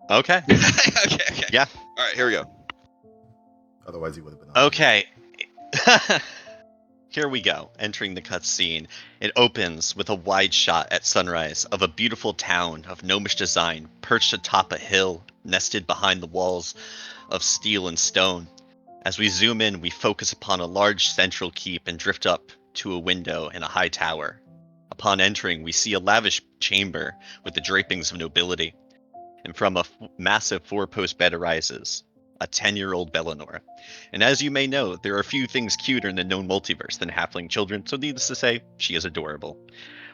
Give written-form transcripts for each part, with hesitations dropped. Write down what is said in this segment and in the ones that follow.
Okay. Okay. Yeah. All right, here we go. Otherwise, he would have been. Okay. Here we go, entering the cutscene. It opens with a wide shot at sunrise of a beautiful town of gnomish design, perched atop a hill, nested behind the walls of steel and stone. As we zoom in, we focus upon a large central keep and drift up to a window in a high tower. Upon entering, we see a lavish chamber with the drapings of nobility, and from a massive four-post bed arises a 10-year-old Bellinor. And as you may know, there are few things cuter in the known multiverse than halfling children, so needless to say, she is adorable.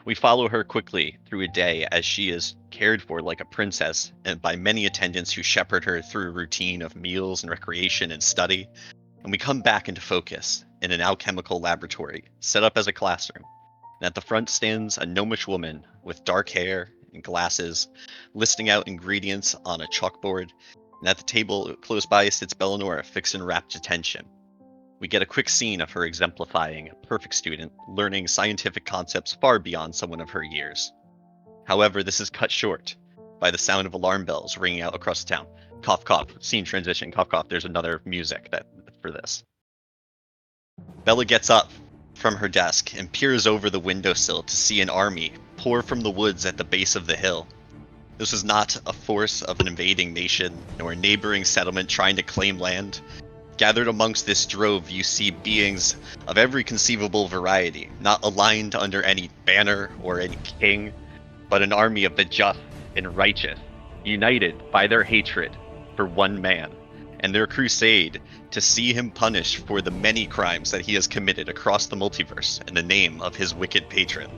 We follow her quickly through a day as she is cared for like a princess and by many attendants who shepherd her through a routine of meals and recreation and study. And we come back into focus in an alchemical laboratory set up as a classroom. And at the front stands a gnomish woman with dark hair and glasses, listing out ingredients on a chalkboard. And at the table close by sits Bellinora, fixed in rapt attention. We get a quick scene of her exemplifying a perfect student, learning scientific concepts far beyond someone of her years. However, this is cut short by the sound of alarm bells ringing out across the town. Cough, cough, scene transition, cough, cough. There's another music for this. Bella gets up from her desk and peers over the windowsill to see an army pour from the woods at the base of the hill. This was not a force of an invading nation, nor a neighboring settlement trying to claim land. Gathered amongst this drove, you see beings of every conceivable variety, not aligned under any banner or any king, but an army of the just and righteous, united by their hatred for one man, and their crusade to see him punished for the many crimes that he has committed across the multiverse in the name of his wicked patron.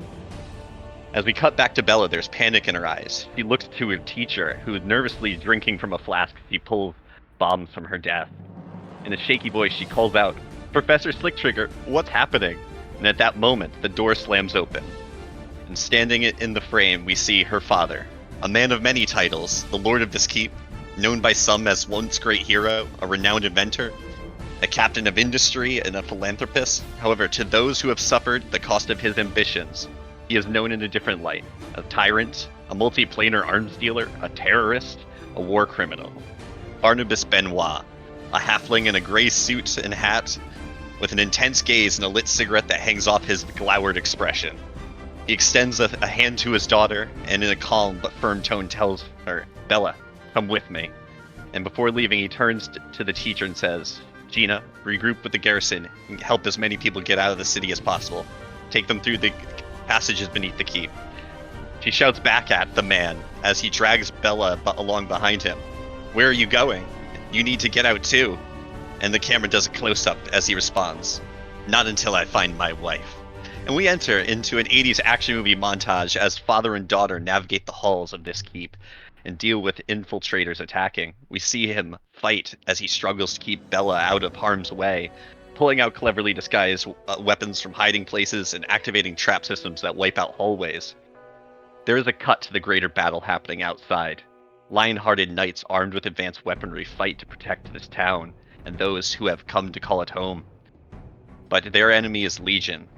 As we cut back to Bella, there's panic in her eyes. She looks to her teacher, who is nervously drinking from a flask as he pulls bombs from her desk. In a shaky voice, she calls out, "Professor Slicktrigger, what's happening?" And at that moment, the door slams open. And standing in the frame, we see her father, a man of many titles, the lord of this keep, known by some as once great hero, a renowned inventor, a captain of industry, and a philanthropist. However, to those who have suffered the cost of his ambitions, he is known in a different light: a tyrant, a multi-planar arms dealer, a terrorist, a war criminal. Barnabas Benoit, a halfling in a gray suit and hat, with an intense gaze and a lit cigarette that hangs off his glowered expression. He extends a hand to his daughter, and in a calm but firm tone tells her, "Bella, come with me." And before leaving, he turns to the teacher and says, "Gina, regroup with the garrison and help as many people get out of the city as possible. Take them through the passages beneath the keep." She shouts back at the man as he drags Bella along behind him. "Where are you going? You need to get out too." And the camera does a close-up as he responds, "Not until I find my wife." And we enter into an 80s action movie montage as father and daughter navigate the halls of this keep and deal with infiltrators attacking. We see him fight as he struggles to keep Bella out of harm's way, pulling out cleverly disguised weapons from hiding places and activating trap systems that wipe out hallways. There is a cut to the greater battle happening outside. Lion-hearted knights armed with advanced weaponry fight to protect this town and those who have come to call it home. But their enemy is Legion,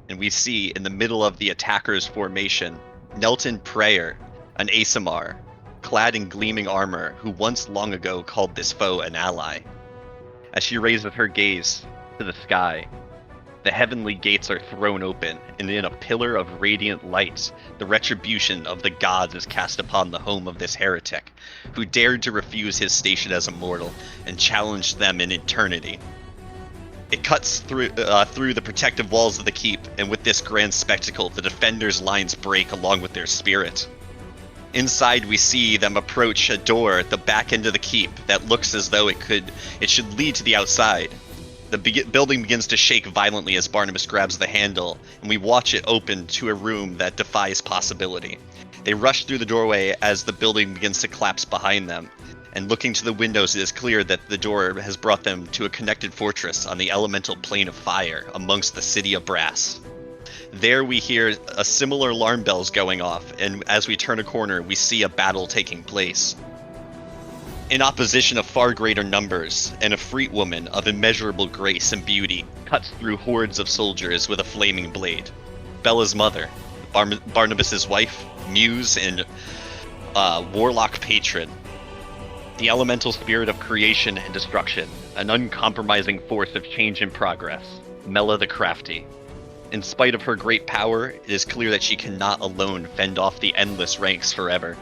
and we see in the middle of the attackers' formation, Nelton Prayer, an Asimar, clad in gleaming armor, who once long ago called this foe an ally. As she raises her gaze to the sky, the heavenly gates are thrown open, and in a pillar of radiant light, the retribution of the gods is cast upon the home of this heretic, who dared to refuse his station as a mortal and challenged them in eternity. It cuts through the protective walls of the keep, and with this grand spectacle, the defenders' lines break along with their spirit. Inside, we see them approach a door at the back end of the keep that looks as though it should lead to the outside. The building begins to shake violently as Barnabas grabs the handle, and we watch it open to a room that defies possibility. They rush through the doorway as the building begins to collapse behind them, and looking to the windows, it is clear that the door has brought them to a connected fortress on the elemental plane of fire amongst the city of brass. There we hear a similar alarm bells going off, and as we turn a corner, we see a battle taking place. In opposition of far greater numbers, and a freed woman of immeasurable grace and beauty cuts through hordes of soldiers with a flaming blade. Bella's mother, Barnabas's wife, muse, and warlock patron, The elemental spirit of creation and destruction, an uncompromising force of change and progress, Mela the Crafty. In spite of her great power, it is clear that she cannot alone fend off the endless ranks forever.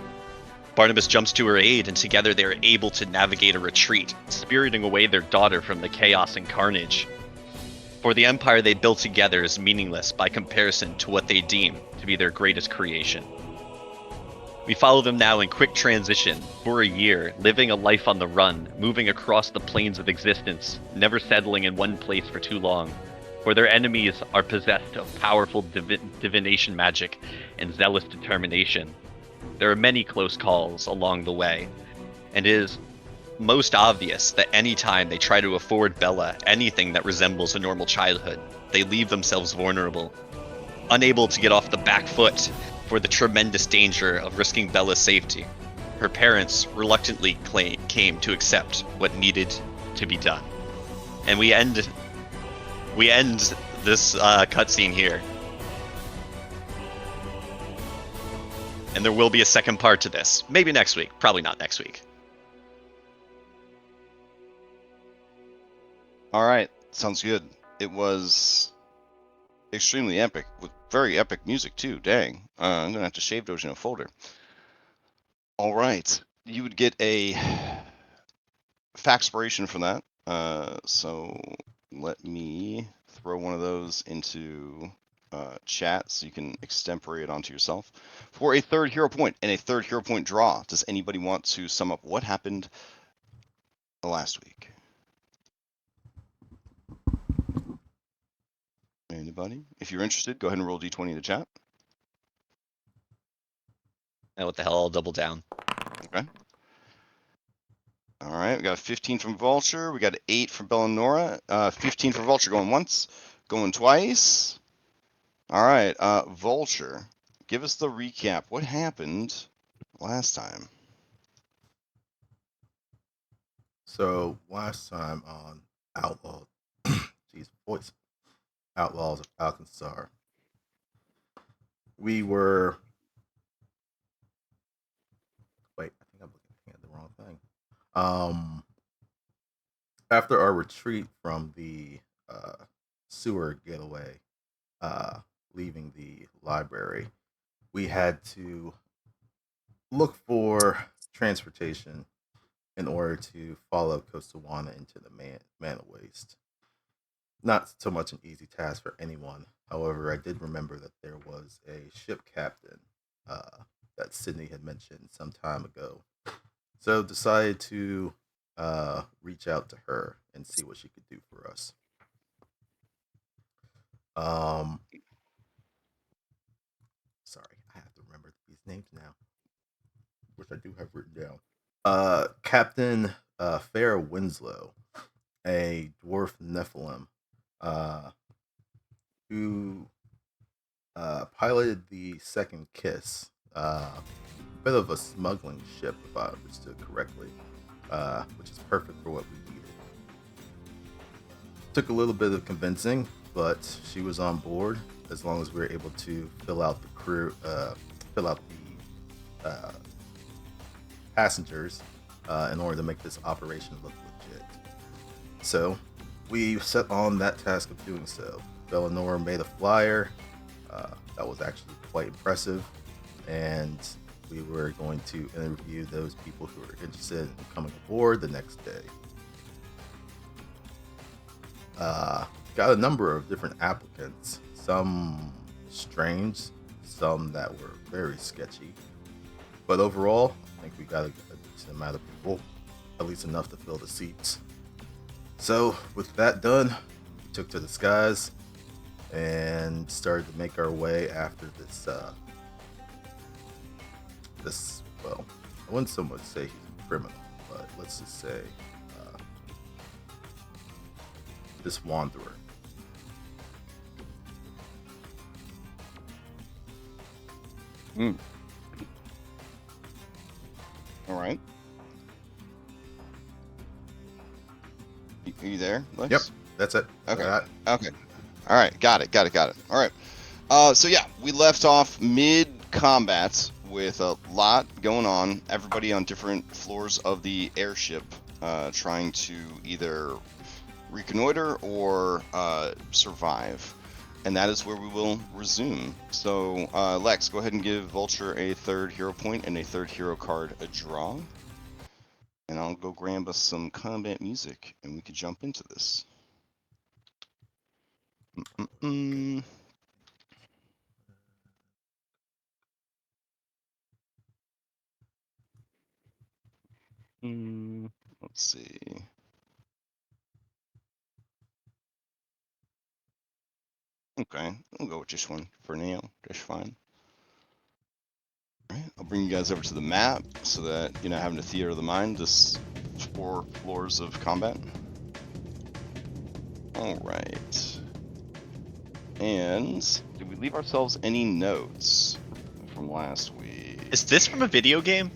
Barnabas jumps to her aid, and together they are able to navigate a retreat, spiriting away their daughter from the chaos and carnage. For the empire they built together is meaningless by comparison to what they deem to be their greatest creation. We follow them now in quick transition, for a year, living a life on the run, moving across the planes of existence, never settling in one place for too long, for their enemies are possessed of powerful divination magic and zealous determination. There are many close calls along the way, and it is most obvious that any time they try to afford Bella anything that resembles a normal childhood, they leave themselves vulnerable, unable to get off the back foot for the tremendous danger of risking Bella's safety. Her parents reluctantly came to accept what needed to be done. And we end this cutscene here. And there will be a second part to this. Maybe next week. Probably not next week. All right, sounds good. It was extremely epic, with very epic music too. Dang, I'm gonna have to save those in a folder. All right, you would get a factspiration from that. So let me throw one of those into chat so you can extemporate it onto yourself for a third hero point and a third hero point draw. Does anybody want to sum up what happened last week? Anybody? If you're interested, go ahead and roll d20 in the chat. And what the hell, I'll double down. Okay. All right, we got a 15 from Vulture. We got an 8 from Bellanora. 15 for Vulture going once, going twice. All right, Vulture, give us the recap. What happened last time? So last time on Outlaw, Outlaws of Alkenstar, we were. Wait, I think I'm looking at the wrong thing. After our retreat from the sewer getaway, leaving the library, we had to look for transportation in order to follow Kosawana into the Mana Waste. Not so much an easy task for anyone. However, I did remember that there was a ship captain that Sydney had mentioned some time ago. So decided to reach out to her and see what she could do for us. Sorry, I have to remember these names now, which I do have written down. Captain Farah Winslow, a dwarf Nephilim, who piloted the Second Kiss, a bit of a smuggling ship, if I understood correctly, which is perfect for what we needed. Took a little bit of convincing, but she was on board as long as we were able to fill out the passengers in order to make this operation look legit. So we set on that task of doing so. Bellanora made a flyer that was actually quite impressive, and we were going to interview those people who were interested in coming aboard the next day. Got a number of different applicants, some strange, some that were very sketchy, but overall I think we got a decent amount of people, at least enough to fill the seats. So with that done, we took to the skies and started to make our way after this well, I wouldn't so much say he's a criminal, but let's just say this wanderer. All right. Are you there, Lex? Yep, that's it. Okay. Okay. All right. Got it. All right. So yeah, we left off mid-combat with a lot going on. Everybody on different floors of the airship trying to either reconnoiter or survive. And that is where we will resume. So, Lex, go ahead and give Vulture a 3rd hero point and a 3rd hero card a draw. And I'll go grab us some combat music, and we can jump into this. Let's see. Okay, we'll go with just one for now. Just fine. Alright, I'll bring you guys over to the map so that you're not having a theater of the mind. Just 4 floors of combat. Alright. And did we leave ourselves any notes from last week? Is this from a video game?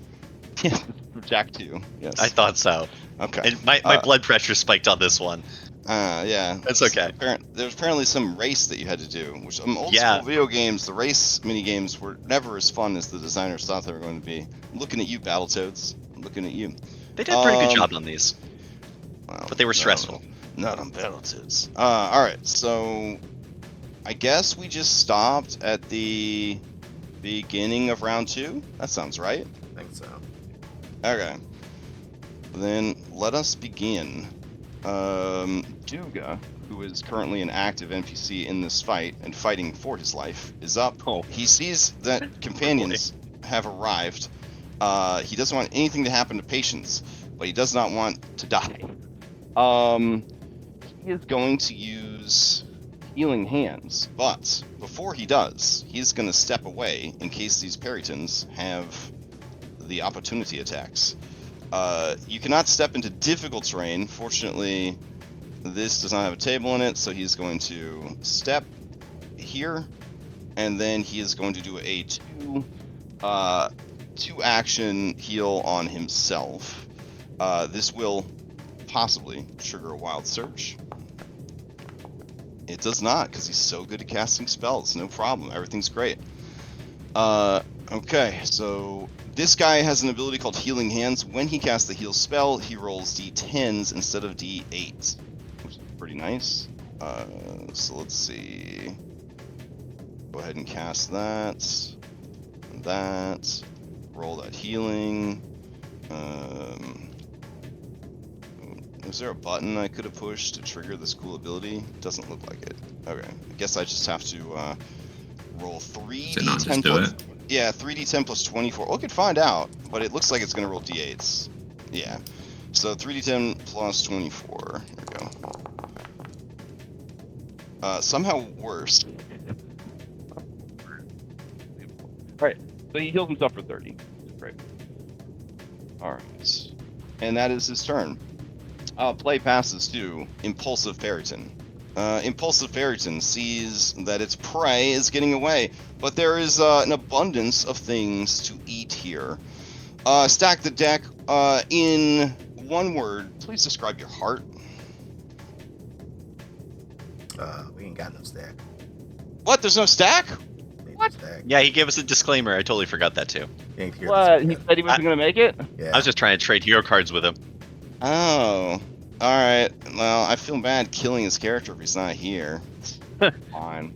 Yeah, Jack 2. Yes. I thought so. Okay. And my blood pressure spiked on this one. Yeah. That's okay. There's apparently some race that you had to do, which old school video games, the race mini games were never as fun as the designers thought they were going to be. I'm looking at you, Battletoads. I'm looking at you. They did a pretty good job on these. Well, But they were stressful. Not on Battletoads. Alright, so I guess we just stopped at the beginning of round 2? That sounds right. I think so. Okay. Then let us begin. Duga, who is currently an active NPC in this fight and fighting for his life, is up. Oh. He sees that companions have arrived. He doesn't want anything to happen to patients, but he does not want to die. He is going to use Healing Hands, but before he does, he's going to step away in case these Perytons have the opportunity attacks. You cannot step into difficult terrain. Fortunately, this does not have a table in it, so he's going to step here, and then he is going to do a 2-action heal on himself. This will possibly trigger a wild surge. It does not, because he's so good at casting spells. No problem. Everything's great. Okay, so this guy has an ability called Healing Hands. When he casts the heal spell, he rolls d10s instead of d8s, which is pretty nice. So let's see. Go ahead and cast that. That. Roll that healing. Was there a button I could have pushed to trigger this cool ability? Doesn't look like it. Okay, I guess I just have to roll 3d10 plus... Yeah, 3d10 plus 24. We could find out, but it looks like it's going to roll d8s. Yeah. So 3d10 plus 24. Here we go. Somehow worse. Alright, so he heals himself for 30. Great. Alright. And that is his turn. Play passes to Impulsive Peryton. Impulsive Peryton sees that its prey is getting away, but there is an abundance of things to eat here. Stack the deck. In one word, please describe your heart. We ain't got no stack. What? There's no stack? What? Stack. Yeah, he gave us a disclaimer. I totally forgot that too. He ain't here What? this He weekend. said he wasn't going to make it? Yeah. I was just trying to trade hero cards with him. Oh. Alright. Well, I feel bad killing his character if he's not here. Fine.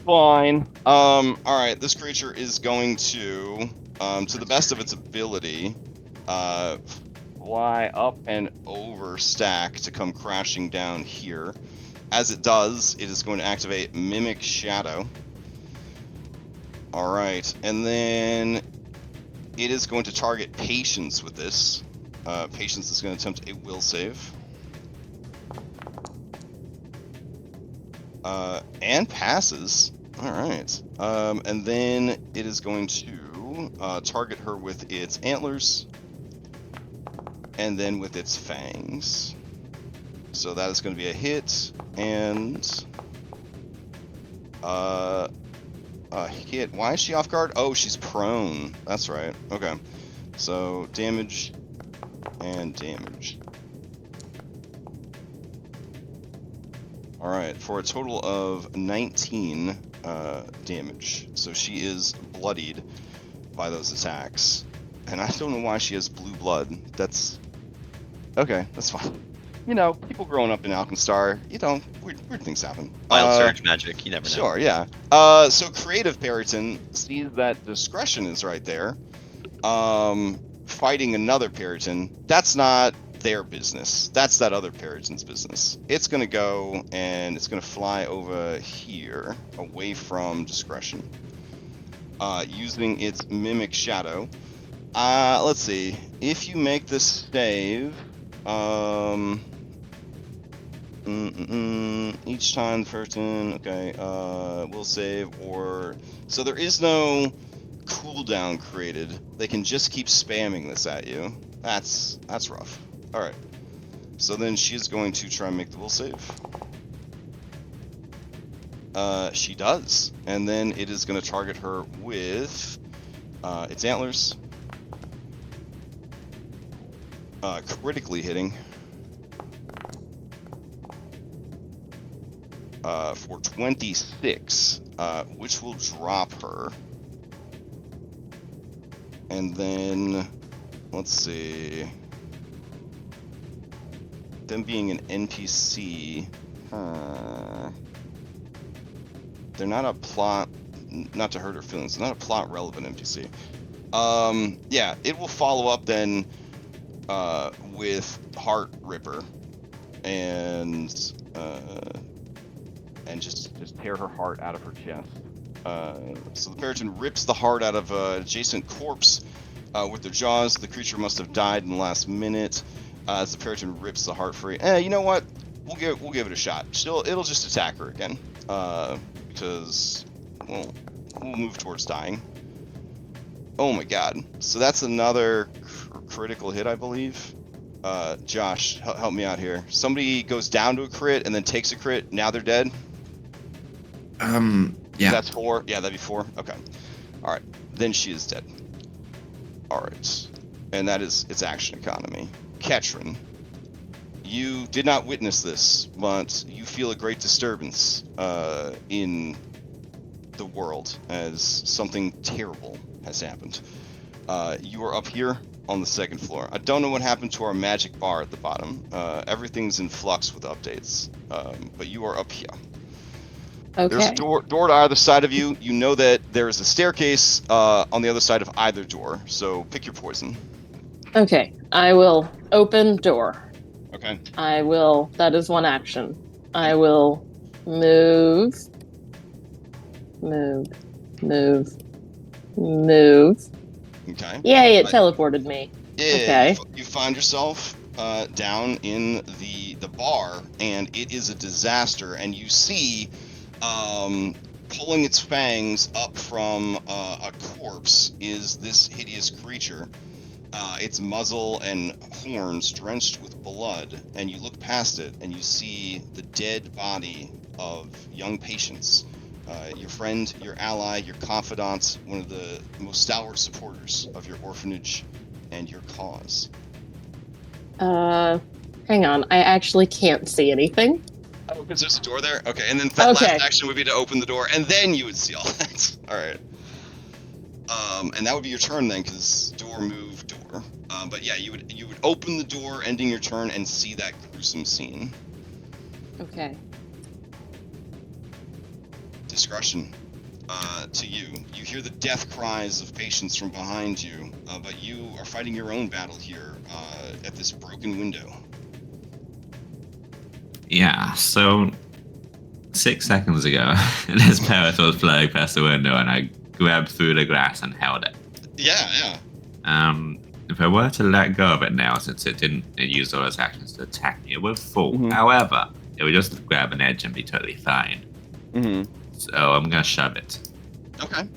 Fine. Alright, this creature is going to the best of its ability, fly up and over stack to come crashing down here. As it does, it is going to activate Mimic Shadow. Alright, and then it is going to target Patience with this. Patience is going to attempt a will save. And passes. Alright. And then it is going to target her with its antlers. And then with its fangs. So that is going to be a hit. And a hit. Why is she off guard? Oh, she's prone. That's right. Okay. So damage and damage. Alright, for a total of 19 damage. So she is bloodied. by those attacks. And I don't know why she has blue blood. That's okay. That's fine. You know, people growing up in Alkenstar, you know, weird things happen. Wild surge magic, you never know. Sure, yeah. So creative Periton sees that discretion is right there. Fighting another Periton, that's not their business. That's that other Periton's business. It's gonna go and it's gonna fly over here, away from discretion. Using its mimic shadow. Let's see. If you make this save, each time the person, okay, will save, or so there is no cooldown created. They can just keep spamming this at you. That's rough. All right. So then she's going to try and make the will save. She does, and then it is going to target her with its antlers. Critically hitting. For 26, which will drop her. And then, let's see. Them being an NPC, they're not a plot, not to hurt her feelings, they're not a plot relevant NPC. Yeah, it will follow up then with Heart Ripper and just tear her heart out of her chest. So the Periton rips the heart out of an adjacent corpse with their jaws. The creature must have died in the last minute. As the Periton rips the heart free. You know what? We'll give it a shot. It'll just attack her again because we'll move towards dying. Oh my god! So that's another critical hit, I believe. Josh, help me out here. Somebody goes down to a crit and then takes a crit. Now they're dead. Yeah. That's 4. Yeah, that'd be 4. Okay. All right. Then she is dead. All right. And that is its action economy. Ketrin, you did not witness this, but you feel a great disturbance in the world as something terrible has happened. You are up here on the 2nd floor. I don't know what happened to our magic bar at the bottom. Everything's in flux with updates, but you are up here. Okay. There's a door to either side of you. You know that there is a staircase on the other side of either door, so pick your poison. Okay. I will open door. Okay. That is one action. I will move. Okay. Yay, it teleported me. Yeah, Okay. you find yourself down in the bar, and it is a disaster, and you see pulling its fangs up from a corpse is this hideous creature. Its muzzle and horns drenched with blood, and you look past it and you see the dead body of young patients. Your friend, your ally, your confidant, one of the most stalwart supporters of your orphanage and your cause. Hang on. I actually can't see anything. Oh, because there's a door there? Okay, and then that last action would be to open the door, and then you would see all that. Alright. And that would be your turn then, because door, move, door. But yeah, you would open the door, ending your turn, and see that gruesome scene. Okay. Discretion. To you. You hear the death cries of patients from behind you, but you are fighting your own battle here at this broken window. Yeah, so 6 seconds ago, this parrot was flying past the window and I grabbed through the grass and held it. Yeah. If I were to let go of it now, since it used all its actions to attack me, it would fall. Mm-hmm. However, it would just grab an edge and be totally fine. Mm-hmm. So I'm gonna shove it. Okay.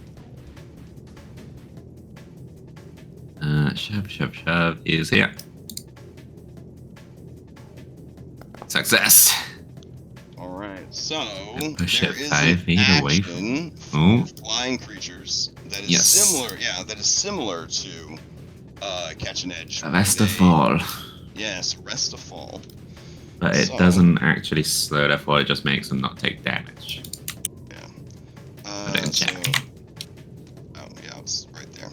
Shove is here. Success. Alright, so Push there it is 5 an feet away action from- for flying creatures that is Yes. similar. Yeah, that is similar to catch an edge. Arrest a fall. Yes, arrest a fall. But it So- doesn't actually slow their fall, it just makes them not take damage. Yeah. I didn't check. Oh yeah, it's right there.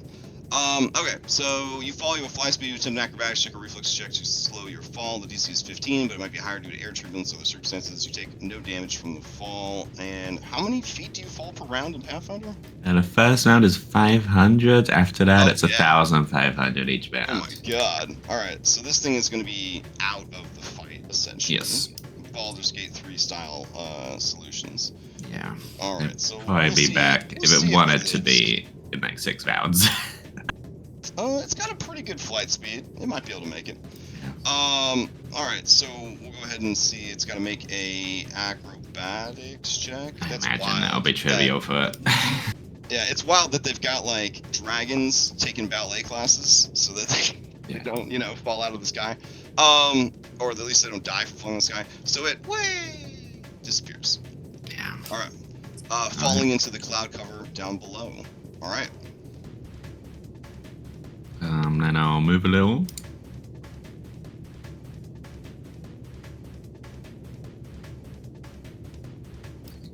Okay, so you fall, you have fly speed, you attempt an acrobatics check or reflex check to slow your fall. The DC is 15, but it might be higher due to air turbulence or other circumstances. You take no damage from the fall. And how many feet do you fall per round in Pathfinder? And the first round is 500. After that, Oh, it's yeah. 1,500 each Oh my round. god. Alright, so this thing is going to be out of the fight, essentially. Yes. Baldur's Gate 3 style solutions. Yeah. Alright, so Probably we'll be see. back We'll if see it if wanted to lives. be in like 6 rounds. It's got a pretty good flight speed. It might be able to make it. Yeah. Alright, so we'll go ahead and see. It's got to make a acrobatics check. I That's imagine wild. that'll be trivial for it. Yeah, it's wild that they've got like dragons taking ballet classes so that they Yeah. don't, fall out of the sky. Or at least they don't die from falling in the sky. So it disappears. Yeah. Alright. Falling into the cloud cover down below. Alright. Then I'll move a little.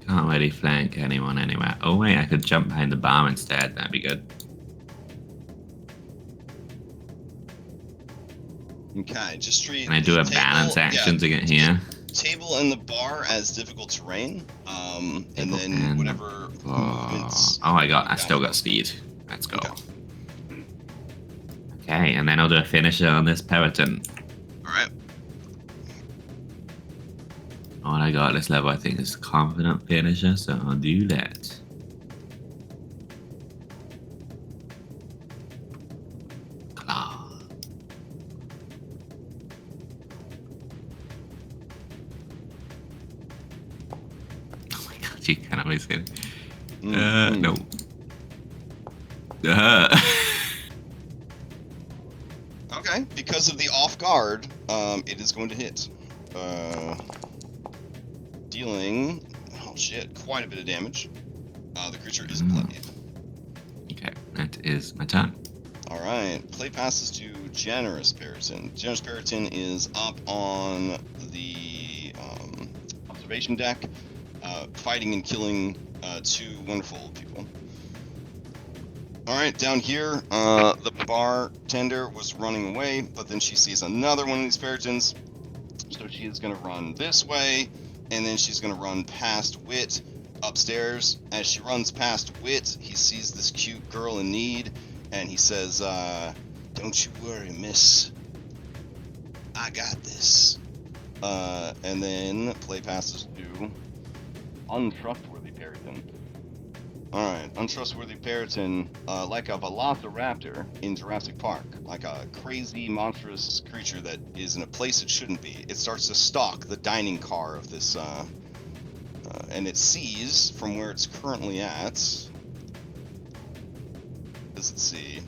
Can't really flank anyone anywhere. Oh wait, I could jump behind the bar instead. That'd be good. Okay, just treat. Can I do a the balance table- action yeah, to get here? Table and the bar as difficult terrain. And Table then and whatever movements. Oh, I still got speed. Let's go. Okay. Okay, and then I'll do a finisher on this Periton. Alright. All I got at this level, I think, is confident finisher, so I'll do that. Claw. Oh my god, you can always hit. No. Okay, because of the off guard, it is going to hit. Dealing, quite a bit of damage. The creature is bloodied. Okay, that is my turn. Alright, play passes to Generous Periton. Generous Periton is up on the observation deck, fighting and killing 2 wonderful old people. Alright, down here, the bartender was running away, but then she sees another one of these Peritons, so she is going to run this way, and then she's going to run past Wit upstairs. As she runs past Wit, he sees this cute girl in need, and he says, "Don't you worry, miss. I got this." And then play passes to Untrustworthy Periton. Alright, Untrustworthy Periton, like a velociraptor in Jurassic Park, like a crazy, monstrous creature that is in a place it shouldn't be. It starts to stalk the dining car of this, and it sees from where it's currently at. Does it see?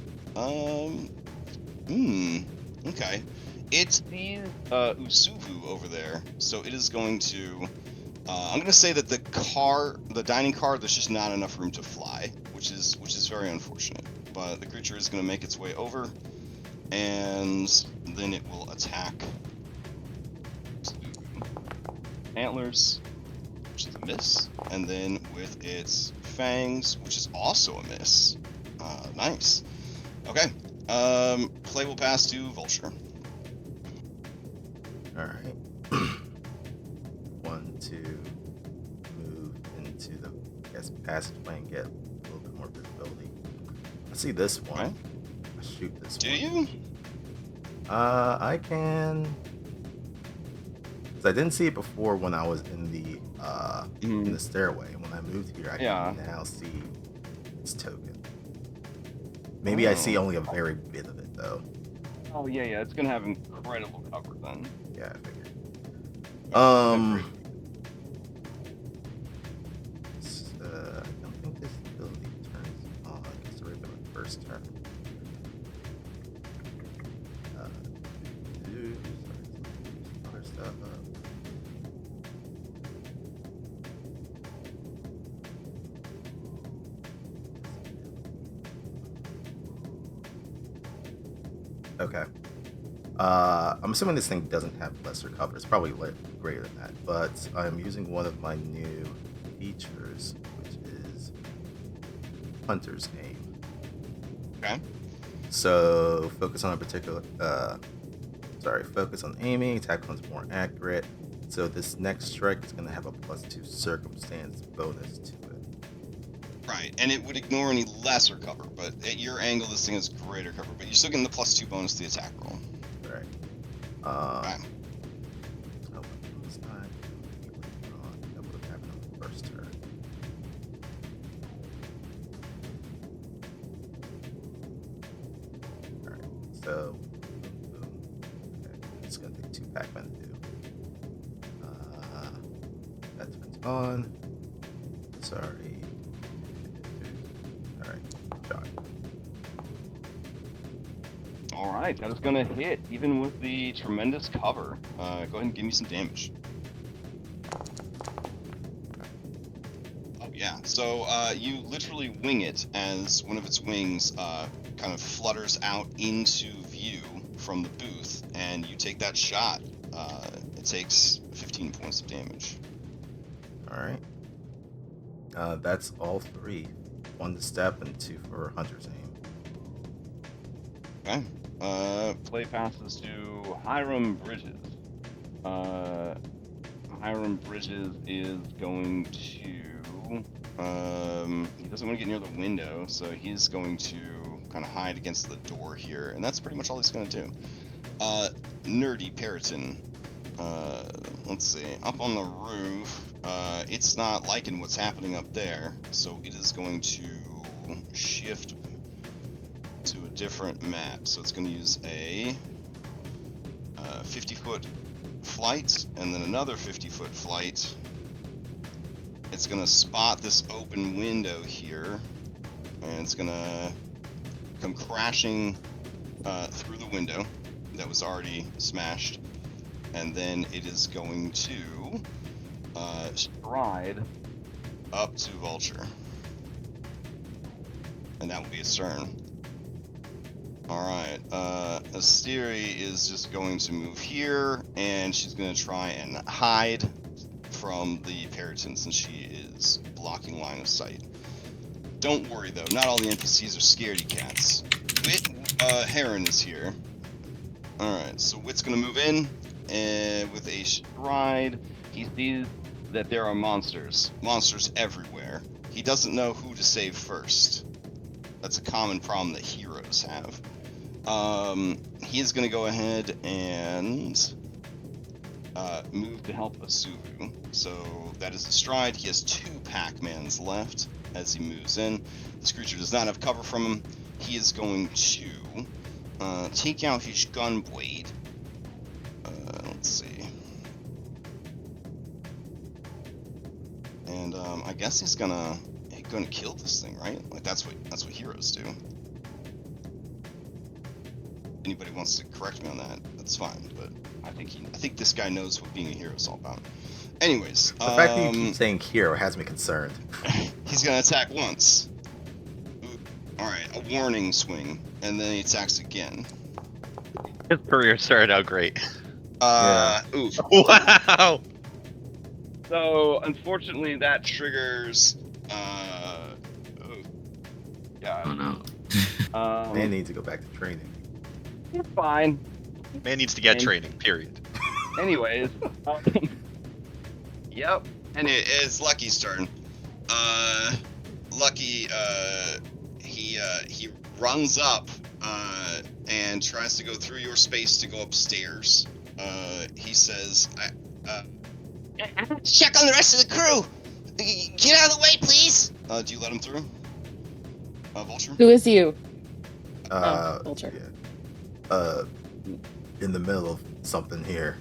Okay. It sees Usuvu over there, so it is going to. I'm gonna say that the dining car, there's just not enough room to fly, which is very unfortunate. But the creature is gonna make its way over, and then it will attack antlers, which is a miss, and then with its fangs, which is also a miss. Nice. Okay. Play will pass to Vulture. Alright. One to move into the passageway and get a little bit more visibility. I see this one. Okay. I shoot this Do one. you? I can. Because I didn't see it before when I was in the stairway. And when I moved here, I can now see its token. Maybe I see only a very bit of it though. Oh yeah, it's gonna have incredible cover then. Yeah, I figured. Yeah, I don't think this ability turns on. It's already been the first turn. Other stuff up. Okay. I'm assuming this thing doesn't have lesser cover. It's probably greater than that. But I'm using one of my new features, which is Hunter's Aim. Okay. So focus on a particular. Focus on aiming. Attack becomes more accurate. So this next strike is going to have a +2 circumstance bonus to it. Right, and it would ignore any lesser cover, but at your angle, this thing has greater cover. But you're still getting the +2 bonus to the attack roll. Right. Right. Oh, this time. That would have happened on the first turn. Alright, so. Boom. Okay, it's going to take 2 Pac-Man to do. That turns on. Sorry. Alright, shot. All right, that is going to hit, even with the tremendous cover. Go ahead and give me some damage. Oh, yeah. So you literally wing it as one of its wings kind of flutters out into view from the booth, and you take that shot. It takes 15 points of damage. Alright. That's all 3. 1 to step and 2 for Hunter's aim. Okay. Play passes to Hiram Bridges. Hiram Bridges is going to... he doesn't want to get near the window, so he's going to kind of hide against the door here, and that's pretty much all he's going to do. Nerdy Periton. Let's see. Up on the roof, it's not liking what's happening up there, so it is going to shift to a different map. So it's going to use a 50-foot flight, and then another 50-foot flight. It's going to spot this open window here, and it's going to come crashing through the window that was already smashed, and then it is going to stride up to Vulture, and that will be its turn. Alright, Asteri is just going to move here, and she's going to try and hide from the Periton since she is blocking line of sight. Don't worry though, not all the NPCs are scaredy cats. Heron is here. Alright, so Wit's going to move in, and with a stride, he sees that there are monsters. Monsters everywhere. He doesn't know who to save first. That's a common problem that heroes have. He is going to go ahead and move to help Asuvu. So that is a stride. He has 2 Pac-Mans left as he moves in. This creature does not have cover from him. He is going to take out his gun blade. Let's see. And I guess he's gonna kill this thing, right? Like that's what heroes do. Anybody wants to correct me on that, that's fine. But I think this guy knows what being a hero is all about. Anyways, The fact that you keep saying hero has me concerned. He's gonna attack once. Alright, a warning swing, and then he attacks again. His career started out great. Oof. Wow! So, unfortunately, that triggers, yeah. Oh no. Man needs to go back to training. It's fine. Man needs to get training, period. Anyways, yep, and it is Lucky's turn. Lucky, he runs up, and tries to go through your space to go upstairs. He says, check on the rest of the crew! Get out of the way, please! Do you let him through? Vulture? Who is you? Vulture. Yeah. In the middle of something here.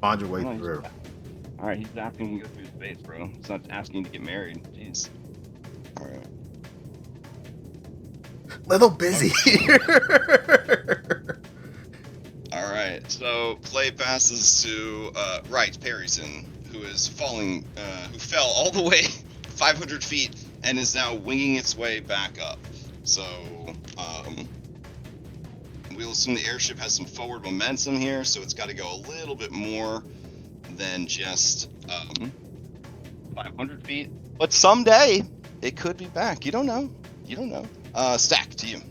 Find your way through. Alright, he's asking you to go through space, bro. He's not asking you to get married. Jeez. Alright. Little busy here. Alright, so play passes to Periton, who is falling, who fell all the way 500 feet and is now winging its way back up. So, we'll assume the airship has some forward momentum here, so it's got to go a little bit more than just 500 feet. But someday, it could be back. You don't know. You don't know. Stack, to you.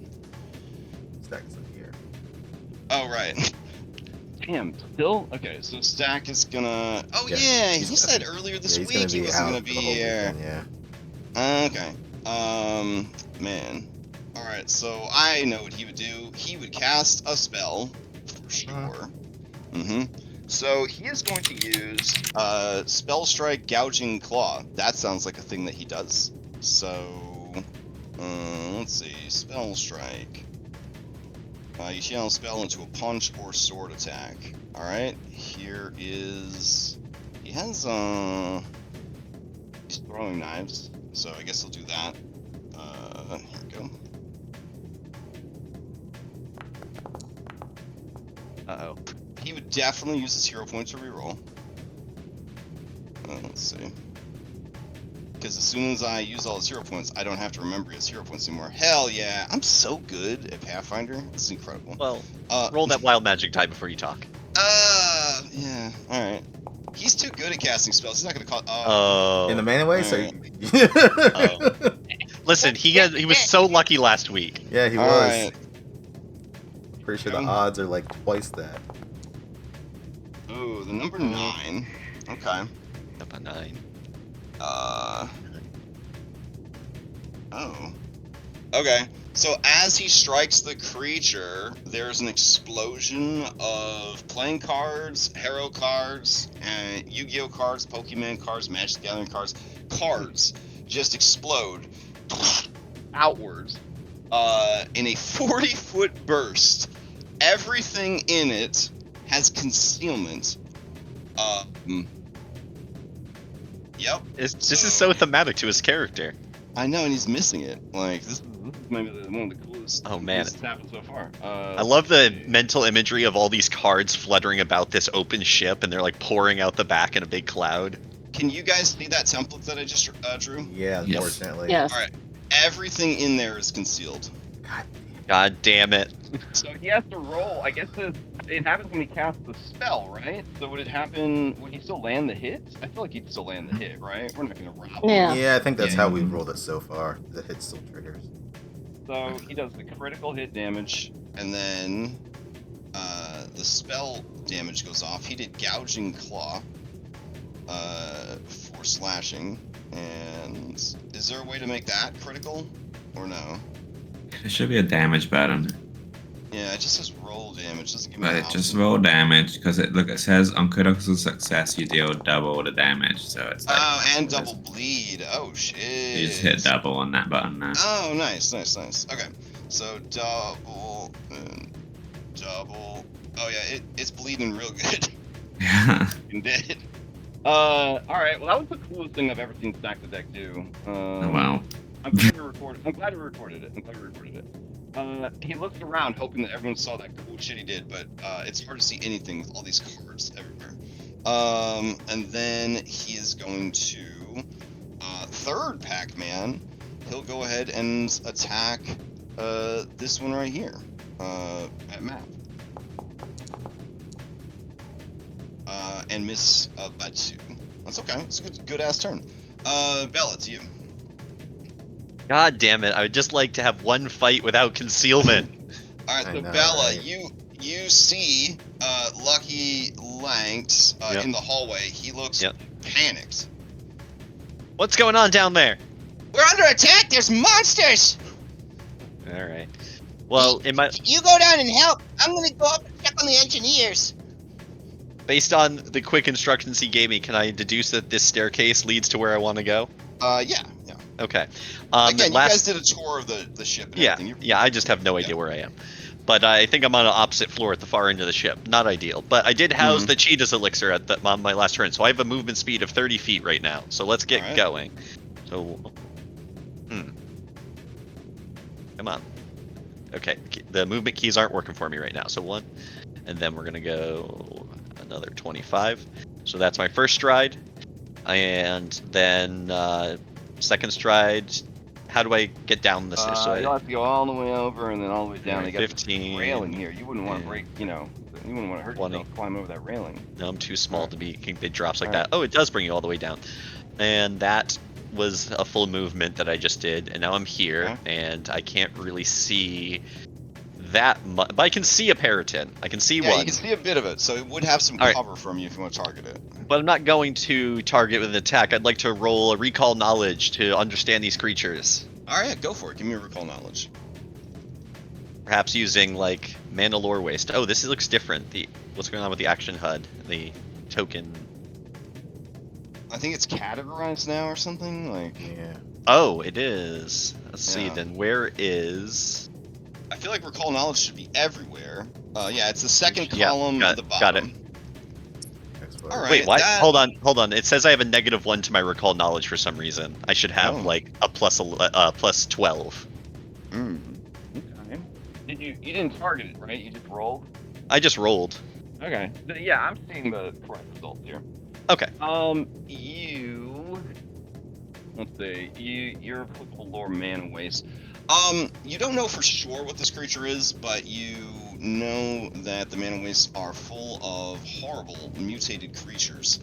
Oh, right. Damn, still? Okay, so Stack is gonna... Oh, Yeah, yeah, he's he gonna said be- earlier this he's week gonna he be wasn't out gonna for be the whole here. weekend. Yeah. Okay. Man. Alright, so I know what he would do. He would cast a spell, for sure. So he is going to use Spell Strike Gouging Claw. That sounds like a thing that he does. So, let's see. Spell Strike. You channel spell into a punch or sword attack. Alright, here is... He has, he's throwing knives, so I guess he'll do that. Here we go. Uh-oh. He would definitely use his hero point to reroll. Let's see. Because as soon as I use all his hero points, I don't have to remember his hero points anymore. Hell yeah, I'm so good at Pathfinder. This is incredible. Well, roll that wild magic die before you talk. Yeah, alright. He's too good at casting spells. He's not gonna call... Oh. In the main way, so. Alright. Listen, he was so lucky last week. Yeah, he was. Alright. Pretty sure the odds are like twice that. Ooh, the number 9. Okay. Number 9. Oh. Okay. So as he strikes the creature, there's an explosion of playing cards, hero cards, and Yu-Gi-Oh cards, Pokemon cards, Magic the Gathering cards. Cards just explode outwards in a 40-foot burst. Everything in it has concealment. Yep. This is so thematic to his character. I know, and he's missing it. Like, this is maybe one of the coolest Oh, man. that's happened so far. I love the mental imagery of all these cards fluttering about this open ship, and they're like pouring out the back in a big cloud. Can you guys see that template that I just drew? Yeah, Yes. unfortunately. Yes. Alright. Everything in there is concealed. God damn it. So he has to roll. I guess it happens when he casts the spell, right? So would he still land the hit? I feel like he'd still land the hit, right? We're not gonna rob him. Yeah. Yeah, I think that's Yeah. how we've rolled it so far. The hit still triggers. So he does the critical hit damage, and then the spell damage goes off. He did Gouging Claw for slashing. And is there a way to make that critical? Or no? There should be a damage button, Yeah, it just says roll damage. It doesn't give me but an it just option. roll damage because it says on critical success you deal double the damage, so it's like Oh, and double bleed. Oh, shit. you just hit double on that button now. Oh, nice. Okay, so double and double. Oh yeah, it's bleeding real good. Yeah. Fucking dead. All right. Well, that was the coolest thing I've ever seen Stack the Deck do. Wow. I'm glad we recorded it. He looks around hoping that everyone saw that cool shit he did, but it's hard to see anything with all these cards everywhere. And then he is going to third Pac-Man. He'll go ahead and attack this one right here at map. And miss by 2. That's okay. It's a good ass turn. Bella, it's you. God damn it. I would just like to have one fight without concealment. All right, I so know, Bella, right? you see Lucky Lanks Yep. in the hallway. He looks Yep. panicked. What's going on down there? We're under attack. There's monsters. Alright. Well, You go down and help. I'm gonna go up and check on the engineers. based on the quick instructions he gave me, can I deduce that this staircase leads to where I want to go? Yeah. Okay. Again, you guys did a tour of the ship. And Yeah, everything. yeah, I just have no idea where I am. But I think I'm on an opposite floor at the far end of the ship. Not ideal. But I did house the Cheetah's Elixir on my last turn, so I have a movement speed of 30 feet right now. So let's get Alright. going. So, come on. Okay, the movement keys aren't working for me right now. So 1, and then we're going to go another 25. So that's my first stride. And then second stride. How do I get down this? You'll have to go all the way over and then all the way down. They got 15, this railing here. You wouldn't want to break, you wouldn't want to hurt 20. yourself climb over that railing. No, I'm too small to be big drops like Alright. that. Oh, it does bring you all the way down. And that was a full movement that I just did. And now I'm here, Okay. and I can't really see that much, but I can see a Periton. I can see Yeah, one. you can see a bit of it, so it would have some All right. cover from you if you want to target it. But I'm not going to target with an attack. I'd like to roll a recall knowledge to understand these creatures. All right, go for it. Give me a recall knowledge. Perhaps using like Mandalore Waste. Oh, this looks different. What's going on with the action HUD? The token. I think it's categorized now or something. Like, Yeah. Oh, it is. Let's see Yeah. then. Where is? I feel like recall knowledge should be everywhere. Yeah, it's the second Yeah, column at the bottom. got it. All right. Wait, why? that- Hold on. It says I have a -1 to my recall knowledge for some reason. I should have Oh. like a plus 12. Okay. You didn't target it, right? You just rolled. I just rolled. Okay. Yeah, I'm seeing the correct result here. Okay. Let's see. You're applicable lore man waste. You don't know for sure what this creature is, but you know that the mana wastes are full of horrible mutated creatures.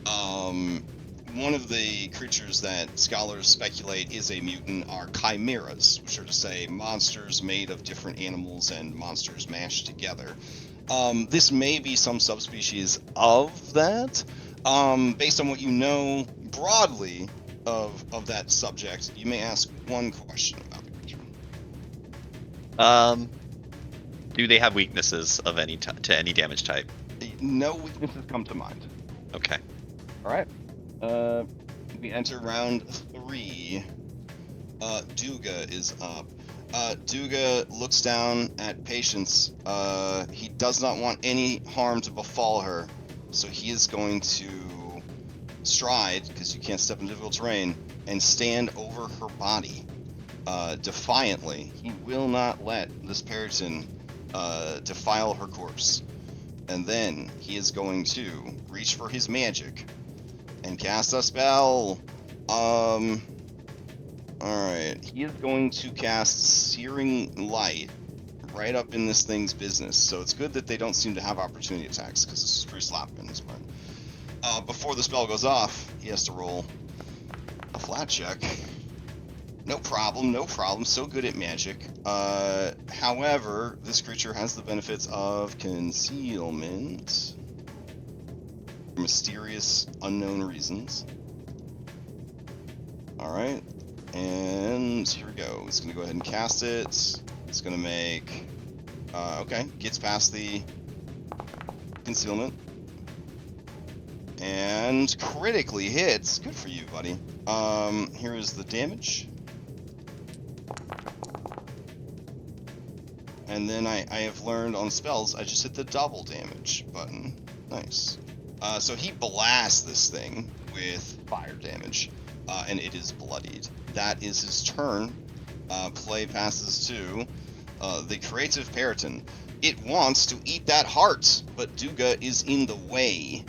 One of the creatures that scholars speculate is a mutant are chimeras, which are to say monsters made of different animals and monsters mashed together. This may be some subspecies of that. Based on what you know broadly of that subject, you may ask one question about the creature. Do they have weaknesses of any to any damage type? No weaknesses come to mind. Okay. All right. We enter round 3. Duga is up. Duga looks down at Patience. He does not want any harm to befall her, so he is going to stride, because you can't step into difficult terrain, and stand over her body. Defiantly. He will not let this Periton defile her corpse. And then he is going to reach for his magic and cast a spell. Alright. He is going to cast Searing Light right up in this thing's business. So it's good that they don't seem to have opportunity attacks, because this is pretty sloppy on his part. Before the spell goes off, he has to roll a flat check. No problem. So good at magic. However, this creature has the benefits of concealment for mysterious, unknown reasons. Alright, and here we go. It's going to go ahead and cast it. It's going to make... okay, gets past the concealment. And critically hits. Good for you, buddy. Here is the damage. And then I have learned on spells, I just hit the double damage button. Nice. So he blasts this thing with fire damage, and it is bloodied. That is his turn. Play passes to the creative Periton. It wants to eat that heart, but Duga is in the way.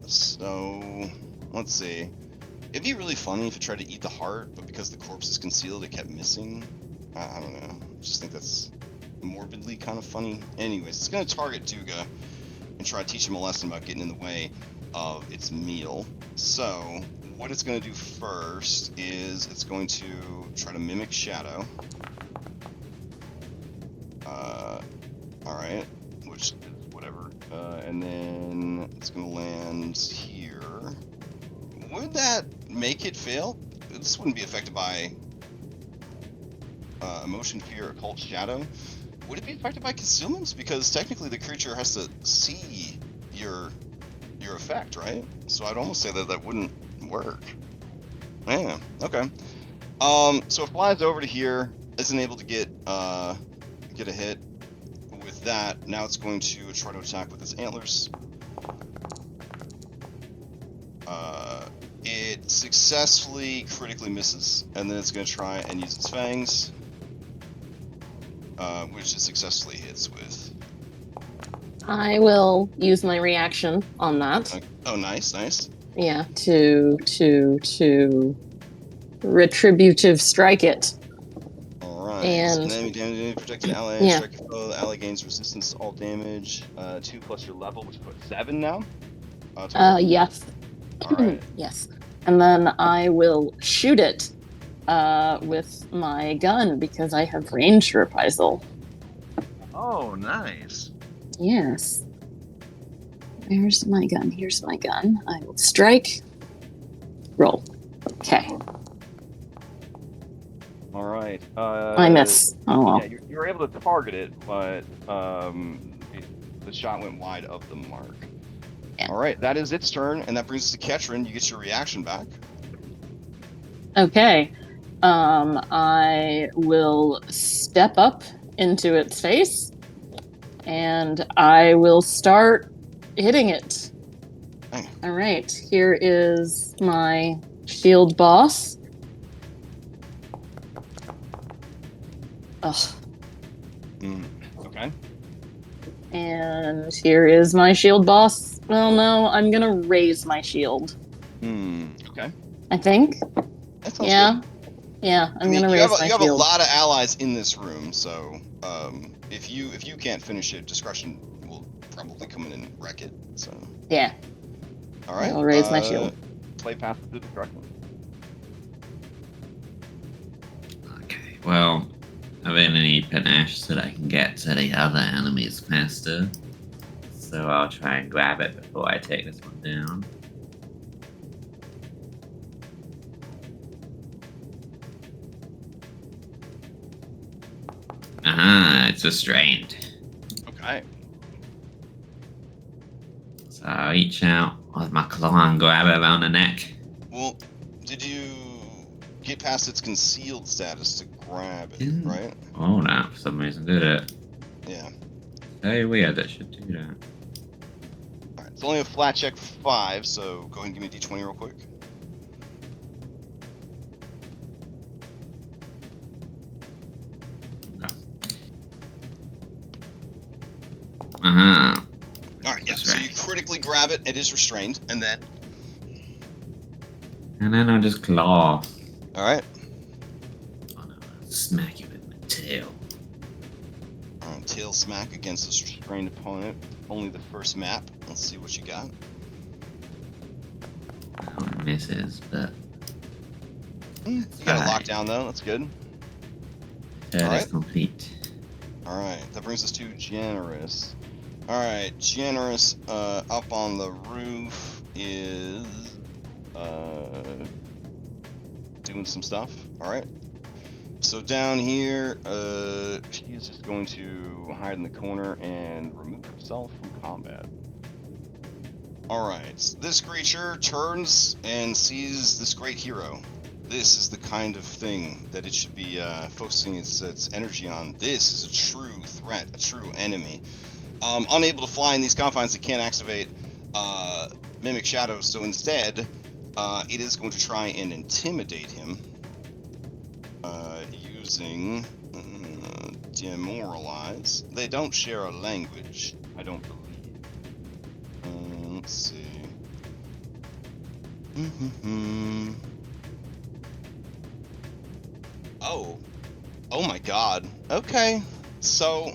So let's see. It'd be really funny if it tried to eat the heart, but because the corpse is concealed, it kept missing. I don't know. I just think that's morbidly kind of funny. Anyways, it's going to target Duga and try to teach him a lesson about getting in the way of its meal. So, what it's going to do first is it's going to try to mimic Shadow. Alright, which is whatever. And then it's going to land here. Would that make it fail? This wouldn't be affected by emotion, fear, occult, shadow. Would it be affected by concealments? Because technically the creature has to see your effect, right? So I'd almost say that that wouldn't work. Yeah, okay. So it flies over to here, isn't able to get a hit with that. Now it's going to try to attack with its antlers. It successfully critically misses, and then it's going to try and use its fangs, which it successfully hits with. I will use my reaction on that. Oh, nice. Yeah, to retributive strike it. Alright. And- enemy damage, protected ally, Yeah. strike your foe, the ally gains resistance to all damage. 2 plus your level, which put 7 now. Yes. Alright. Yes. And then I will shoot it with my gun because I have ranged reprisal. Oh, nice. Yes. Where's my gun? Here's my gun. I will strike. Roll. Okay. All right. I miss. Oh well. Yeah, you were able to target it, but the shot went wide of the mark. Yeah. All right, that is its turn, and that brings us to Ketrin. You get your reaction back. Okay. I will step up into its face and I will start hitting it. Hey. All right. Here is my shield boss. Ugh. Okay. And here is my shield boss. Well, no, I'm gonna raise my shield. Okay. I think. That sounds Yeah. good. Yeah, I'm You gonna raise my have a shield. lot of allies in this room, so if you can't finish it, discretion will probably come in and wreck it. So. Yeah. All right. I'll raise my shield. Play past the discretion. Okay, well, I really need panache so that I can get to the other enemies faster. So I'll try and grab it before I take this one down. Aha, it's restrained. Okay. So I reach out with my claw and grab it around the neck. Well, did you get past its concealed status to grab it, right? Oh, no, for some reason did it. Yeah. Very weird, that should do that. Alright, it's only a flat check 5, so go ahead and give me a d20 real quick. Uh-huh. Alright, yeah, so you critically grab it, it is restrained, and then... And then I'll just claw. Alright. Oh no, I'll smack you with my tail. Alright, tail smack against this restrained opponent. Only the first map. Let's see what you got. Oh, it misses, but... You got it locked down, though, that's good. That is complete. Alright, that brings us to Generous. Alright, Generous up on the roof is doing some stuff. Alright. So down here, she is just going to hide in the corner and remove herself from combat. Alright, this creature turns and sees this great hero. This is the kind of thing that it should be focusing its energy on. This is a true threat, a true enemy. Unable to fly in these confines, it can't activate Mimic Shadows, so instead, it is going to try and intimidate him using Demoralize. They don't share a language, I don't believe. Let's see. Oh my god. Okay. So,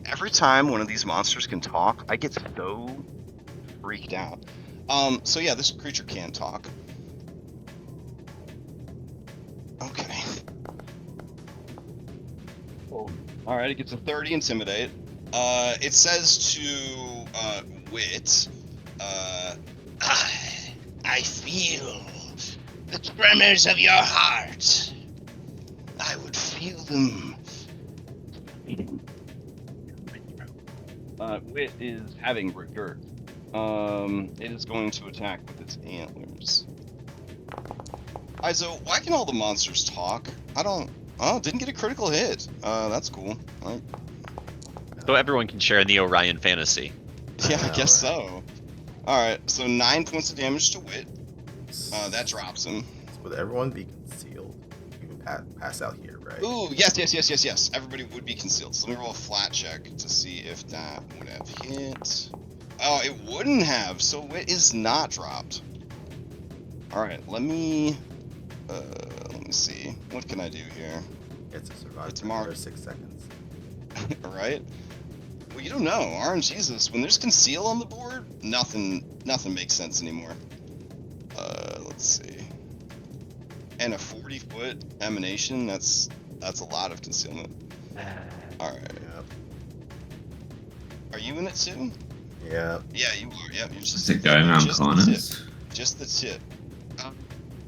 every time one of these monsters can talk, I get so freaked out. So yeah, this creature can talk. Okay. Oh. Alright, it gets a 30 Intimidate. It says to, Wit, I feel the tremors of your heart. I would feel them. Wit is having regret. It is going to attack with its antlers. Izo, why can all the monsters talk? I don't... Oh, didn't get a critical hit. That's cool. So everyone can share in the Orion fantasy. Yeah, I guess so. Alright, so 9 points of damage to Wit. That drops him. Would everyone be concealed? You can pass out here, right? Ooh, yes. Everybody would be concealed. So let me roll a flat check to see if that would have hit. Oh, it wouldn't have. So Wit is not dropped. Alright, let me see. What can I do here? It's a survival. It's for another 6 seconds. Alright. Well, you don't know. RNGesus, when there's conceal on the board, nothing makes sense anymore. Let's see. And a 40-foot emanation, that's a lot of concealment. Alright. Yep. Are you in it too? Yeah. Yeah, you are. Yeah, you're Is just it going around just the tip. corners? Just the tip.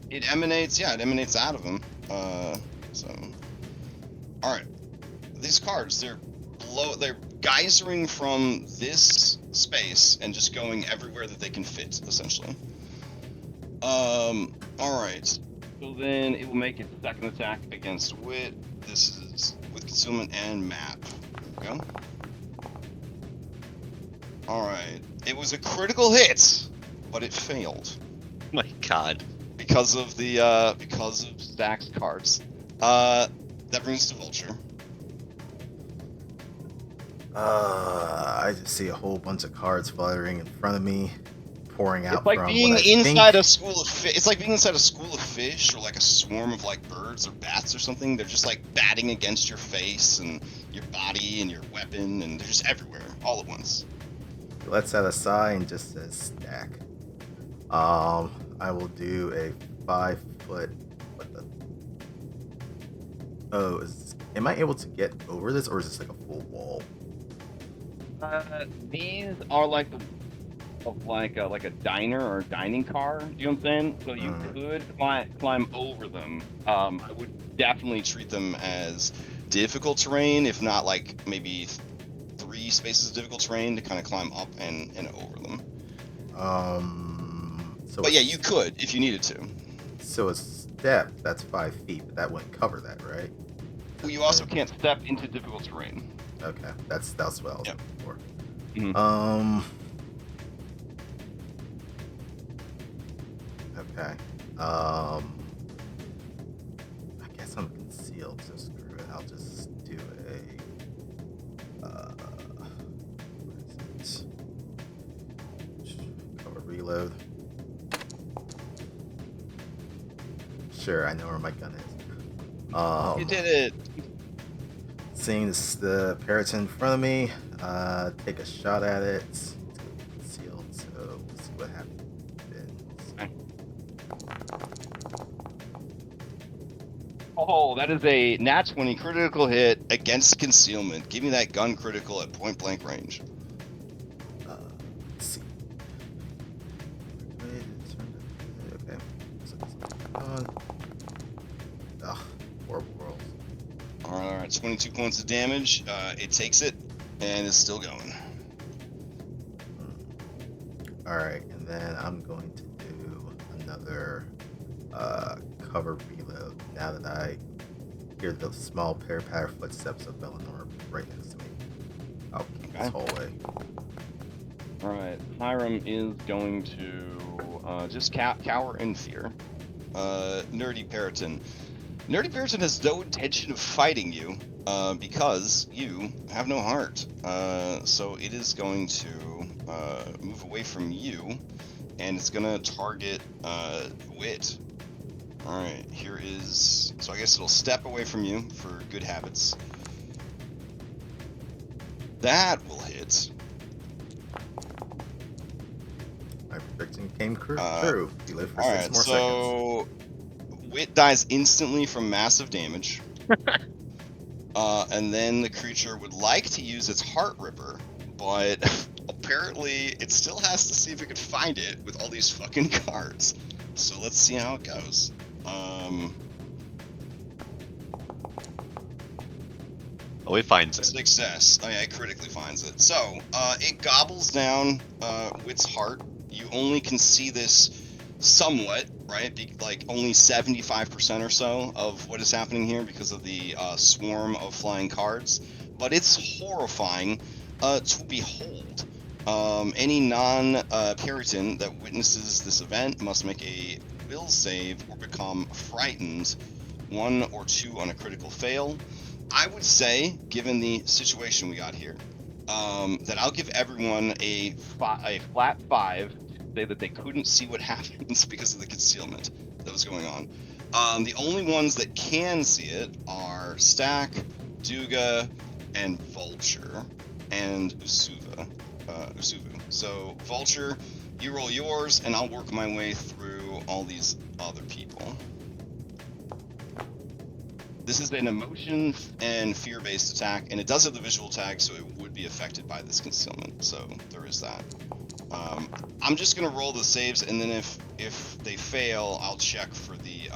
It emanates. Yeah, it emanates out of him. So. All right. These cards, they're geysering from this space and just going everywhere that they can fit, essentially. All right. So then it will make its second attack against Wit. This is with concealment and map. There we go. All right. It was a critical hit, but it failed My God. because of Stack's cards. That brings us to Vulture. I just see a whole bunch of cards fluttering in front of me, pouring out It's like from being what I inside think. a school of fish. It's like being inside a school of fish, or like a swarm of like birds or bats or something. They're just like batting against your face and your body and your weapon, and they're just everywhere all at once. He lets out a sigh and just says stack. I will do a 5-foot. What the? Oh, am I able to get over this, or is this like a full wall? These are like a diner or a dining car. You know what I'm saying? So you could climb over them. I would definitely treat them as difficult terrain, if not like maybe 3 spaces of difficult terrain to kind of climb up and over them. So But yeah, you could if you needed to. So a step, that's 5 feet, but that wouldn't cover that, right? Well, you also can't step into difficult terrain. Okay, that's what I was Yep. looking for. Mhm. Okay. I guess I'm concealed, so screw it. I'll just do a what is it? Cover reload. Sure, I know where my gun is. You did it. Seeing the parrot in front of me, take a shot at it. It's concealed, so we'll see what happens. Oh, that is a nat 20 critical hit against concealment. Give me that gun critical at point blank range. Let's see. Okay. So this on. Ugh, horrible rolls. All right, 22 points of damage. It takes it and is still going. All right, and then I'm going to do another cover reload now that I hear the small patter footsteps of Eleanor right next to me. I'll keep this hallway. All right, Hiram is going to just cower in fear. Nerdy Periton. Nerdy Periton has no intention of fighting you because you have no heart. So it is going to move away from you, and it's going to target Wit. All right, here is... So I guess it'll step away from you for good habits. That will hit. My prediction came true. He lived for 6 Alright, more seconds. so Wit dies instantly from massive damage. And then the creature would like to use its Heart Ripper, but apparently it still has to see if it can find it with all these fucking cards. So let's see how it goes. Oh, it finds it. Success. Oh yeah, it critically finds it. So, it gobbles down Wit's heart. You only can see this somewhat, right? Like only 75% or so of what is happening here because of the swarm of flying cards. But it's horrifying to behold. Any non-Puritan that witnesses this event must make a will save or become frightened, 1 or 2 on a critical fail. I would say, given the situation we got here, that I'll give everyone a flat 5 to say that they couldn't see what happens because of the concealment that was going on. The only ones that can see it are Stack, Duga, and Vulture, and Usuvu. So, Vulture, you roll yours, and I'll work my way through all these other people. This is an emotion and fear-based attack, and it does have the visual tag, so it would be affected by this concealment. So there is that. I'm just gonna roll the saves, and then if they fail, I'll check for the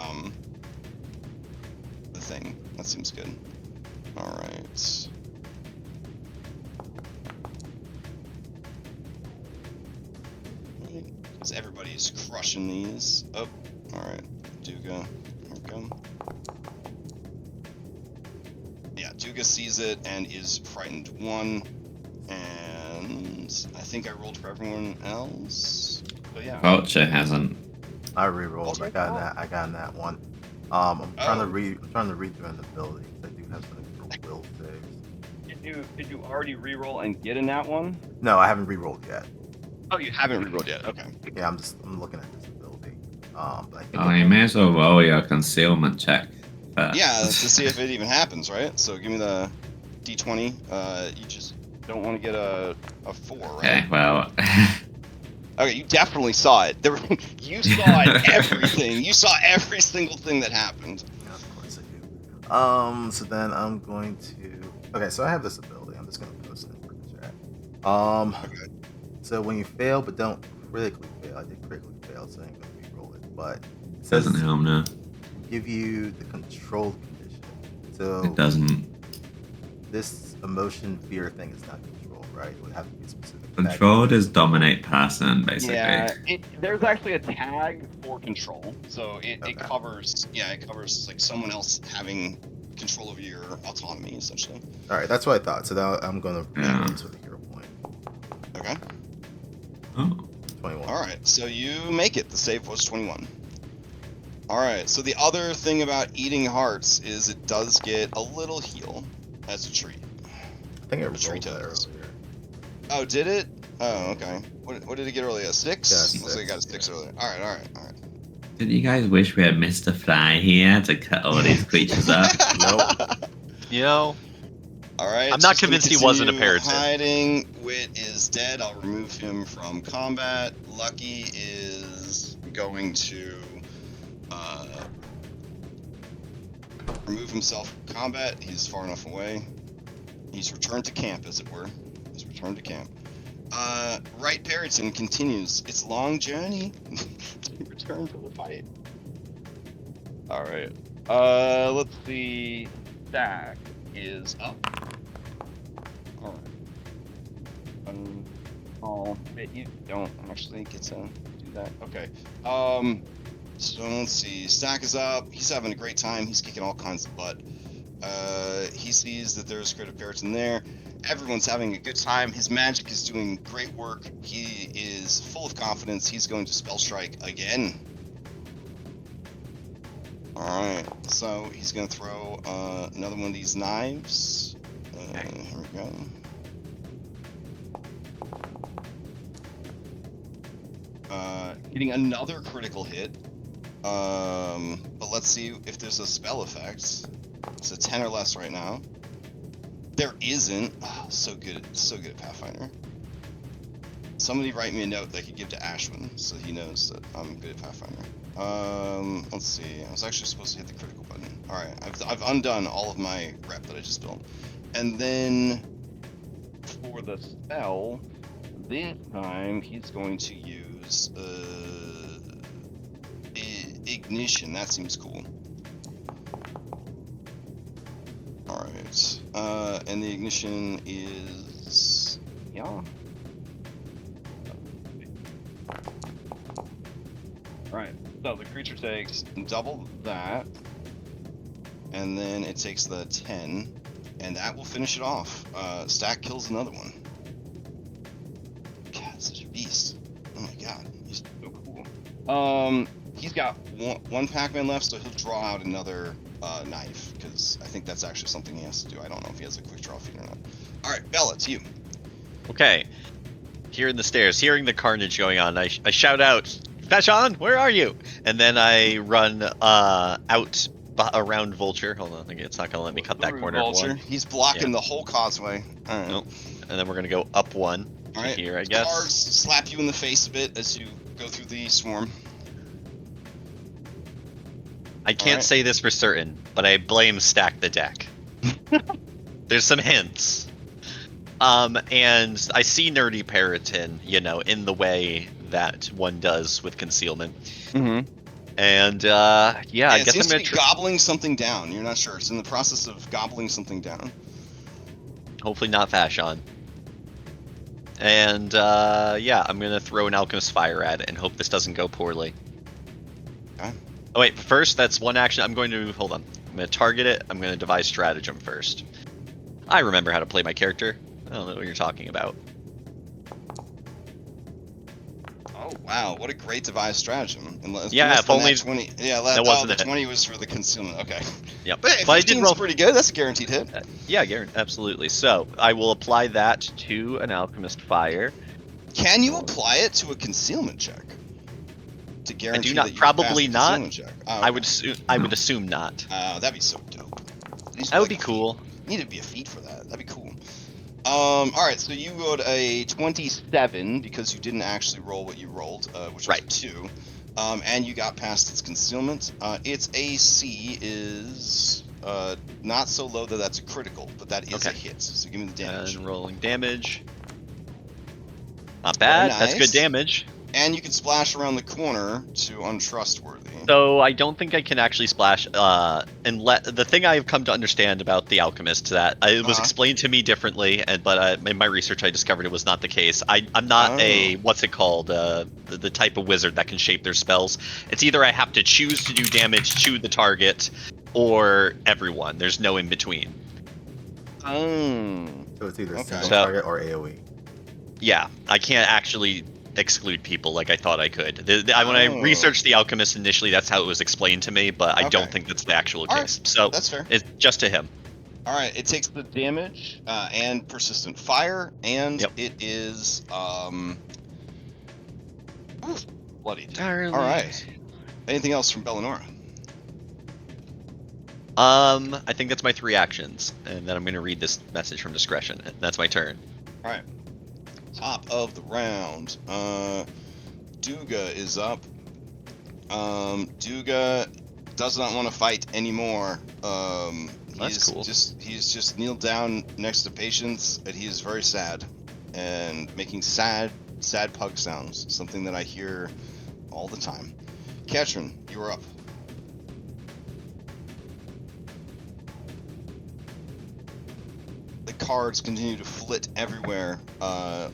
thing. That seems good. All right. Because everybody's crushing these. Oh, all right. Duga, here we go. Yeah, Duga sees it and is frightened. 1, and I think I rolled for everyone else. So yeah. Vulture hasn't. I re-rolled. Okay. I got in that one. I'm trying to Oh. read through an ability. I do have something for will saves. Did you already re-roll and get in that one? No, I haven't re-rolled yet. Oh, you haven't re-rolled yet. Okay. Yeah, I'm looking at this ability. But I think Oh, you may as well roll your concealment check first. Yeah, to see if it even happens, right? So give me the D20. You just don't want to get a 4, right? Okay, well. Okay, you definitely saw it. You saw it, everything. You saw every single thing that happened. Yeah, of course I do. So then I'm going to. Okay, so I have this ability. I'm just gonna post it in the chat. Okay. So when you fail but don't critically fail, I did critically fail, so I ain't gonna re-roll it. But it says Doesn't help now. give you the controlled condition. So It doesn't. this emotion fear thing is not controlled, right? It would have to be a specific. Controlled is dominate person, basically. Yeah, there's actually a tag for control, so it Okay. covers. Yeah, it covers like someone else having control over your autonomy, essentially. All right, that's what I thought. So now I'm gonna Yeah. roll into the hero point. Okay. Oh. 21. All right, so you make it. The save was 21. All right, so the other thing about eating hearts is it does get a little heal as a treat. I think I rolled Retreat that tokens. earlier. Oh, did it? Oh, okay. What did it get earlier? 6? Yeah, Looks like I got a 6, 6 earlier. All right. Did you guys wish we had Mr. Fly here to cut all these creatures up? Nope. You know, All right. I'm not just gonna convinced he wasn't a continue Periton. Hiding. Wit is dead. I'll remove him from combat. Lucky is going to remove himself from combat. He's far enough away. He's returned to camp, as it were. He's returned to camp. Right Periton continues its long journey to return to the fight. All right. Let's see. Stack is up. All right. Oh, you don't actually get to do that. Okay. So let's see. Stack is up. He's having a great time. He's kicking all kinds of butt. He sees that there's Critter Periton there. Everyone's having a good time. His magic is doing great work. He is full of confidence. He's going to spell strike again. Alright, so he's going to throw another one of these knives. Here we go. Getting another critical hit. But let's see if there's a spell effect. It's a 10 or less right now. There isn't. Oh, so good at Pathfinder. Somebody write me a note that I could give to Ashwin so he knows that I'm good at Pathfinder. Let's see. I was actually supposed to hit the critical button. All right, I've undone all of my rep that I just built, and then for the spell, this time he's going to use ignition. That seems cool. All right, and the ignition is Alright, so the creature takes double that, and then it takes the 10, and that will finish it off. Stack kills another one. God, such a beast. Oh my god, he's so cool. He's got one Pac-Man left, so he'll draw out another knife, because I think that's actually something he has to do. I don't know if he has a quick draw feat or not. Alright, Bella, it's you. Okay. Hearing the stairs, hearing the carnage going on, I shout out, Fashion, where are you? And then I run out around Vulture. Hold on, it's not going to let me cut that corner. Vulture. One. He's blocking the whole causeway. Alright. Nope. And then we're going to go up one. Alright. Here, I guess. Guards slap you in the face a bit as you go through the swarm. I can't Alright. say this for certain, but I blame Stack the Deck. There's some hints. And I see Nerdy Periton, in the way that one does with concealment. Mm-hmm. And I It guess I'm seems to gonna be gobbling something down. You're not sure. It's in the process of gobbling something down. hopefully not Fashion. And I'm gonna throw an Alchemist Fire at it and hope this doesn't go poorly. Okay. Oh wait, first that's one action. I'm going to hold on. I'm gonna target it. I'm gonna devise stratagem first. I remember how to play my character. I don't know what you're talking about. Oh wow, what a great devised stratagem. Yeah, if only 20. Yeah, that wasn't the it. 20 was for the concealment. Okay. Yep. But hey, But I did 15's roll. pretty good. That's a guaranteed hit. Yeah, Garen, absolutely. So I will apply that to an Alchemist Fire. Can you apply it to a concealment check? To guarantee not- that you probably pass the not. concealment check. Oh, I okay. would assume not. That'd be so dope. These That would like be cool. Need to be a feat for that. That'd be cool. Alright, so you rolled a 27 because you didn't actually roll what you rolled, which was a 2. And you got past its concealment. Its AC is not so low that that's a critical, but that is a Okay. hit. So give me the damage. And rolling damage. Not bad. Very That's nice. good damage. And you can splash around the corner to untrustworthy. So I don't think I can actually splash. The thing I've come to understand about the alchemist that it was explained to me differently, but in my research I discovered it was not the case. I'm not a what's it called the type of wizard that can shape their spells. It's either I have to choose to do damage to the target, or everyone. There's no in between. Oh. So it's either Okay. single So- target or AoE. Yeah, I can't actually exclude people like I thought I could. When I researched the alchemist initially, that's how it was explained to me, but I don't Okay. think that's the actual All right, case. So That's fair. it's just to him. Alright, it takes the damage and persistent fire, and Yep. it is bloodied. Darling. Alright. Anything else from Bellinora? I think that's my 3 actions, and then I'm going to read this message from discretion. That's my turn. Alright. Top of the round. Duga is up. Duga does not want to fight anymore. That's cool. He's just kneeled down next to Patience, and he is very sad. And making sad pug sounds. Something that I hear all the time. Katrin, you are up. The cards continue to flit everywhere,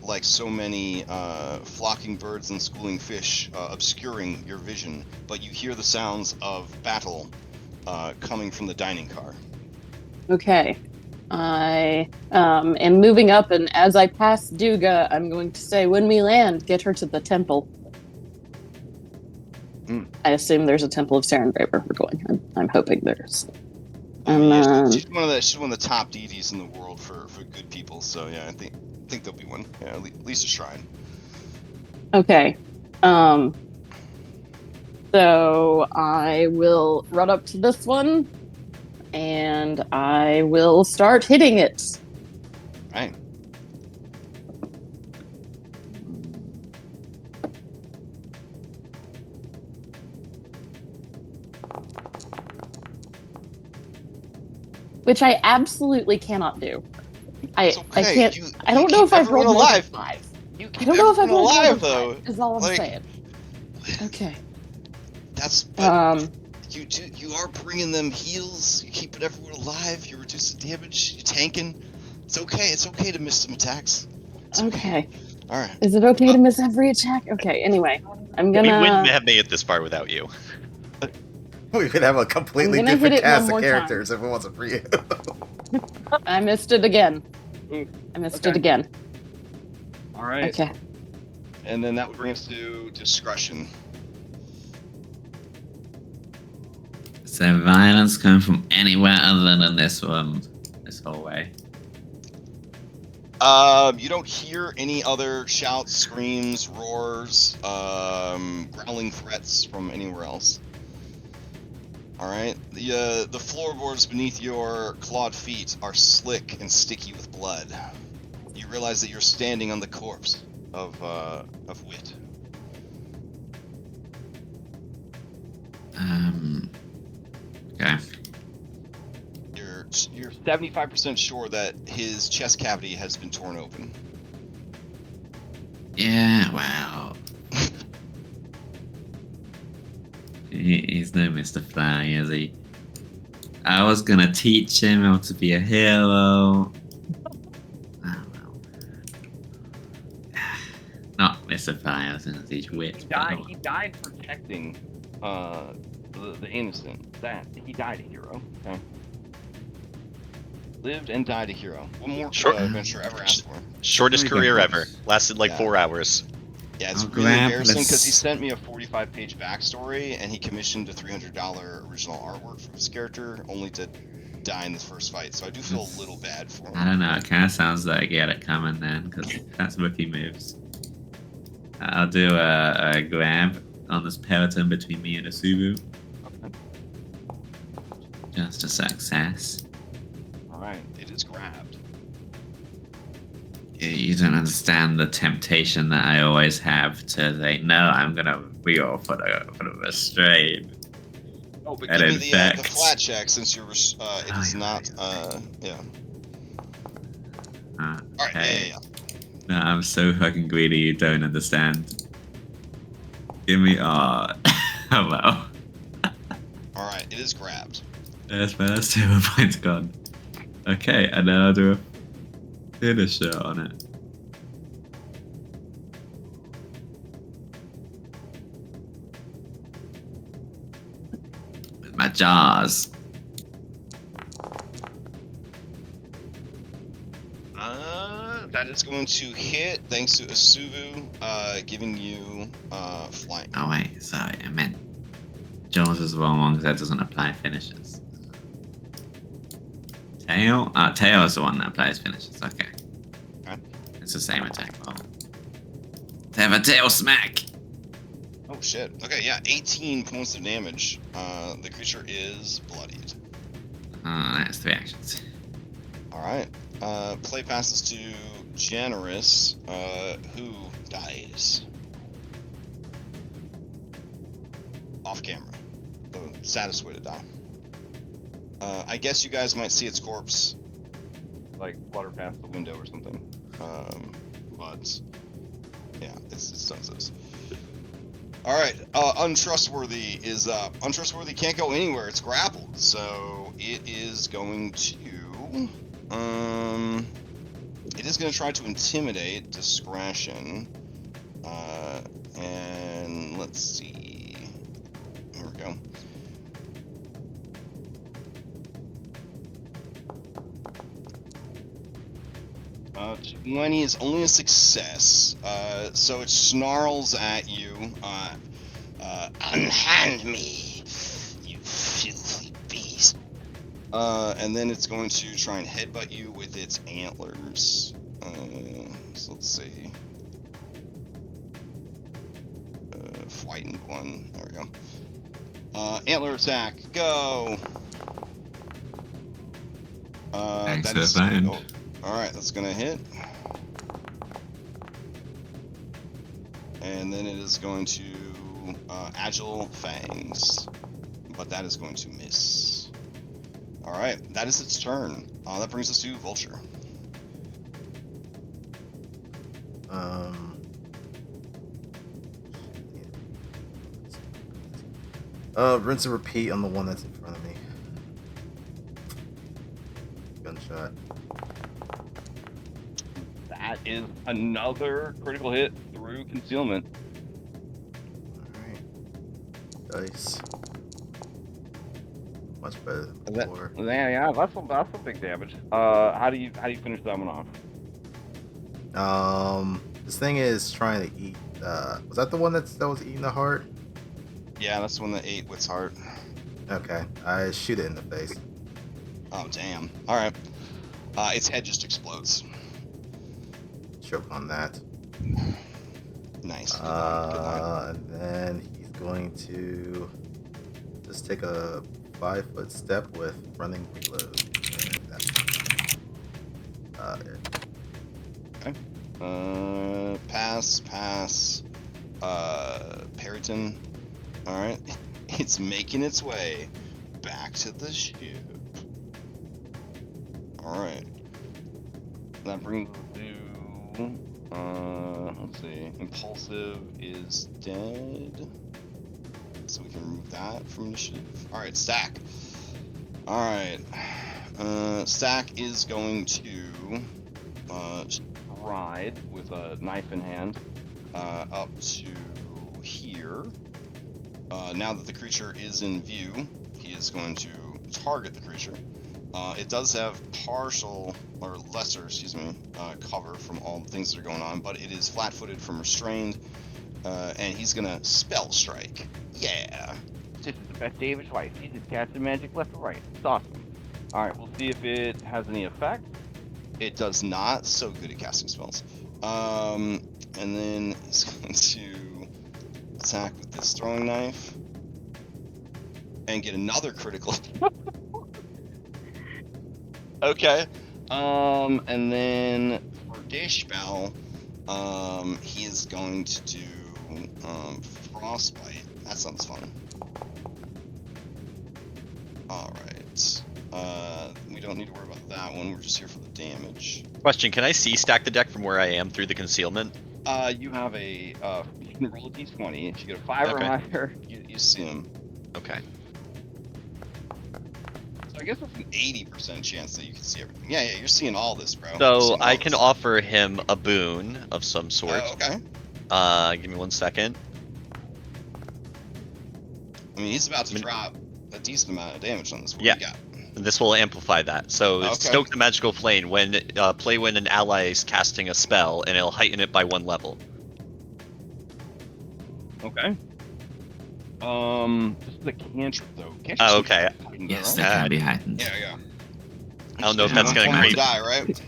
like so many flocking birds and schooling fish, obscuring your vision. But you hear the sounds of battle coming from the dining car. Okay. I am moving up, and as I pass Duga, I'm going to say, when we land, get her to the temple. I assume there's a temple of Saren wherever we're going. I'm hoping there's. And She's one of the top deities in the world for good people. So yeah, I think there'll be one. Yeah, at least a shrine. okay. So I will run up to this one, and I will start hitting it. Right. Which I absolutely cannot do. It's I okay. can't. You I don't know keep if I've everyone rolled more than alive. 5. You I keep don't know if I've everyone rolled more alive than though. 5, is all I'm Like- saying. Okay. That's you are bringing them heals. You're keeping everyone alive. You're reducing damage. You're tanking. It's okay. It's okay to miss some attacks. It's Okay. All right. Is it okay to miss every attack? Okay. Anyway, I'm We wouldn't gonna. have made it this far without you. We could have a completely I'm gonna hit different it one cast of more characters if it wasn't for you. I missed it again. I missed it again. All right. Okay. And then that would bring us to discretion. Is there violence coming from anywhere other than this hallway? You don't hear any other shouts, screams, roars, growling threats from anywhere else. All right. The floorboards beneath your clawed feet are slick and sticky with blood. You realize that you're standing on the corpse of Wit. Okay. You're 75% sure that his chest cavity has been torn open. Yeah, well. He's no Mr. Fly, is he? I was gonna teach him how to be a hero. Oh well. Not Mr. Fly, I was gonna teach wit. He died protecting the innocent. He died a hero. Okay. Lived and died a hero. What more Sure. adventure ever asked for? Shortest Very career good. ever. Lasted like Yeah. 4 hours. Yeah, it's I'll really grab embarrassing because this- he sent me a 45-page backstory and he commissioned a $300 original artwork for his character, only to die in the first fight. So I do feel a little bad for him. I don't know, it kind of sounds like he had it coming then, because that's rookie moves. I'll do a grab on this peloton between me and a Subu. Okay. Just a success. Alright, it is grabbed. You don't understand the temptation that I always have to say, no, I'm gonna wheel for the restraint. Oh, but And give me in the fact- flat check since you're, it is yeah, not, yeah. Alright, Okay. yeah. No, I'm so fucking greedy, you don't understand. Give me, oh well. Alright, it is grabbed. That's my last 2 points gone. Okay, and then I'll do a finisher on it. With my jaws. That is going to hit thanks to Asuvu, giving you flying. Oh wait, sorry, I meant jaws is the wrong one because that doesn't apply finishes. Tail? Tail is the one that applies finishes, okay. Okay. It's the same attack roll. They have a tail smack! Oh shit. Okay, yeah, 18 points of damage. The creature is bloodied. Oh, that's 3 actions. Alright. Play passes to Generous, who dies. Off camera. The saddest way to die. I guess you guys might see its corpse, like, flutter past the window or something. But, yeah, it's done this. Alright, Untrustworthy is up. Untrustworthy can't go anywhere, it's grappled, so it is going to, it is going to try to intimidate Discretion, and let's see, here we go. 20 is only a success, so it snarls at you, unhand me, you filthy beast. And then it's going to try and headbutt you with its antlers. So let's see. Frightened one, there we go. Antler attack, go! Thanks that for is- the find. oh, alright, that's gonna hit. And then it is going to Agile Fangs. But that is going to miss. Alright, that is its turn. That brings us to Vulture. Rinse and repeat on the one that's in front of me. Gunshot. That is another critical hit through concealment. Alright. Dice. Much better than That- before. Yeah, that's some big damage. How do you finish that one off? This thing is trying to eat. Was that the one that was eating the heart? Yeah, that's the one that ate Wit's heart. Okay, I shoot it in the face. Oh damn. All right. Its head just explodes. Choke on that. Nice. Good line. And then he's going to just take a 5-foot step with running reload. And that's it. Pass. Periton. All right. It's making its way back to the ship. Alright. That brings us to... let's see. Impulsive is dead. So we can remove that from initiative. Alright, Stack. Alright. Stack is going to stride with a knife in hand up to here. Now that the creature is in view, he is going to target the creature. It does have partial, or lesser, excuse me, cover from all the things that are going on, but it is flat-footed from restrained, and he's gonna spell strike. Yeah. This is the best day of his life. He's just casting magic left or right. It's awesome. Alright, we'll see if it has any effect. It does not. So good at casting spells. And then he's going to attack with this throwing knife and get another critical. Okay. And then for Dashbell, he is going to do frostbite. That sounds fun. All right. We don't need to worry about that one. We're just here for the damage. Question: can I see stack the deck from where I am through the concealment? You have a you can roll a d20. If you get a 5 Okay. or higher, you see him. Okay. So I guess there's an 80% chance that you can see everything. Yeah, you're seeing all this, bro. You're So seeing all I can this. offer him a boon of some sort. Okay. Give me 1 second. I mean, he's about to drop a decent amount of damage on this. What Yeah. do you got? This will amplify that. So Okay. stoke the magical flame when an ally is casting a spell, and it'll heighten it by 1 level. Okay. This is a cantrip though. Cantrips Oh, can okay. be heightened, Yes, though, they right? can be heightened. Yeah. I don't know if You that's have gonna one create. die, right?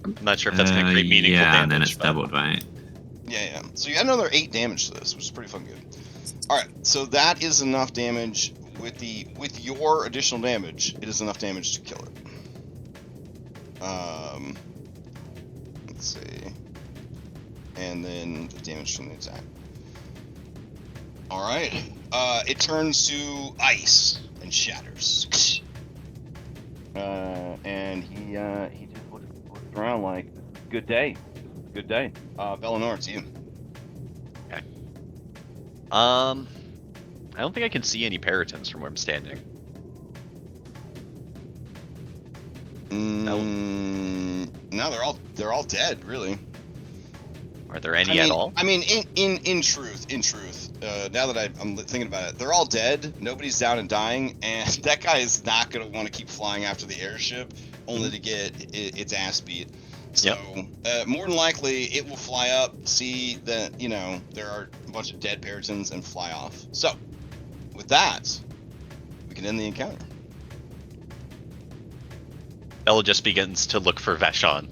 I'm not sure if that's gonna create meaningful yeah, damage. and then it's but- doubled, right? Yeah. So you got another 8 damage to this, which is pretty fucking good. All right, so that is enough damage. With your additional damage, it is enough damage to kill it. Let's see, and then the damage from the attack. All right, it turns to ice and shatters. And he just looks around like, this is a good day. This is a good day. Bellinor, it's you. I don't think I can see any Peritons from where I'm standing. No, they're all dead, really. Are there any at all? I mean, in truth, now that I'm thinking about it, they're all dead. Nobody's down and dying, and that guy is not gonna want to keep flying after the airship, only to get its ass beat. So, more than likely, it will fly up, see that there are a bunch of dead Peritons, and fly off. So, with that, we can end the encounter. Bella just begins to look for Vashon.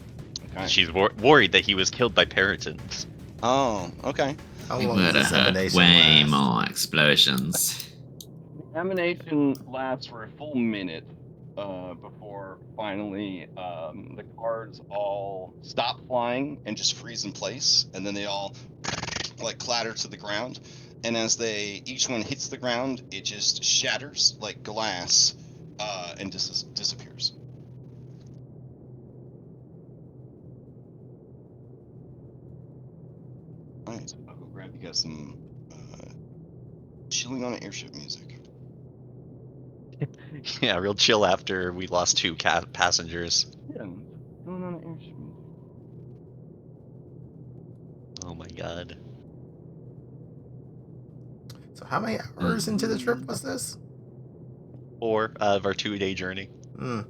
Okay. She's worried that he was killed by Peritons. Oh, okay. How We long would does have heard examination way last? more explosions. Emanation lasts for a full minute before finally the cards all stop flying and just freeze in place, and then they all like clatter to the ground. And as each one hits the ground, it just shatters like glass and disappears. All right, I'll go grab you guys some chilling on an airship music. Yeah, real chill after we lost 2 passengers. Yeah, going on an airship music. Oh my god. So how many hours into the trip was this? 4 out of our 2-day journey. Hmm.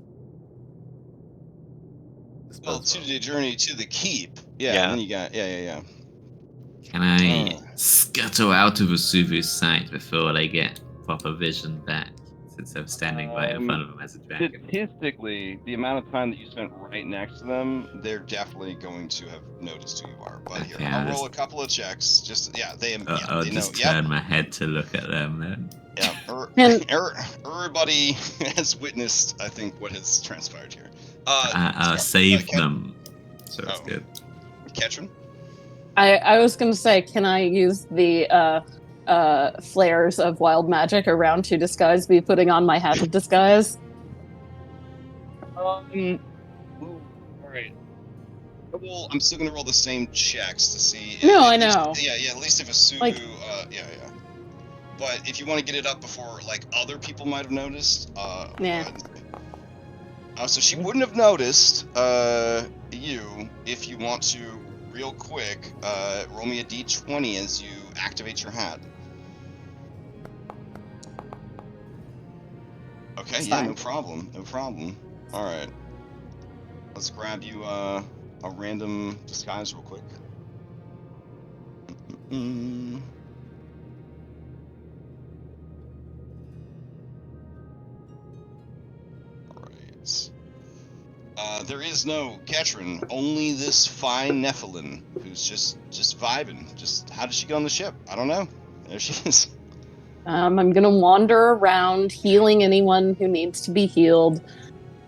This Well, bodes 2-day journey to the keep. Yeah, Yeah. and then you got yeah. Can I scuttle out of Vesuvius' sight before they get proper vision back? Since I'm standing right in front of them as a dragon. Statistically, the amount of time that you spent right next to them, they're definitely going to have noticed who you are. But Okay, here, I'll roll a couple of checks. Just I'll they know. just turn my head to look at them then. Everybody has witnessed, I think, what has transpired here. I'll save them. So it's good. Ketchum? I was gonna say, can I use the flares of wild magic around to disguise me putting on my hat of disguise? Ooh, all right. Well, I'm still gonna roll the same checks to see. No, I at least- know. Yeah. At least if a Sugu, Like- yeah. But if you want to get it up before like other people might have noticed, Nah. go ahead and say. So she wouldn't have noticed you if you want to real quick. Roll me a d20 as you activate your hat. Okay, It's yeah, fine. no problem. All right, let's grab you a random disguise real quick. Alright. There is no Ketrin, only this fine Nephilim who's just vibing. Just how did she get on the ship? I don't know. There she is. I'm gonna wander around, healing anyone who needs to be healed,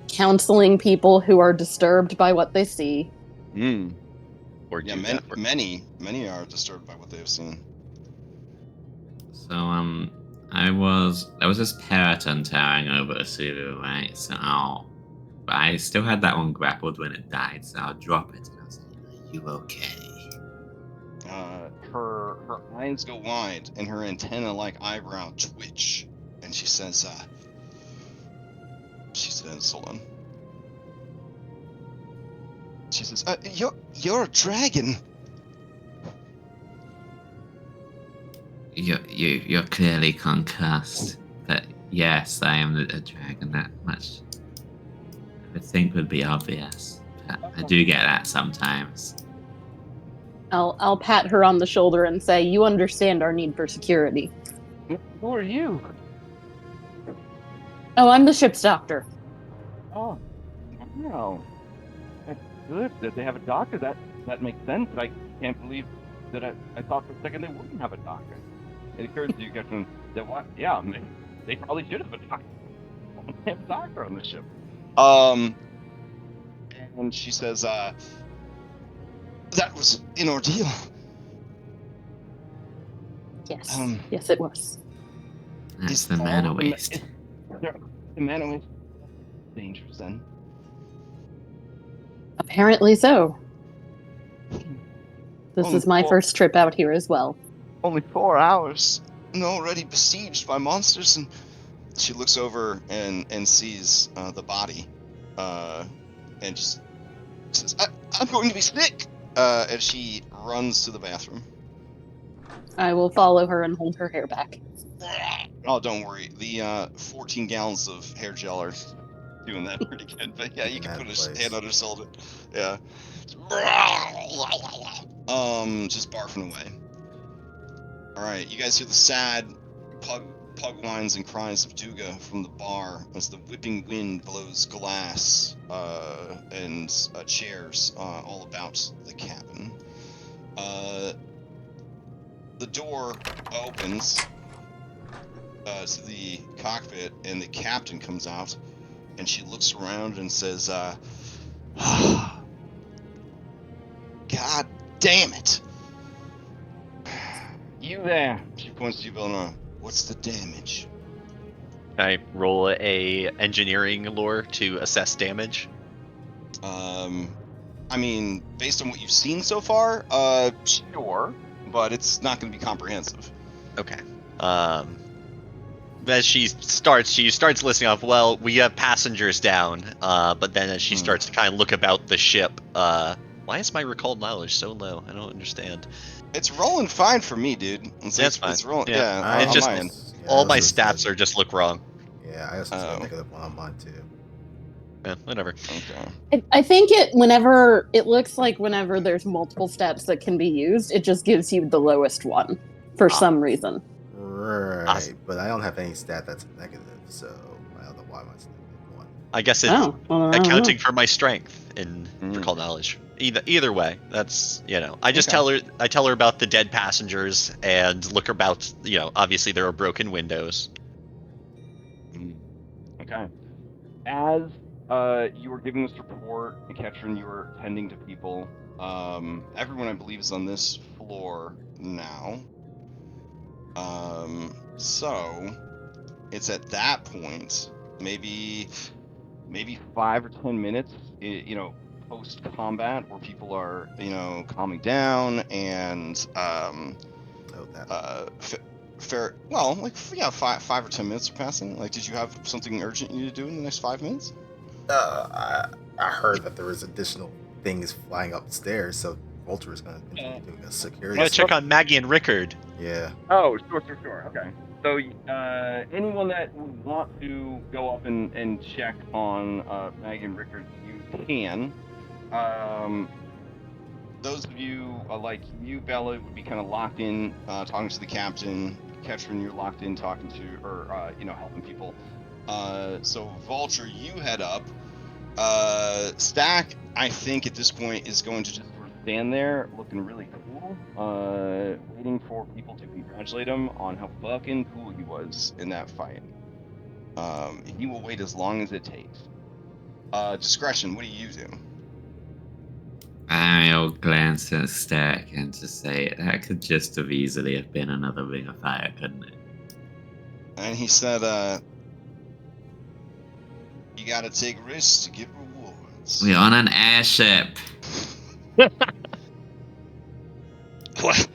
counseling people who are disturbed by what they see. Or Yeah, do that. many are disturbed by what they have seen. So there was this Peloton towering over Asuru, right? So but I still had that one grappled when it died, so I'll drop it and I'll say, "Are you okay?" Her eyes go wide and her antenna-like eyebrow twitch, and she says, hold on. She says, you're a dragon. You're clearly concussed, but yes, I am a dragon. That much I would think would be obvious. But I do get that sometimes. I'll pat her on the shoulder and say, "You understand our need for security." Who are you? Oh, I'm the ship's doctor. Oh, wow. That's good that they have a doctor. That makes sense. I can't believe that I thought for a second they wouldn't have a doctor. It occurs to you, Captain, that what? Yeah, they probably should have a doctor. They have a doctor on the ship. And she says, that was an ordeal. Yes, yes, it was. That's the mana waste. The mana waste dangerous then. Apparently so. This Only is my four- first trip out here as well. Only 4 hours, and already besieged by monsters. And she looks over and sees the body, and just says, "I'm going to be sick." And she runs to the bathroom. I will follow her and hold her hair back. Oh, don't worry. The 14 gallons of hair gel are doing that pretty good. But yeah, you Keeping can that put in a place. hand on her shoulder. Yeah. Just barfing away. All right, you guys hear the sad pug whines and cries of Duga from the bar as the whipping wind blows glass and chairs all about the cabin. The door opens to the cockpit, and the captain comes out, and she looks around and says, "God damn it! You there? She points to you, Villanova. What's the damage? Can I roll a engineering lore to assess damage? I mean, based on what you've seen so far, sure, but it's not going to be comprehensive. Okay. As she starts listing off. Well, we have passengers down. But then as she starts to kind of look about the ship, why is my recalled knowledge so low? I don't understand. It's rolling fine for me, dude. That's fine. It's rolling. Yeah. Yeah, It's on just my end. all my also stats said- are just look wrong. Yeah, I also said negative one on mine too. Yeah, whatever. Okay. I think it looks like whenever there's multiple stats that can be used, it just gives you the lowest one for some reason. Right, Awesome. but I don't have any stat that's negative, so I don't know why mine's negative one. I guess it's Oh, well, I don't know. accounting for my strength in recall knowledge. Either way, that's I just tell her about the dead passengers and look about. Obviously there are broken windows. Okay. As you were giving this report, Ketrin, you were tending to people. Everyone, I believe, is on this floor now. So it's at that point, maybe 5 or 10 minutes, post combat, where people are, calming down and fair. Well, like, yeah, 5 or 10 minutes are passing. Like, did you have something urgent you need to do in the next 5 minutes? I heard that there was additional things flying upstairs, so Vulture is going to continue doing a security. Let's check on Maggie and Rickard. Yeah. Oh, sure. Okay. So, anyone that would want to go up and check on Maggie and Rickard, you can. Those of you, like you, Bella, would be kind of locked in, talking to the captain. Ketrin, you're locked in, talking to, or, helping people. So, Vulture, you head up. Stack, I think at this point is going to just sort of stand there looking really cool, waiting for people to congratulate him on how fucking cool he was in that fight. He will wait as long as it takes. Discretion, what do you do? I'll glance at Stack and just say, that could just have easily have been another ring of fire, couldn't it? And he said, you gotta take risks to get rewards. We're on an airship. Well,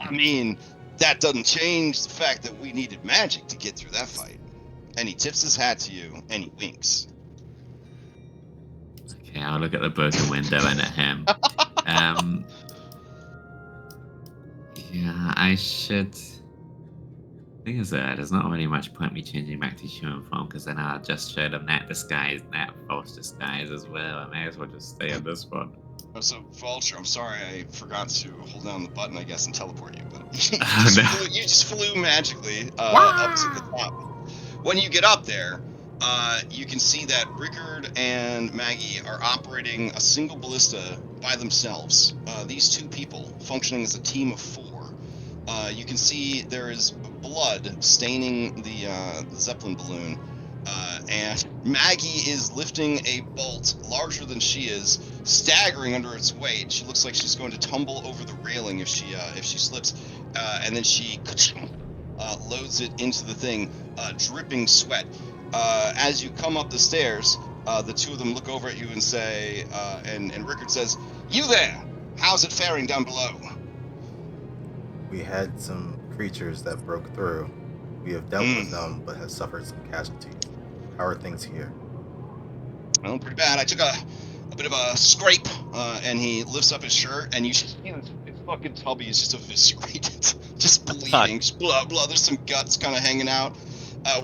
I mean, that doesn't change the fact that we needed magic to get through that fight. And he tips his hat to you, and he winks. Okay, I'll look at the broken window and at him. Yeah, I should. Thing is that there's not really much point me changing back to human form, because then I'll just show them that false disguise as well. I may as well just stay on this one. So, Vulture, I'm sorry I forgot to hold down the button, I guess, and teleport you, but you just flew magically up to the top. When you get up there, you can see that Rickard and Maggie are operating a single ballista by themselves. These two people functioning as a team of 4. You can see there is blood staining the Zeppelin balloon, and Maggie is lifting a bolt larger than she is, staggering under its weight. She looks like she's going to tumble over the railing if she slips, and then she loads it into the thing, dripping sweat. As you come up the stairs, the two of them look over at you and say, and Rickard says, "You there? How's it faring down below?" We had some creatures that broke through. We have dealt with them, but have suffered some casualties. How are things here? Well, pretty bad. I took a bit of a scrape, and he lifts up his shirt, and you see his fucking tubby is just eviscerated, just bleeding, just blah blah. There's some guts kind of hanging out.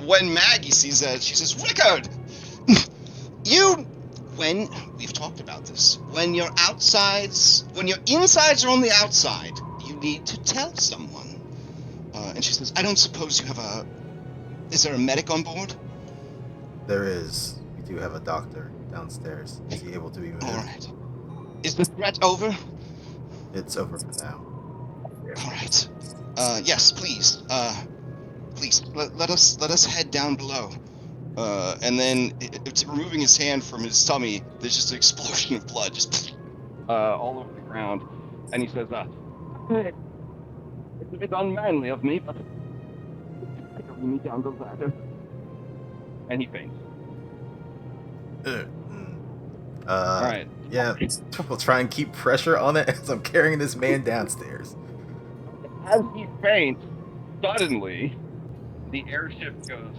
When Maggie sees that, she says, "Rickard, when we've talked about this, when your insides are on the outside, you need to tell someone." And she says, "I don't suppose you have is there a medic on board?" There is. We do have a doctor downstairs. Is he able to be moved? All right. Is the threat over? It's over for now. All right. Yes, please. Please let us head down below. And then, removing his hand from his tummy, there's just an explosion of blood, just all over the ground. And he says, "It's a bit unmanly of me, but carry me down the ladder." And he faints. All right. Yeah, we'll try and keep pressure on it as I'm carrying this man downstairs. As he faints, suddenly, the airship goes,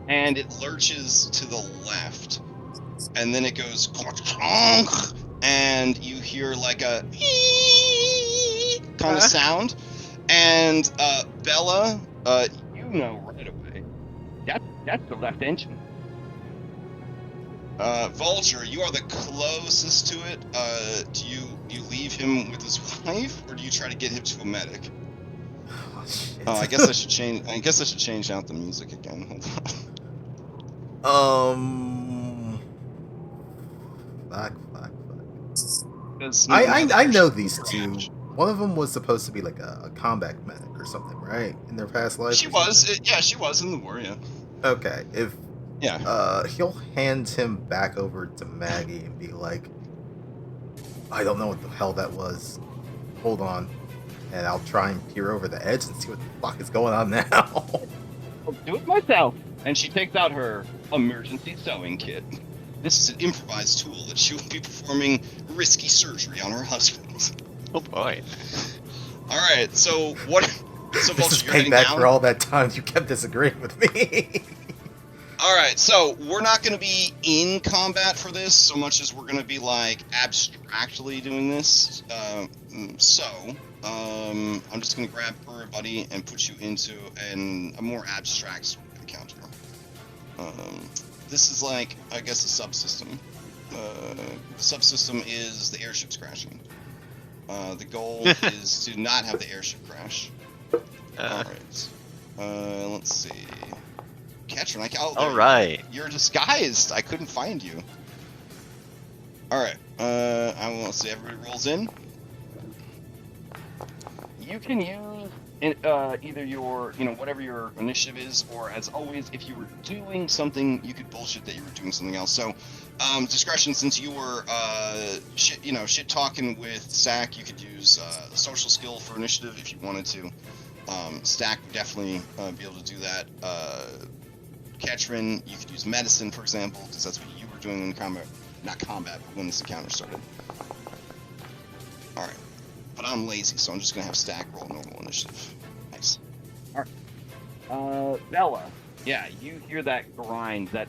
and it lurches to the left, and then it goes, and you hear like a kind of sound, and Bella, you know right away, that's the left engine. Vulture, you are the closest to it. Do you leave him with his wife, or do you try to get him to a medic? Oh, shit. I guess I should change. I guess I should change out the music again. Hold on. Fuck. Because I know these two. One of them was supposed to be like a combat medic or something, right? In their past life. She was. Yeah, she was in the war. Yeah. Okay. Yeah. He'll hand him back over to Maggie and be like, "I don't know what the hell that was. Hold on." and I'll try and peer over the edge and see what the fuck is going on now. I'll do it myself. And she takes out her emergency sewing kit. This is an improvised tool that she will be performing risky surgery on her husband. Oh boy. All right, so what? So This is Vulture, you're heading payback down. for all that time you kept disagreeing with me. All right, so we're not going to be in combat for this so much as we're going to be like abstractly doing this. I'm just going to grab everybody and put you into a more abstract sort of encounter. This is like, I guess, a subsystem. The subsystem is the airships crashing. The goal is to not have the airship crash. All right. Let's see. Ketron, All right. You're disguised. I couldn't find you. All right. I want to see everybody rolls in. You can use either your, whatever your initiative is, or as always, if you were doing something, you could bullshit that you were doing something else. So, discretion, since you were, shit talking with Stack, you could use social skill for initiative if you wanted to. Stack would definitely be able to do that. Ketron, you could use medicine, for example, because that's what you were doing in combat. Not combat, but when this encounter started. Alright. But I'm lazy, so I'm just going to have Stack roll normal initiative. Nice. Bella. Yeah, you hear that grind, that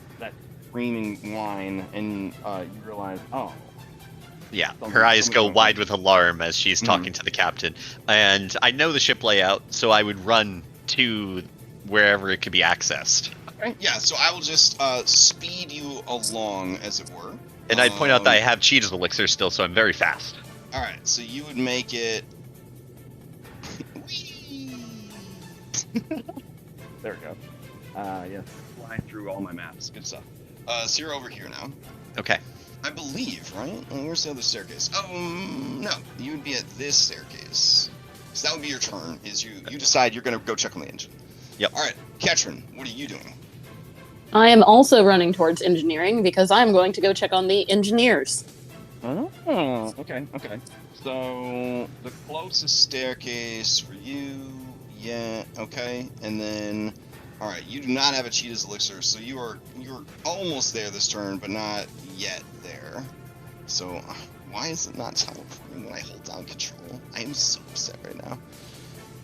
screaming whine, and you realize, oh. Yeah, Something- her eyes go something- wide with alarm as she's Mhm. talking to the captain. And I know the ship layout, so I would run to wherever it could be accessed. Okay. Yeah, so I will just speed you along, as it were. And I'd point out that I have cheetah's elixir still, so I'm very fast. Alright, so you would make it... Whee! There we go. Yes. Fly through all my maps. Good stuff. So you're over here now. Okay. I believe, right? Where's the other staircase? No. You would be at this staircase. So that would be your turn, is you decide you're going to go check on the engine. Yep. Alright, Ketron, what are you doing? I am also running towards engineering because I'm going to go check on the engineers. Oh, okay. So, the closest staircase for you, yeah, okay. And then, alright, you do not have a cheetah's elixir, so you're almost there this turn, but not yet there. So, why is it not teleporting when I hold down control? I am so upset right now.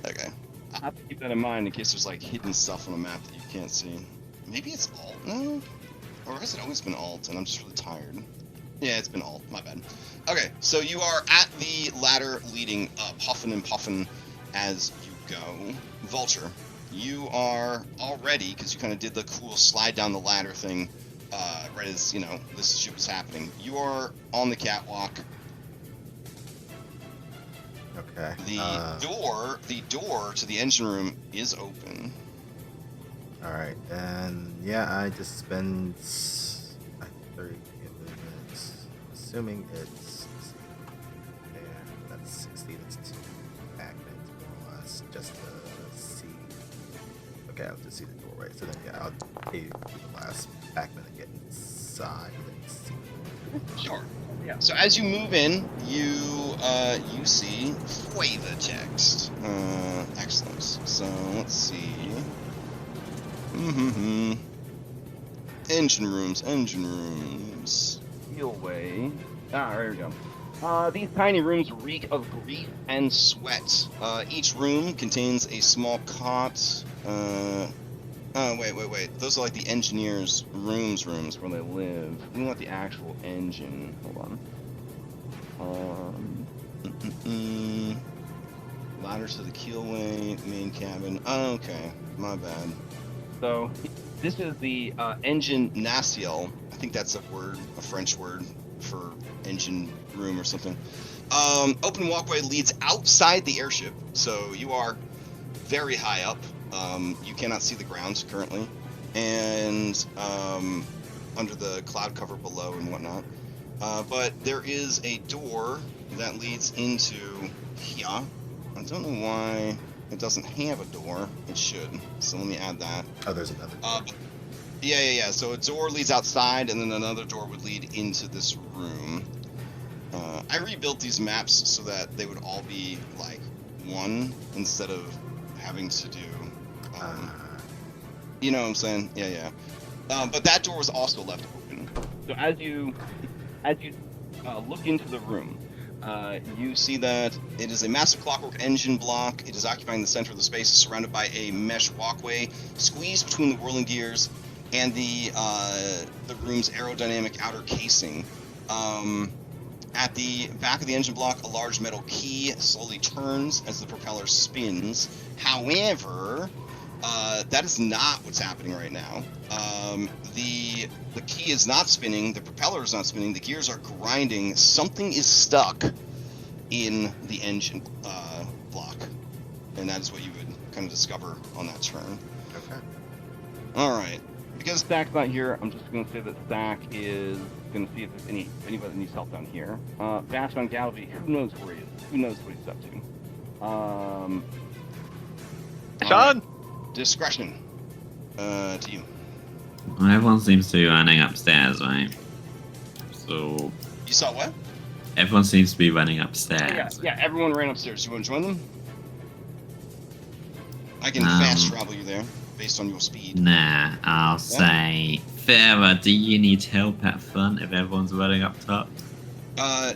Okay. I have to keep that in mind in case There's like hidden stuff on a map that you can't see. Maybe it's alt? No? Or has it always been alt and I'm just really tired? Yeah, it's been alt. My bad. Okay, so you are at the ladder leading up, huffing and puffing as you go. Vulture, you are already, because you kind of did the cool slide down the ladder thing right as, this shit was happening. You are on the catwalk. Okay. The door to the engine room is open. All right, and yeah, I just spend 30 minutes, assuming it's, yeah, that's 60. That's 2 back minutes more or less, just to see. Okay, I'll just see the doorway. So then, yeah, I'll pay the last back minute get inside and see. Sure. Yeah. So as you move in, you see flavor text. Excellent. So let's see. Engine rooms. Wheelway. There we go. These tiny rooms reek of grief And sweat. Each room contains a small cot. Wait. Those are like the engineers' rooms where they live. We want the actual engine. Hold on. Ladders to the keelway, main cabin. Oh, okay, my bad. So, this is the Engine nacelle. I think that's a French word for engine room or something. Open walkway leads outside the airship, so you are very high up. You cannot see the ground currently, and under the cloud cover below and whatnot. But there is a door that leads into here. I don't know why it doesn't have a door. It should. So let me add that. Oh, there's another door. Yeah. So a door leads outside, and then another door would lead into this room. I rebuilt these maps so that they would all be like one instead of having to do, you know what I'm saying? Yeah. But that door was also left open. So as you look into the room, you see that it is a massive clockwork engine block. It is occupying the center of the space, surrounded by a mesh walkway, squeezed between the whirling gears and the room's aerodynamic outer casing. At the back of the engine block, a large metal key slowly turns as the propeller spins. However, that is not what's happening right now. The key is not spinning, the propeller is not spinning, the gears are grinding. Something is stuck in the engine block, and that is what you would kind of discover on that turn. Okay. All right. Because Stack's not here, I'm just going to say that Stack is going to see if there's anybody that needs help down here. Bastion Gallopy, who knows where he is? Who knows what he's up to? Sean! Discretion. To you. Well, everyone seems to be running upstairs, right? So You saw what? everyone seems to be running upstairs. Yeah, everyone ran upstairs. You want to join them? I can fast travel you there, based on your speed. Nah, I'll say, Farah, do you need help at front if everyone's running up top?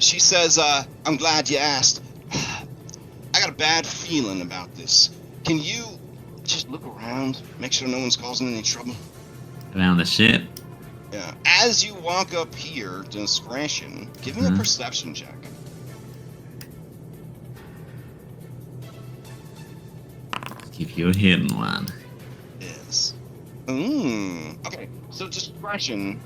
She says, I'm glad you asked. I got a bad feeling about this. Can you just look around, make sure no one's causing any trouble? Around the ship? Yeah. As you walk up here, discretion, give me a perception check. Give you a hidden one. Is. Okay. So discretion,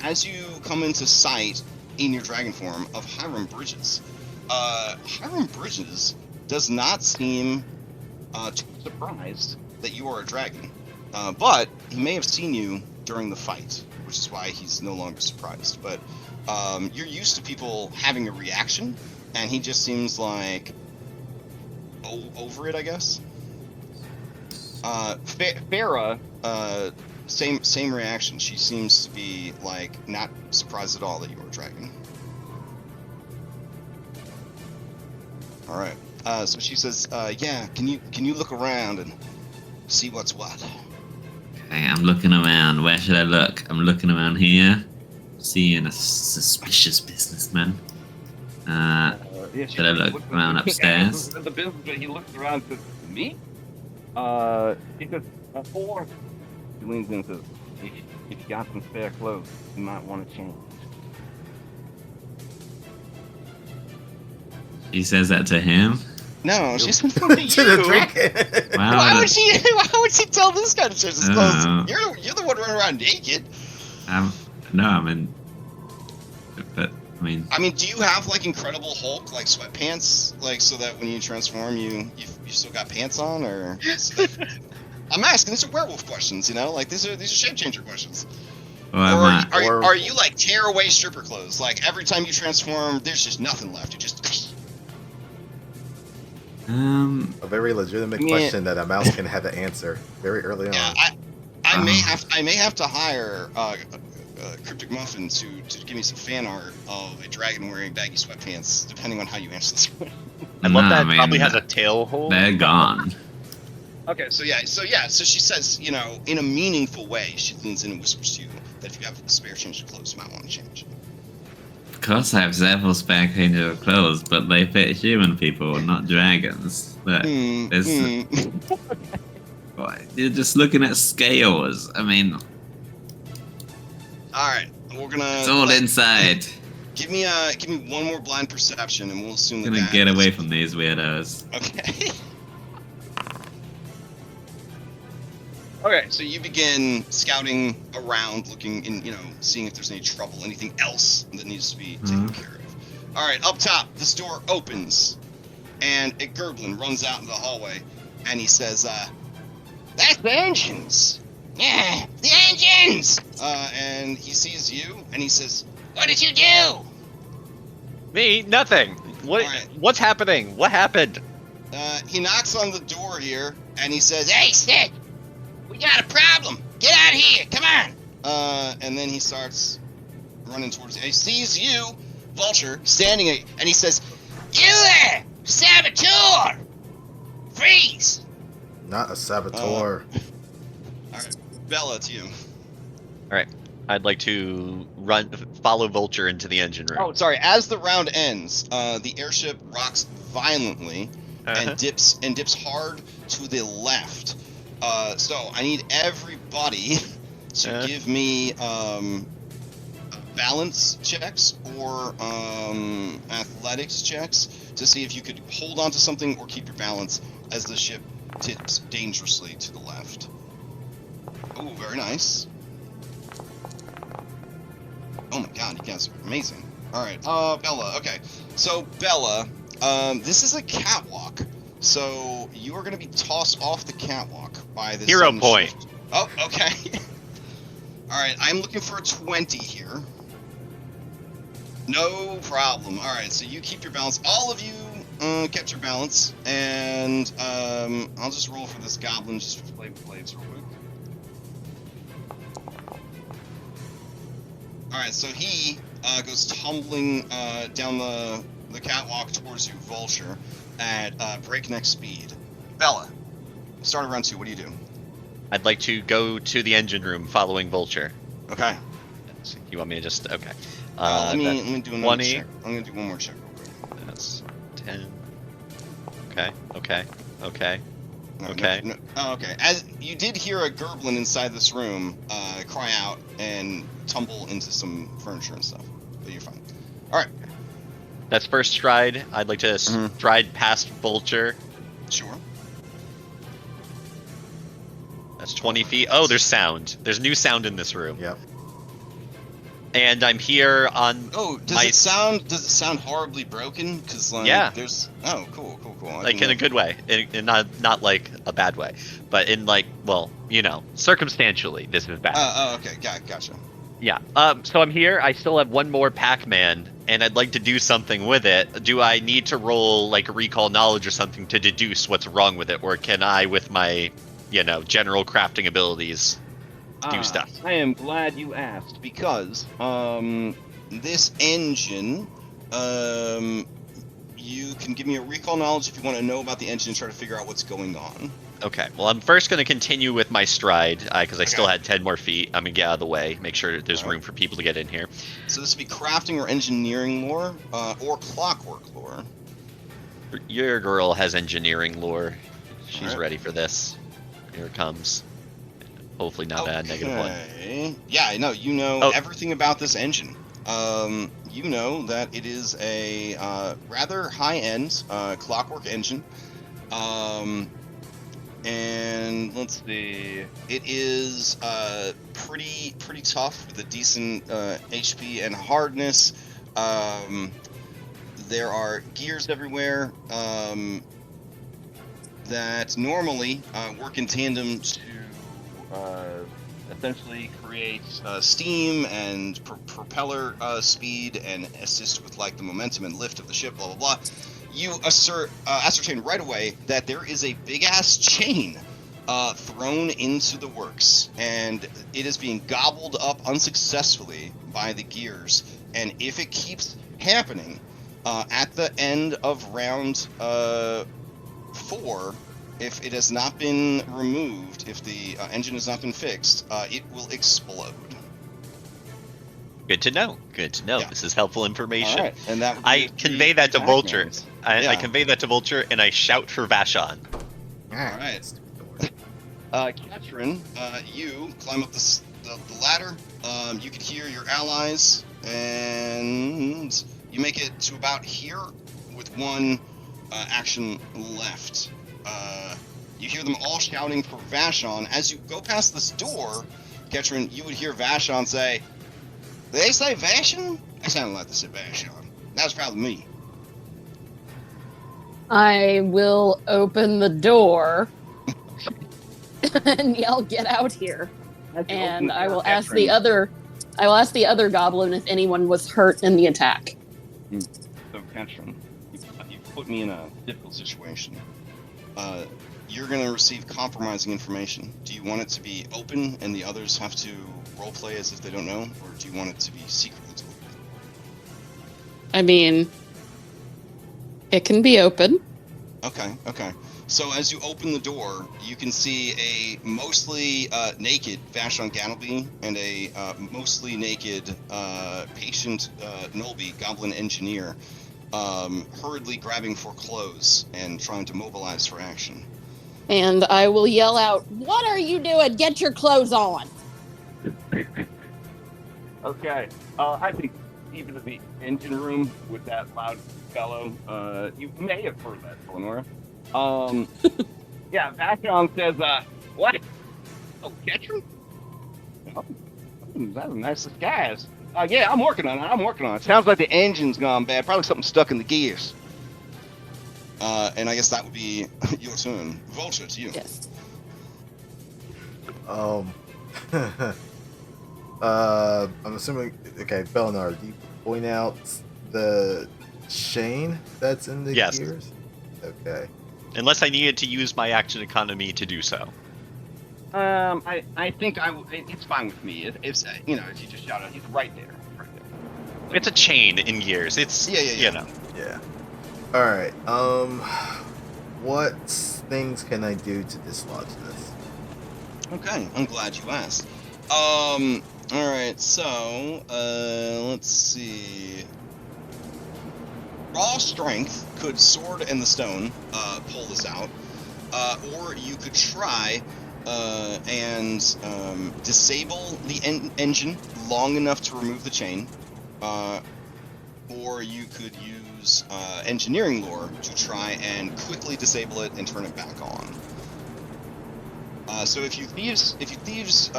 as you come into sight in your dragon form of Hiram Bridges, Hiram Bridges does not seem too surprised that you are a dragon, but he may have seen you during the fight, which is why he's no longer surprised. But you're used to people having a reaction, and he just seems like over it, I guess. Farah, same reaction. She seems to be like not surprised at all that you are a dragon. All right. So she says, "Yeah, can you look around and see what's what?" Okay, I'm looking around. Where should I look? I'm looking around here. Seeing a suspicious businessman. Should I look around upstairs? The businessman, he looks around and says, "Me?" He says, "4." He leans in and says, if you got some spare clothes, you might want to change. She says that to him? No, she's to to the you. dragon. Wow, Why would she tell this guy to change his clothes? Oh. You're the one running around naked. No, I mean, but I mean, do you have like Incredible Hulk like sweatpants, like so that when you transform, you still got pants on, or? I'm asking. These are werewolf questions, you know. Like these are shape changer questions. well, Are you like tear away stripper clothes? Like every time you transform, there's just nothing left. You just. A very legitimate question that a mouse can have to answer very early on. Yeah, I may have to hire Cryptic Muffin to give me some fan art of a dragon wearing baggy sweatpants, depending on how you answer this question. And what that probably has a tail hole. they're gone. Okay, so she says, you know, in a meaningful way, she leans in and whispers to you that if you have a spare change of clothes, you might want to change. Of course, I have several spare changes of clothes, but they fit human people, not dragons. Look, Boy, you're just looking at scales. I mean, All right, we're gonna. it's all inside. Give me one more blind perception, and we'll assume I'm gonna get away from these weirdos. Okay. Okay, so you begin scouting around, looking in, you know, seeing if there's any trouble, anything else that needs to be taken care of. All right, up top, this door opens, and a Gerblin runs out into the hallway, and he says, "That's the engines! Yeah, the engines!" And he sees you, and he says, "What did you do?" Me? Nothing. What? Alright. What's happening? What happened? He knocks on the door here, and he says, "Hey, Stick! We got a problem! Get out of here! Come on!" And then he starts running towards you. He sees you, Vulture, standing, and he says, "You there, saboteur! Not a saboteur. All right, Bella, it's you. I'd like to follow Vulture into the engine room. Oh, sorry. As the round ends, the airship rocks violently Uh-huh. and dips hard to the left. So I need everybody to give me balance checks or athletics checks to see if you could hold on to something or keep your balance as the ship tips dangerously to the left. Oh, very nice. Oh my god, you guys are amazing. Alright, Bella, okay. So, Bella, this is a catwalk. So, you are going to be tossed off the catwalk by this... Hero point. Shift. Oh, okay. Alright, I'm looking for a 20 here. No problem. Alright, so you keep your balance. All of you kept your balance. And, I'll just roll for this goblin just for play plays real quick. Alright, so he goes tumbling down the catwalk towards you, Vulture, at breakneck speed. Bella, start of round 2, what do you do? I'd like to go to the engine room following Vulture. Okay. You want me to just... Okay. Let me do another 20. check. I'm going to do one more check real quick. That's 10. Okay. No, Okay. No, oh, okay. As you did hear a gerblin inside this room cry out and tumble into some furniture and stuff, but you're fine. All right. That's first stride. I'd like to stride past Vulture. Sure. That's 20 feet. Oh, there's sound. There's new sound in this room. Yep. And I'm here on... Oh, does it sound horribly broken? Because like, Yeah. there's... Oh, cool. Like in a good way, in not like a bad way, but in like, well, you know, circumstantially, this is bad. Okay, gotcha. Yeah. So I'm here. I still have one more Pac-Man, and I'd like to do something with it. Do I need to roll like recall knowledge or something to deduce what's wrong with it, or can I, with my, you know, general crafting abilities, do stuff? I am glad you asked because this engine, you can give me a recall knowledge if you want to know about the engine and try to figure out what's going on. Okay. Well, I'm first going to continue with my stride because I still had 10 more feet. I'm gonna get out of the way, make sure there's room for people to get in here. So this would be crafting or engineering lore, or clockwork lore. Your girl has engineering lore. She's Alright. ready for this. Here it comes. Hopefully not a negative one. Yeah, I know. You know Oh. everything about this engine. You know that it is a rather high-end clockwork engine. And let's see, it is pretty tough with a decent HP and hardness. There are gears everywhere that normally work in tandem to essentially create steam and propeller speed and assist with like the momentum and lift of the ship, blah blah blah. You ascertain right away that there is a big ass chain thrown into the works, and it is being gobbled up unsuccessfully by the gears. And if it keeps happening, at the end of round 4, if it has not been removed, if the engine has not been fixed, it will explode. Good to know. Yeah. This is helpful information. All right, and that would be I convey that to Vulture. Pac-Mans. I Yeah. convey that to Vulture, and I shout for Vashon. All right. Katrin, you climb up the ladder. You can hear your allies, and you make it to about here with one action left. You hear them all shouting for Vashon. As you go past this door, Katrin, you would hear Vashon say, "Did they say Vashon? That sounded like they said Vashon. That was probably me." I will open the door and yell, "Get out here!" And I will ask the other goblin if anyone was hurt in the attack. So, Katrin, you put me in a difficult situation. You're going to receive compromising information. Do you want it to be open and the others have to roleplay as if they don't know, or do you want it to be secretly delivered? I mean, it can be open. Okay. So as you open the door, you can see a mostly naked Vashon Ganelby and a mostly naked patient Nolby, Goblin Engineer, hurriedly grabbing for clothes and trying to mobilize for action. And I will yell out, "What are you doing? Get your clothes on!" Okay. I think even in the engine room with that loud bellow, you may have heard that, Eleanor. Yeah, Vashon says, what? Oh, catch him? Oh, that's a nice disguise. Yeah, I'm working on it. Sounds like the engine's gone bad. Probably something stuck in the gears. And I guess that would be your turn. Vulture, to you. Yes. I'm assuming. Okay, Belnar, do you point out the chain that's in the Yes. gears? Okay. Unless I needed to use my action economy to do so. I think it's fine with me. If you just shout out, he's right there. It's a chain in gears. It's Yeah. you know. Yeah. All right. What things can I do to dislodge this? Okay, I'm glad you asked. Alright, so, let's see. Raw strength could sword and the stone, pull this out. Or you could try, and, disable the engine long enough to remove the chain. Or you could use, engineering lore to try and quickly disable it and turn it back on. So if you thieves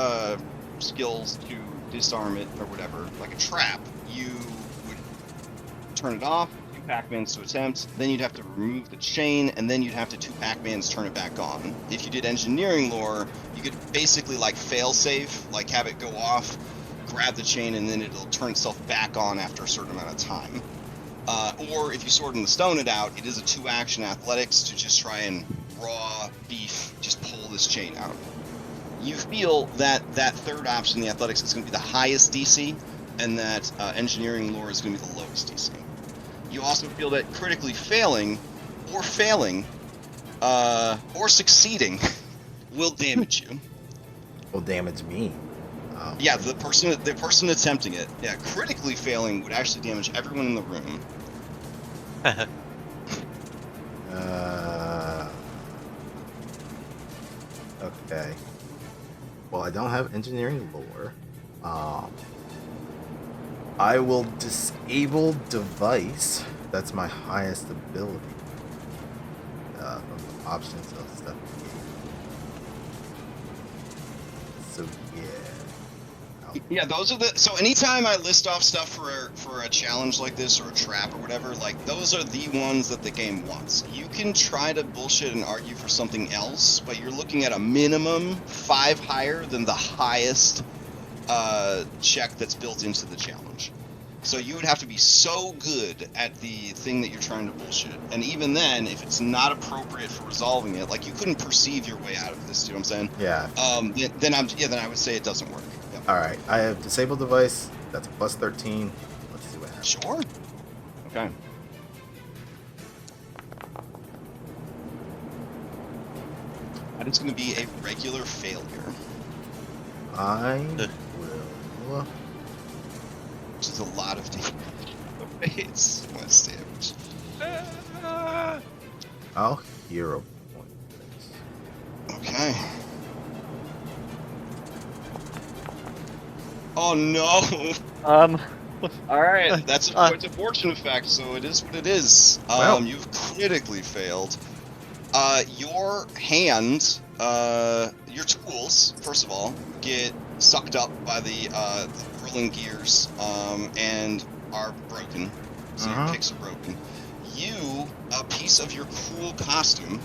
skills to disarm it or whatever, like a trap, you would turn it off, 2 Pac-Mans to attempt, then you'd have to remove the chain, and then you'd have to 2 Pac-Mans turn it back on. If you did engineering lore, you could basically like fail safe, like have it go off, grab the chain, and then it'll turn itself back on after a certain amount of time. Or if you sword and the stone it out, it is a 2-action athletics to just try and raw beef, just pull this chain out. You feel that that third option, the athletics, is going to be the highest DC, and that engineering lore is going to be the lowest DC. You also feel that critically failing, or succeeding, will damage you. Will damage me. Yeah, the person attempting it. Yeah, critically failing would actually damage everyone in the room. Okay. Well, I don't have engineering lore. I will disable device. That's my highest ability. From the options of stuff. So yeah. Yeah, those are the. So anytime I list off stuff for a challenge like this or a trap or whatever, like those are the ones that the game wants. You can try to bullshit and argue for something else, but you're looking at a minimum 5 higher than the highest check that's built into the challenge. So you would have to be so good at the thing that you're trying to bullshit, and even then, if it's not appropriate for resolving it, like you couldn't perceive your way out of this. Do you know what I'm saying? Yeah. Then I would say it doesn't work. Yep. All right. I have disabled device. That's a plus 13. Let's see what happens. Sure. Okay. That is going to be a regular failure. I will. Which is a lot of damage. It's less damage. I'll hero point this. Okay. Oh no! All right. It's a fortune effect, so it is what it is. Well. You've critically failed. Your hand, your tools, first of all, get sucked up by the whirling gears, and are broken. So your picks are broken. You, a piece of your cool costume,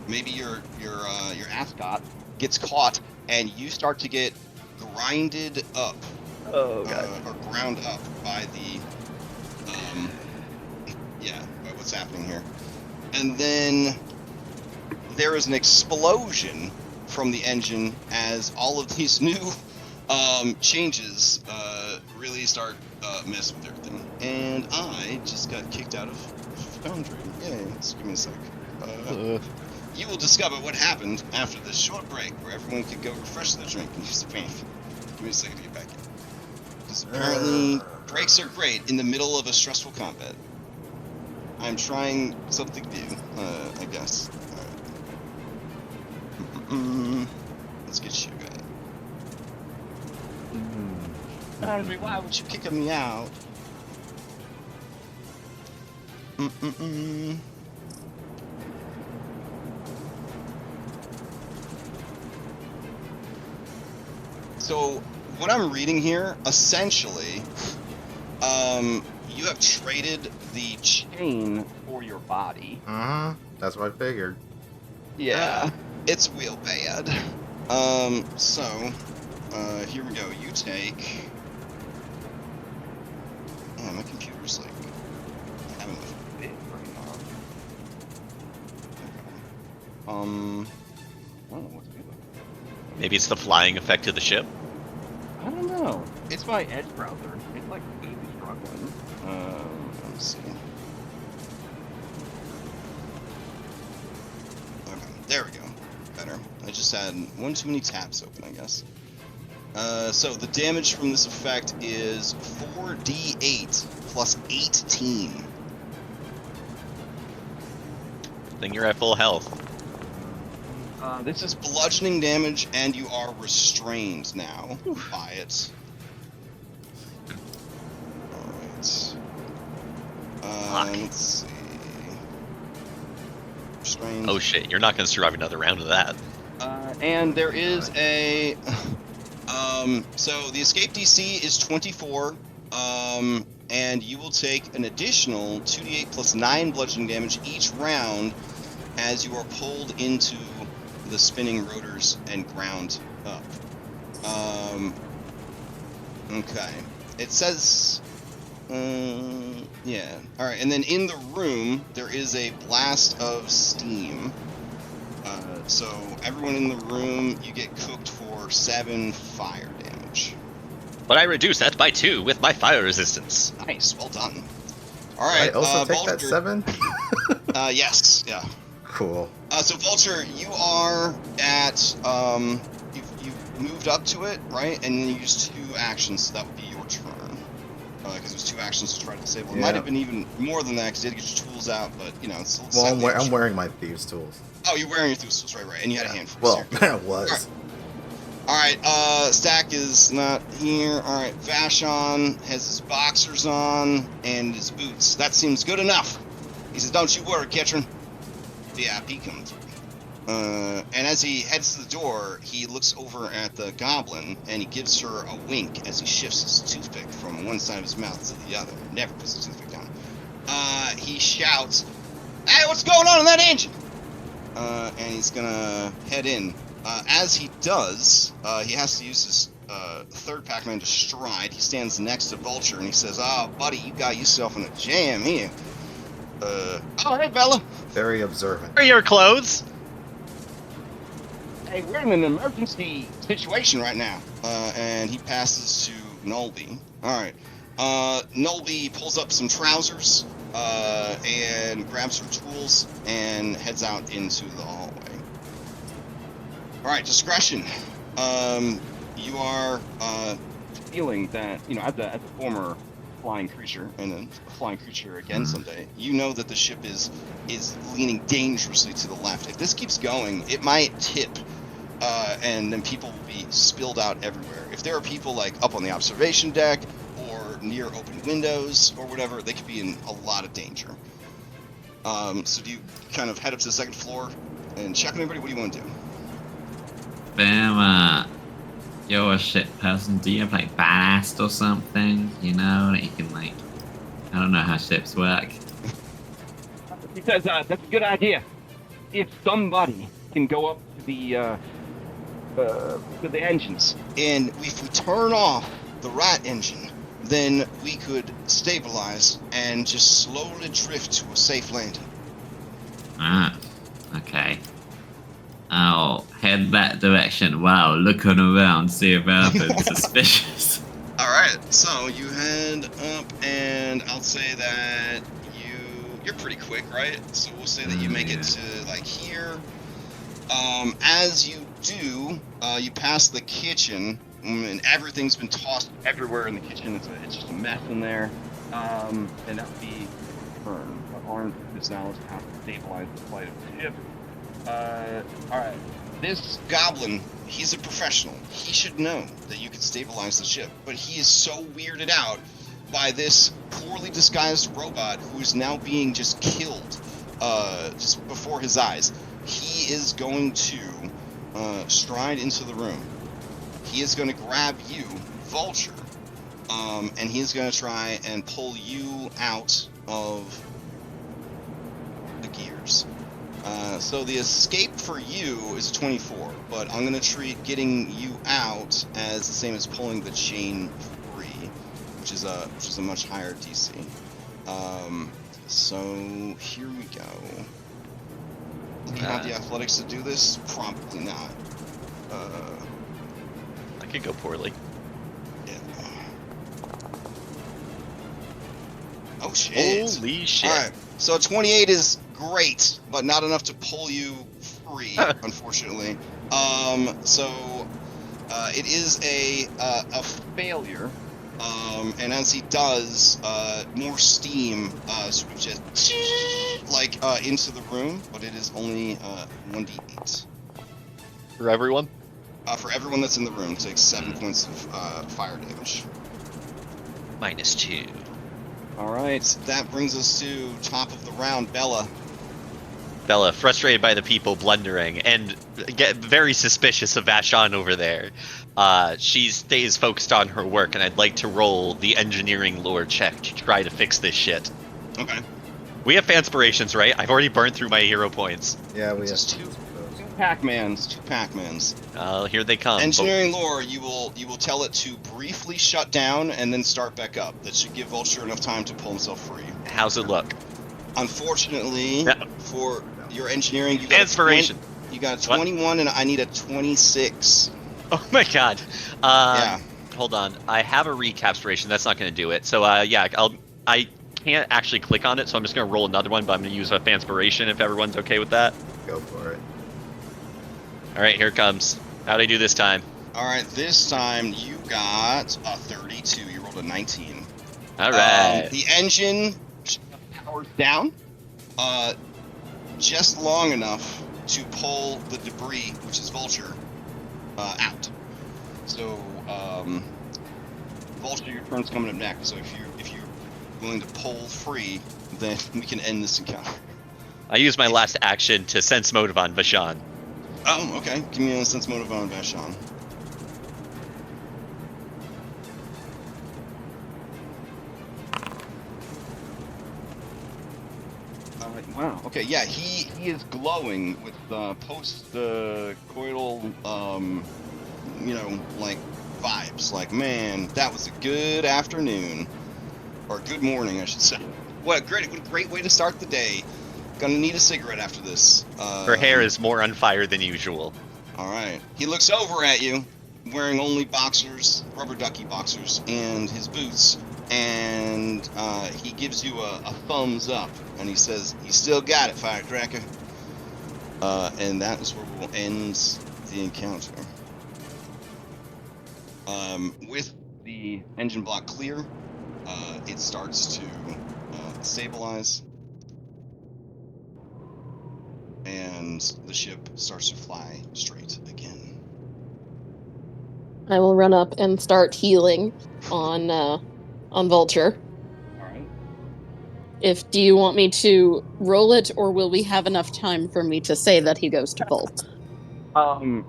maybe your ascot, gets caught, and you start to get grinded up. Oh god. Or ground up by the, by what's happening here. And then there is an explosion from the engine as all of these new changes really start messing with everything. And I just got kicked out of Foundry. Yay, just give me a sec. You will discover what happened after this short break, where everyone could go refresh their drink and use the bathroom. Give me a second to get back in. Because apparently, breaks are great in the middle of a stressful combat. I'm trying something new, I guess. Alright. Let's get you guys. Henry, why would you kick me out? So, what I'm reading here, essentially, you have traded the chain for your body. That's what I figured. Yeah, it's real bad. So, here we go. You take... Oh, my computer's like having a bit right now. I don't know what to do. Maybe it's the flying effect of the ship. I don't know. It's my Edge browser. It's like really struggling. Let's see. Okay, there we go. Better. I just had one too many tabs open, I guess. So the damage from this effect is 4d8 plus 18. Then you're at full health. This is bludgeoning damage, and you are restrained now by it. Alright. Let's see. Restrained. Oh shit, you're not going to survive another round of that. And there is a... so the escape DC is 24, and you will take an additional 2d8 plus 9 bludgeoning damage each round as you are pulled into the spinning rotors and ground up. Okay. It says... yeah. Alright, and then in the room, there is a blast of steam. So everyone in the room, you get cooked for 7 fire damage. But I reduce that by 2 with my fire resistance. Nice, well done. Alright, I also take Vulture, that 7? yes, yeah. Cool. So Vulture, you are at, you've moved up to it, right? And then you use 2 actions, so that would be your turn. Because there's 2 actions to try to disable. It might have been even more than that, because you had to get your tools out, but, you know, it's Well, I'm wearing my thieves' tools. Oh, you're wearing your thieves' tools, right, and you had a handful. Well, that was. Alright, Stack is not here. Alright, Vashon has his boxers on and his boots. That seems good enough. He says, don't you worry, Ketron. Yeah, he comes. And as he heads to the door, he looks over at the goblin, and he gives her a wink as he shifts his toothpick from one side of his mouth to the other. Never puts the toothpick down. He shouts, "Hey, what's going on in that engine?" And he's gonna head in. As he does, he has to use his third Pac-Man to stride. He stands next to Vulture, and he says, "Oh, buddy, you got yourself in a jam here." Oh, hey, fella. Very observant. Where are your clothes? Hey, we're in an emergency situation right now. And he passes to Nolby. Alright. Nolby pulls up some trousers, and grabs her tools, and heads out into the hallway. Alright, discretion. You are, feeling that, you know, as a former flying creature, and a flying creature again someday, you know that the ship is leaning dangerously to the left. If this keeps going, it might tip, and then people will be spilled out everywhere. If there are people, like, up on the observation deck, or near open windows, or whatever, they could be in a lot of danger. So do you kind of head up to the second floor and check on everybody? What do you want to do? Bam, you're a shit person. Do you have like ballast or something? You know, that you can like, I don't know how ships work. He says, that's a good idea. If somebody can go up to the engines. And if we turn off the right engine, then we could stabilize and just slowly drift to a safe landing. Ah, okay. I'll head that direction while looking around, see if anything suspicious. Alright, so you head up, and I'll say that you you're pretty quick, right? So we'll say that you make it to like here. As you do, you pass the kitchen, and everything's been tossed everywhere in the kitchen. It's just a mess in there. And that would be turn. Armed is now has to stabilize the flight of the ship. Alright. This goblin, he's a professional. He should know that you can stabilize the ship, but he is so weirded out by this poorly disguised robot who is now being just killed just before his eyes. He is going to stride into the room. He is going to grab you, Vulture, and he's going to try and pull you out of the gears. So the escape for you is 24, but I'm going to treat getting you out as the same as pulling the chain free, which is a much higher DC. So here we go. Do you have the athletics to do this? Probably not. I could go poorly. Yeah. Oh shit! Holy shit! All right. So 28 is great, but not enough to pull you free, unfortunately. So it is a failure. And as he does, more steam sort of just like into the room, but it is only 1d8. For everyone? For everyone that's in the room, takes 7 points of fire damage. -2. All right, that brings us to top of the round, Bella. Bella, frustrated by the people blundering and get very suspicious of Vashon over there. She stays focused on her work, and I'd like to roll the engineering lore check to try to fix this shit. Okay. We have fanspirations, right? I've already burned through my hero points. Yeah, we have Just two of those. Two Pac-Mans. Here they come. Engineering lore, you will tell it to briefly shut down and then start back up. That should give Vulture enough time to pull himself free. How's it look? Unfortunately, No. for your engineering, you got Inspiration. You got a 21, and I need a 26. Oh my god. Yeah. Hold on. I have a recapturation. That's not going to do it. So yeah, I can't actually click on it, so I'm just going to roll another one, but I'm going to use a fanspiration if everyone's okay with that. Go for it. All right, here it comes. How'd I do this time? All right, this time you got a 32. You rolled a 19. All right. The engine powers down just long enough to pull the debris, which is Vulture, out. So, Vulture, your turn's coming up next. So if you're willing to pull free, then we can end this encounter. I used my last action to sense motive on Vashon. Oh, okay. Give me a sense motive on Vashon. Wow. Okay. Yeah, he is glowing with post-coital, like vibes. Like, man, that was a good afternoon, or good morning, I should say. What a great way to start the day. Gonna need a cigarette after this. Her hair is more on fire than usual. All right. He looks over at you, wearing only boxers, rubber ducky boxers, and his boots, and he gives you a thumbs up, and he says, "You still got it, firecracker." And that is where we'll end the encounter. With the engine block clear, it starts to stabilize, and the ship starts to fly straight again. I will run up and start healing on Vulture. All right. Do you want me to roll it, or will we have enough time for me to say that he goes to full?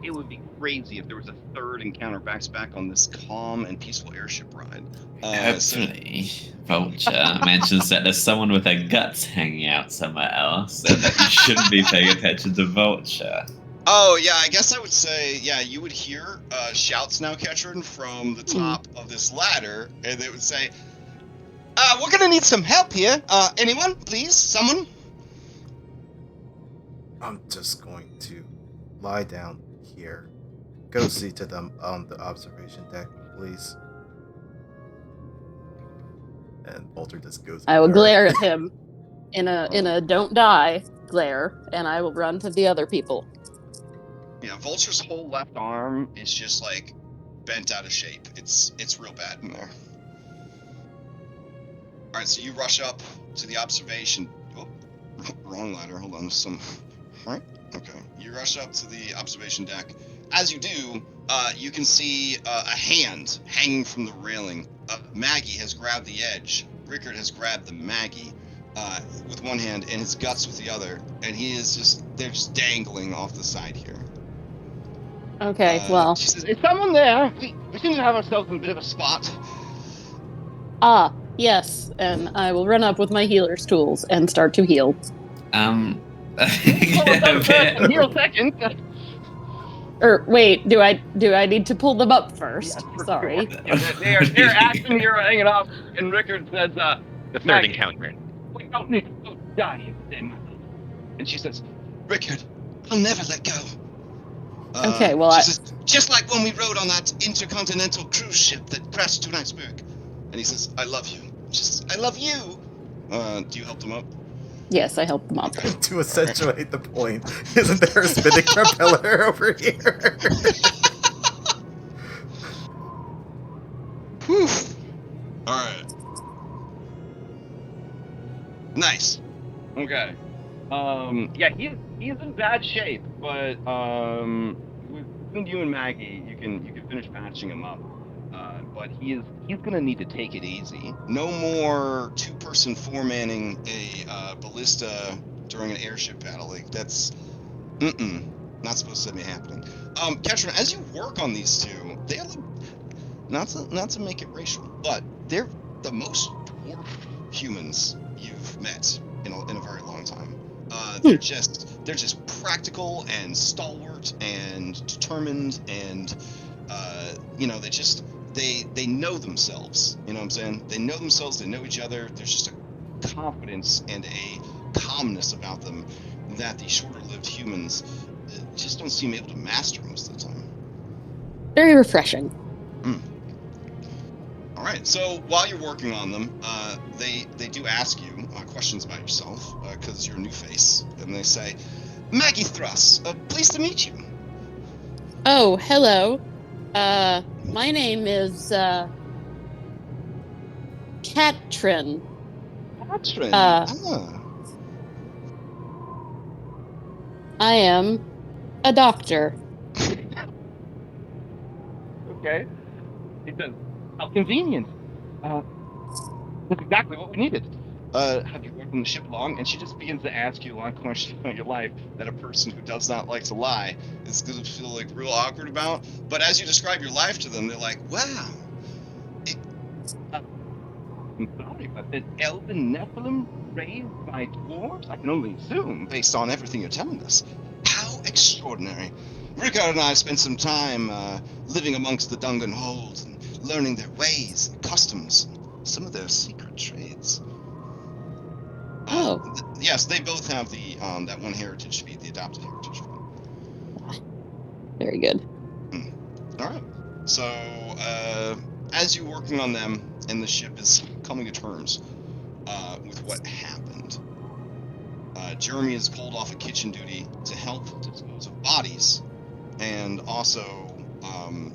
It would be crazy if there was a third encounter back to back on this calm and peaceful airship ride. Hopefully, Vulture mentions that there's someone with their guts hanging out somewhere else, and that you shouldn't be paying attention to Vulture. Oh, yeah, I guess I would say, yeah, you would hear shouts now, Ketron, from the top of this ladder, and they would say, we're gonna need some help here. Anyone, please? Someone? I'm just going to lie down here. Go see to them on the observation deck, please. And Walter just goes. I will there. glare at him. in a don't die glare, and I will run to the other people. Yeah, Vulture's whole left arm is just like bent out of shape. It's real bad in there. All right, so you rush up to the observation. Oh, wrong ladder. Hold on. All right. Okay. You rush up to the observation deck. As you do, you can see a hand hanging from the railing. Maggie has grabbed the edge. Rickard has grabbed the Maggie with one hand and his guts with the other, and they're just dangling off the side here. Okay, well. She says, "Is someone there? We seem to have ourselves in a bit of a spot." Ah, yes, and I will run up with my healer's tools and start to heal. Someone does first and heal second. Or wait, do I need to pull them up first? Yes, for Sorry. sure. Yeah, they're acting here hanging up, and Rickard says, The third Maggie, encounter. we don't need to die here today, my love. And she says, "Rickard, I'll never let go." Okay, well, she says, "Just like when we rode on that intercontinental cruise ship that crashed to Iceberg." And he says, "I love you." She says, "I love you." Do you help them up? yes, I helped them up. To accentuate the point, isn't there a spinning propeller over here? Whew. All right. Nice. Okay. Yeah, he's in bad shape, but between you and Maggie, you can finish patching him up. But he's gonna need to take it easy. No more two-person four-manning a ballista during an airship battle. Like that's, not supposed to be happening. Ketron, as you work on these two, they look not to make it racial, but they're the most dwarf humans you've met in a very long time. They're just practical and stalwart and determined, and they know themselves. You know what I'm saying? They know themselves. They know each other. There's just a confidence and a calmness about them that the shorter-lived humans just don't seem able to master most of the time. Very refreshing. All right. So while you're working on them, they do ask you questions about yourself because you're a new face, and they say, "Maggie Thruss, pleased to meet you." Oh, hello. My name is Katrin. Katrin. I am a doctor. Okay. He says, "How convenient. That's exactly what we needed. Have you worked on the ship long?" And she just begins to ask you a lot of questions about your life That a person who does not like to lie is going to feel like real awkward about. But as you describe your life to them, they're like, "Wow, I'm sorry, but the elven Nephilim raised by dwarves? I can only assume. based on everything you're telling us, how extraordinary." Rickard and I have spent some time living amongst the Dungan holds and learning their ways and customs, and some of their secret trades. Oh. Yes, they both have the that one heritage feat, the adopted heritage feat. Very good. All right. So as you're working on them, and the ship is coming to terms with what happened, Jeremy is pulled off of kitchen duty to help dispose of bodies and also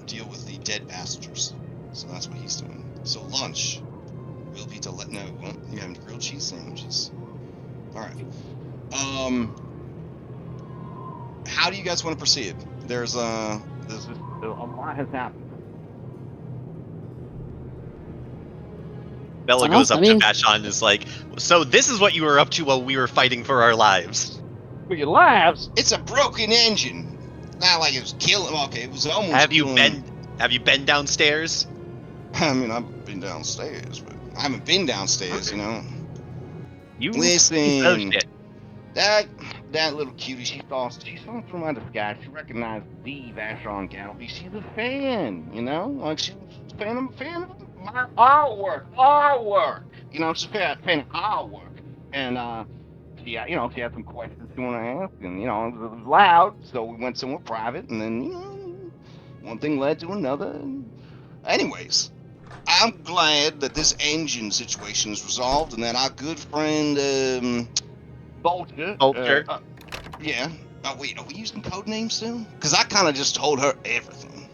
deal with the dead passengers. So that's what he's doing. So lunch will be to let know. Well, you're having grilled cheese sandwiches. All right. How do you guys want to proceed? There's a lot has happened. Bella Well, goes up I mean- to Vashon and is like, "So this is what you were up to while we were fighting for our lives." For your lives? It's a broken engine. Not like it was killing. Okay, it was almost. Have you killing. Have you been downstairs? I mean, I've been downstairs, but I haven't been downstairs. You know. You Listen. shit. That little cutie, she saw from out of the sky. She recognized the Vashon Galloway. She's a fan, you know? Like, she's a fan of my artwork. You know, she's a fan of our work. And, she had some questions she wanted to ask, and, it was loud, so we went somewhere private, and then, one thing led to another. And anyways, I'm glad that this engine situation is resolved and that our good friend, Vulture. Vulture. yeah. Oh, wait, are we using code names still? Because I kind of just told her everything.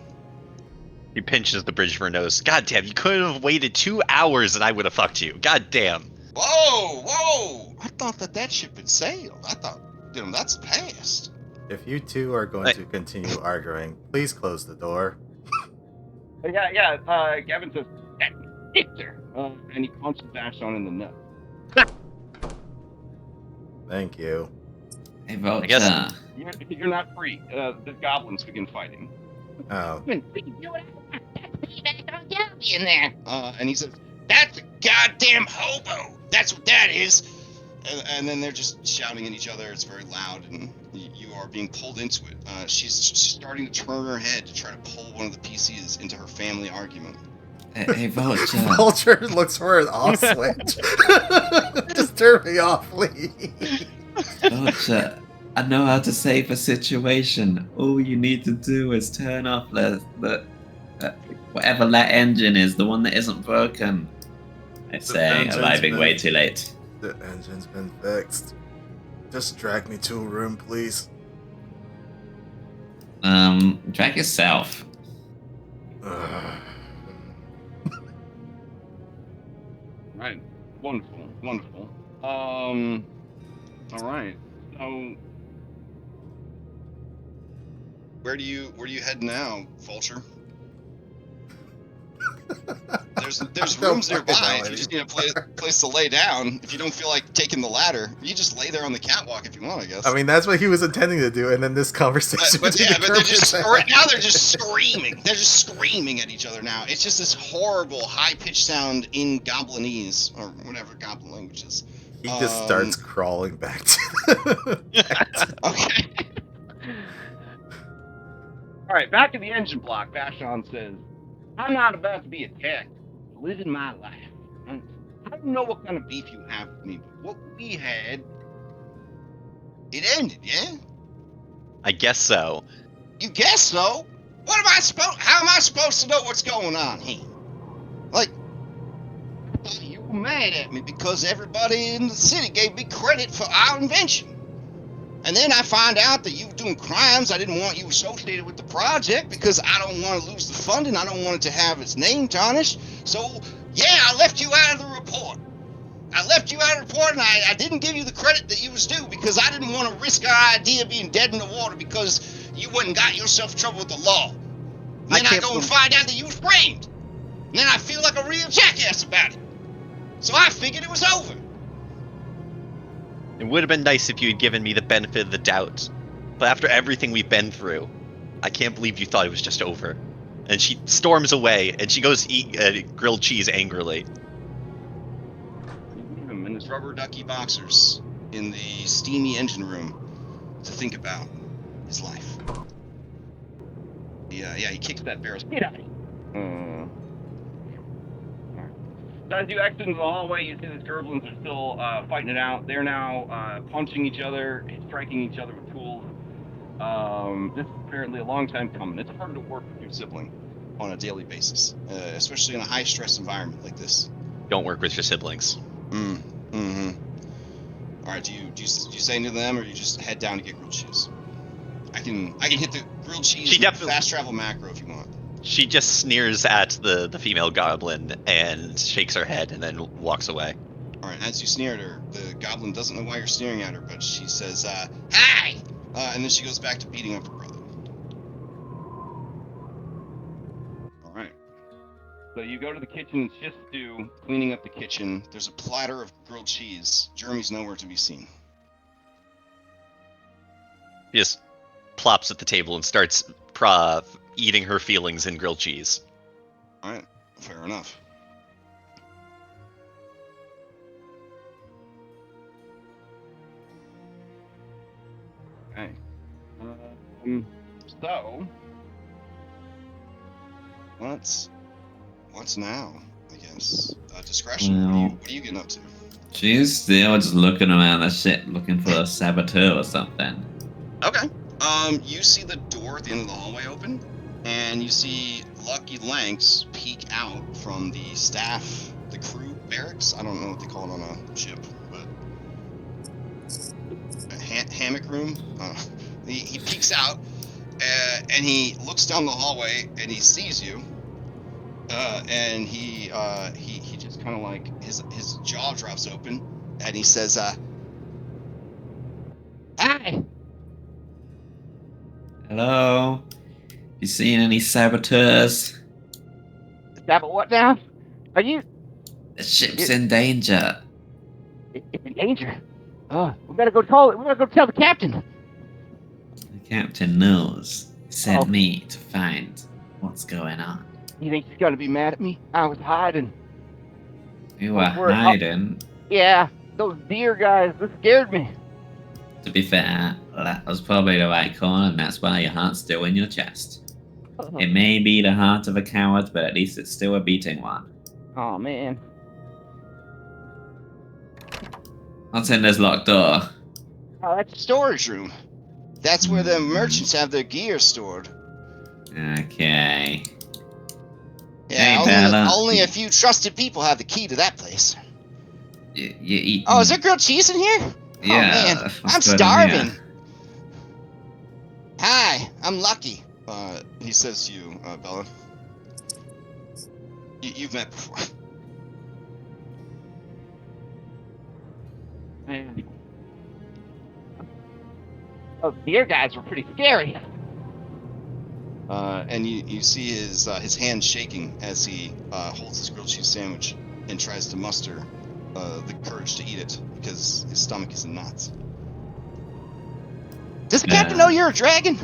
He pinches the bridge of her nose. God damn, you could have waited 2 hours and I would have fucked you. God damn. Whoa! I thought that ship had sailed. I thought, that's the past. If you two are going to continue arguing, please close the door. Yeah. Gavin says, "That Victor," and he punches Vashon in the nut. Thank you. Hey, Vulture. guess- You're not free. The goblins begin fighting. Oh, We can do it. That's me back on Gabby in there. And he says, "That's a goddamn hobo. That's what that is." And then they're just shouting at each other. It's very loud, and you are being pulled into it. She's starting to turn her head to try to pull one of the PCs into her family argument. Hey, Vulture. Vulture looks for an off switch. Just turn me off, please. Vulture, I know how to save a situation. All you need to do is turn off the whatever that engine is, the one that isn't broken. I say, engine's arriving way been- too late. The engine's been fixed. Just drag me to a room, please. Drag yourself. Right. Wonderful. All right. So Where do you head now, Vulture? There's I don't rooms fucking nearby know if you just need a place to lay down. If you don't feel like taking the ladder, you just lay there on the catwalk if you want, I guess. I mean, that's what he was intending to do, and then this conversation. but between yeah, the but they're just Kermits- now they're just screaming. They're just screaming at each other now. It's just this horrible high-pitched sound in Goblinese or whatever Goblin language is. He just starts crawling back to Okay. all right, back in the engine block, Vashon says, "I'm not about to be attacked. Living my life. I don't know what kind of beef you have with me, but what we had, It ended, yeah? I guess so. You guess so. What am I supposed? How am I supposed to know what's going on here? Like, I thought you were mad at me because everybody in the city gave me credit for our invention. And then I find out that you were doing crimes. I didn't want you associated with the project because I don't want to lose the funding. I don't want it to have its name tarnished. So, yeah, I left you out of the report. I left you out of the report, and I didn't give you the credit that you was due because I didn't want to risk our idea being dead in the water because you went and got yourself in trouble with the law. And then I go and find out that you was framed. And then I feel like a real jackass about it. So I figured it was over. It would have been nice if you had given me the benefit of the doubt. But after everything we've been through, I can't believe you thought it was just over. And she storms away, and she goes to eat grilled cheese angrily. You leave him in his rubber ducky boxers in the steamy engine room to think about his life. Yeah, he kicks that barrel. Get out of here. So as you exit into the hallway, you see the Gerblins are still fighting it out. They're now punching each other, striking each other with tools. This is apparently a long time coming. It's hard to work with your sibling On a daily basis, especially in a high-stress environment like this. Don't work with your siblings. Mm-hmm. All right, do you say anything to them, or you just head down to get grilled cheese? I can hit the grilled cheese fast travel macro if you want. She just sneers at the female goblin and shakes her head and then walks away. All right, as you sneer at her, the goblin doesn't know why you're sneering at her, but she says, "Hi!" And then she goes back to beating up her brother. All right. So you go to the kitchen and shift to Cleaning up the kitchen, there's a platter of grilled cheese. Jeremy's nowhere to be seen. She just plops at the table and starts eating her feelings in grilled cheese. All right, fair enough. Okay. So What's now? I guess discretion. Well, What are you getting up to? she's still just looking around the ship looking for a saboteur or something. Okay. You see the door at the end of the hallway open, and you see Lucky Lanks peek out from the staff, the crew barracks. I don't know what they call it on a ship, but a hammock room. He peeks out and he looks down the hallway and he sees you. And he just kind of like his jaw drops open and he says, Hi. Hello? You seen any saboteurs? But what now? Are you The ship's in danger. it's in danger? Oh, we gotta go tell the captain. The captain knows. He sent Oh. me to find what's going on. You think he's gonna be mad at me? I was hiding. You were We're- hiding. Yeah, those deer guys, they scared me. To be fair, that was probably the right call, and that's why your heart's still in your chest. It may be the heart of a coward, but at least it's still a beating one. Oh man. What's in this locked door? Oh, that's storage room. That's where the merchants have their gear stored. Okay. Yeah, Hey, Bella. only a few trusted people have the key to that place. You eat. Oh, is there grilled cheese in here? Yeah. Oh man, what's I'm going on starving. here? Hi, I'm Lucky. He says to you, Bella. You've met before. man. Those deer guys were pretty scary. And you see his hand shaking as he holds his grilled cheese sandwich and tries to muster the courage to eat it because his stomach is in knots. Does the captain know you're a dragon?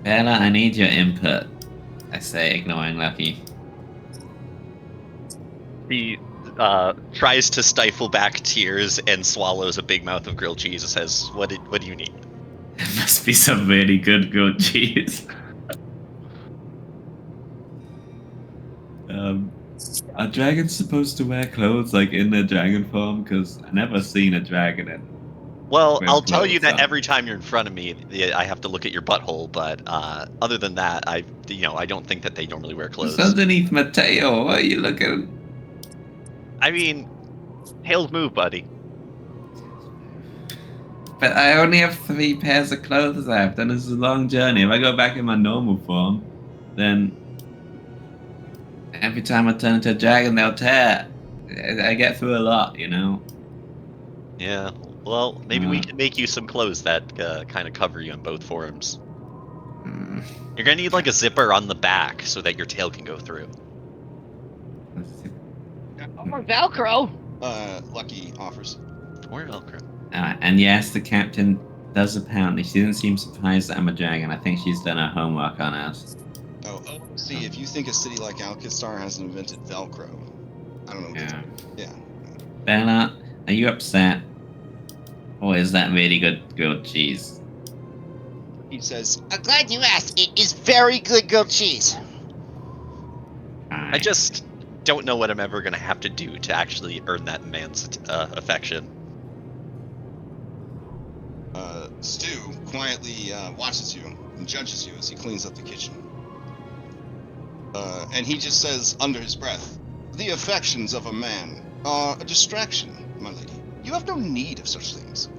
Bella, I need your input. I say, ignoring Lucky. He tries to stifle back tears and swallows a big mouth of grilled cheese and says, What do you need? It must be some really good grilled cheese. Are dragons supposed to wear clothes like in their dragon form? Because I never seen a dragon in. Well, Wear I'll tell you clothes that on. every time you're in front of me, I have to look at your butthole. But other than that, I don't think that they normally wear clothes. It's underneath my tail. What are you looking? I mean, tails move, buddy. But I only have 3 pairs of clothes left, and this is a long journey. If I go back in my normal form, then every time I turn into a dragon, they'll tear. I get through a lot, you know? Yeah. Well, maybe we can make you some clothes that kind of cover you in both forms. Mm. You're gonna need like a zipper on the back so that your tail can go through. Or Velcro. Lucky offers. Or Velcro. And yes, the captain does apparently. She didn't seem surprised that I'm a dragon. I think she's done her homework on us. Oh, see, if you think a city like Alkenstar hasn't invented Velcro, I don't know what Yeah. yeah. Bella, are you upset? Or is that really good grilled cheese? He says, I'm glad you asked. It is very good grilled cheese. I just don't know what I'm ever gonna have to do to actually earn that man's affection. Stu quietly watches you and judges you as he cleans up the kitchen. And he just says under his breath, "The affections of a man are a distraction, my lady. You have no need of such things.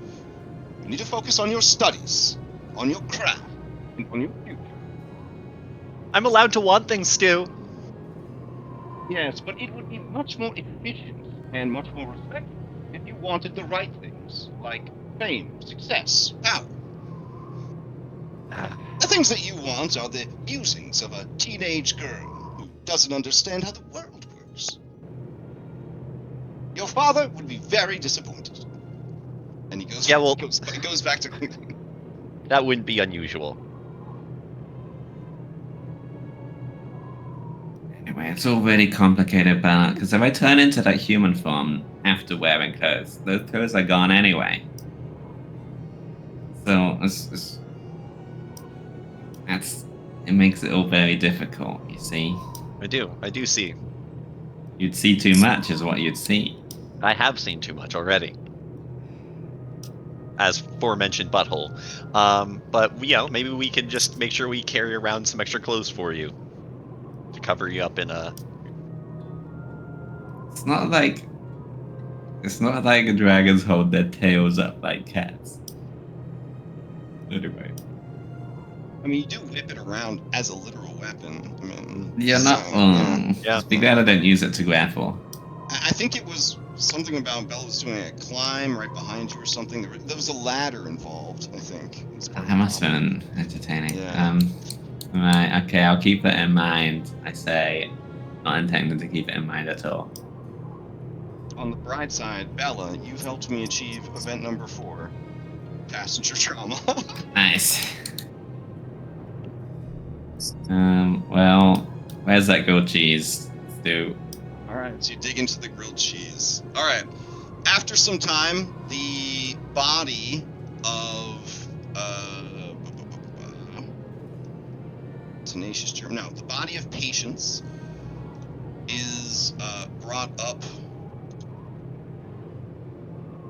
You need to focus on your studies, on your craft, And on your future. I'm allowed to want things, Stu. Yes, but it would be much more efficient and much more respectful if you wanted the right things, like fame, success, power. The things that you want are the musings of a teenage girl who doesn't understand how the world works. Your father would be very disappointed." And he goes, Yeah, well- goes back to cleaning. That wouldn't be unusual. Anyway, it's all really complicated, Bella, because if I turn into that human form after wearing clothes, those clothes are gone anyway. So, it makes it all very difficult, you see? I do see. You'd see too much is what you'd see. I have seen too much already. as aforementioned butthole. But maybe we can just make sure we carry around some extra clothes for you to cover you up in a. It's not like dragons hold their tails up like cats. Anyway. I mean, you do whip it around as a literal weapon. I mean, You're so, not. Yeah. Just be glad I don't use it to grapple. I think it was something about Bella was doing a climb right behind you or something. There was a ladder involved, I think. Was part of That the must have problem. been entertaining. Yeah. Right, okay, I'll keep it in mind. I say, not intending to keep it in mind at all. On the bright side, Bella, you've helped me achieve event number 4, passenger trauma. Nice. Well, where's that grilled cheese, Stu? All right, so you dig into the grilled cheese. All right. After some time, the body of tenacious germ. No, the body of Patience is brought up,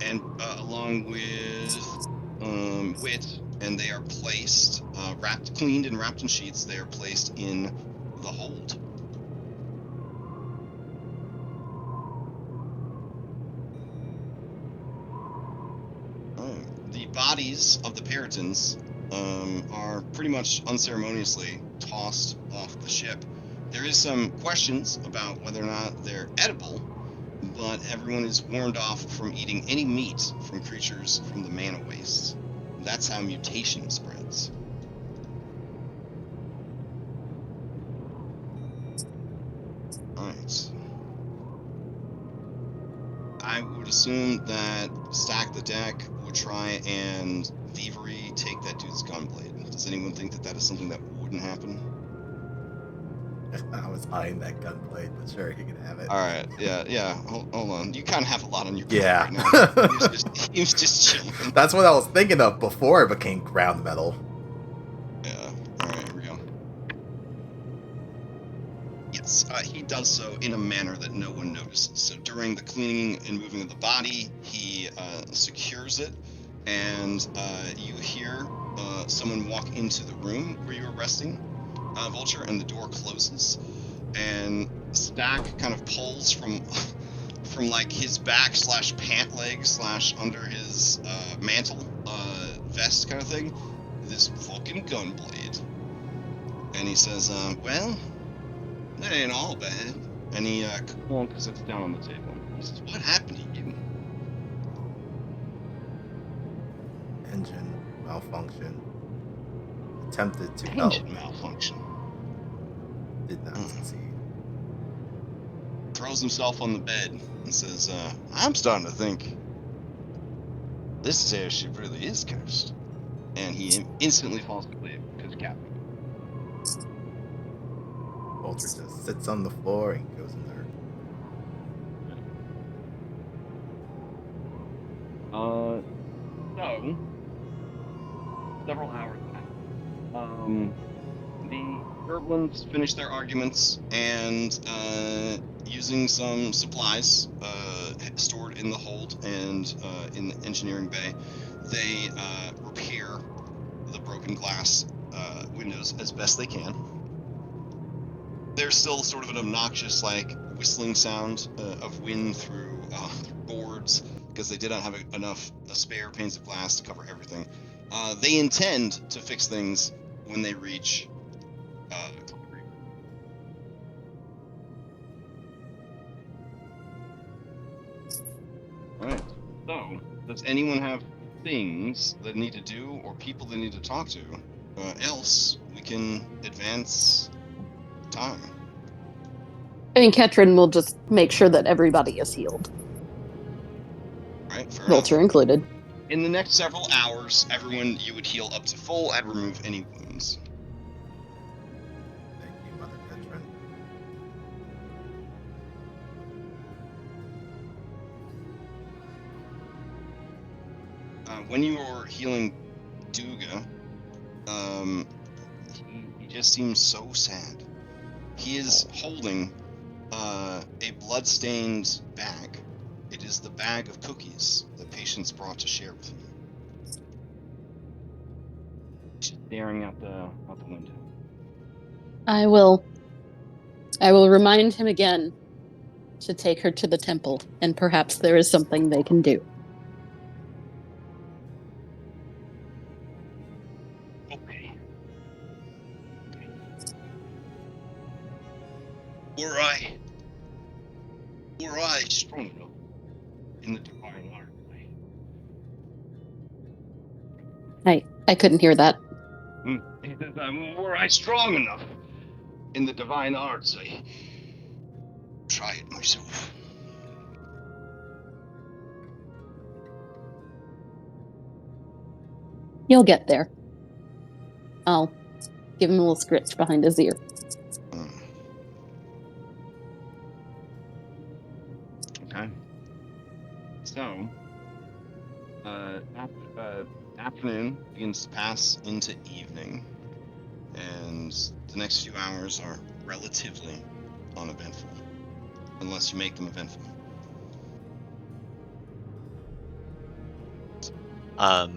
and along with Wit, and they are placed, cleaned and wrapped in sheets. They are placed in the hold. The bodies of the Puritans are pretty much unceremoniously tossed off the ship. There is some questions about whether or not they're edible, but everyone is warned off from eating any meat from creatures from the mana wastes. That's how mutation spreads. Alright. I would assume that Stack the Deck would try and thievery take that dude's gunblade. Does anyone think that that is something that wouldn't happen? I was eyeing that gunblade, but sure, he can have it. All right, yeah. Hold on. You kind of have a lot on your plate Yeah. right now. He was just chilling. That's what I was thinking of before it became ground metal. Yeah. All right, here we go. Yes, he does so in a manner that no one notices. So during the cleaning and moving of the body, he secures it, and you hear someone walk into the room where you were resting, Vulture, and the door closes, and Stack kind of pulls from like his back / pant leg / under his mantle vest kind of thing, this fucking gunblade, and he says, well, that ain't all bad. And he clunks it down on the table. He says, what happened to you? Engine malfunction. Attempted to Engine help. malfunction. Did not succeed. Throws himself on the bed and says, I'm starting to think this airship really is cursed. And he instantly falls asleep because Captain. Vulture just sits on the floor and goes in there. So, several hours back, The Gerblins finish their arguments and using some supplies stored in the hold and in the engineering bay, they repair the broken glass windows as best they can. There's still sort of an obnoxious, like, whistling sound of wind through boards because they did not have enough spare panes of glass to cover everything. They intend to fix things when they reach Alright, so, does anyone have things that need to do or people they need to talk to? Else, we can advance time. I mean, Ketrin will just make sure that everybody is healed, Right, fair Vulture enough. included. In the next several hours, everyone, you would heal up to full and remove any wounds. Thank you, Mother Ketrin. When you are healing Duga, he just seems so sad. He is holding a blood-stained bag. It is the bag of cookies that Patience brought to share with him. staring out the window. I will remind him again to take her to the temple, and perhaps there is something they can do. Okay. Were I Strong enough in the divine art. I couldn't hear that. He says, were I strong enough in the divine arts, I try it myself? You'll get there. I'll give him a little scritch behind his ear. Okay. So, Afternoon begins to pass into evening, and the next few hours are relatively uneventful, unless you make them eventful. I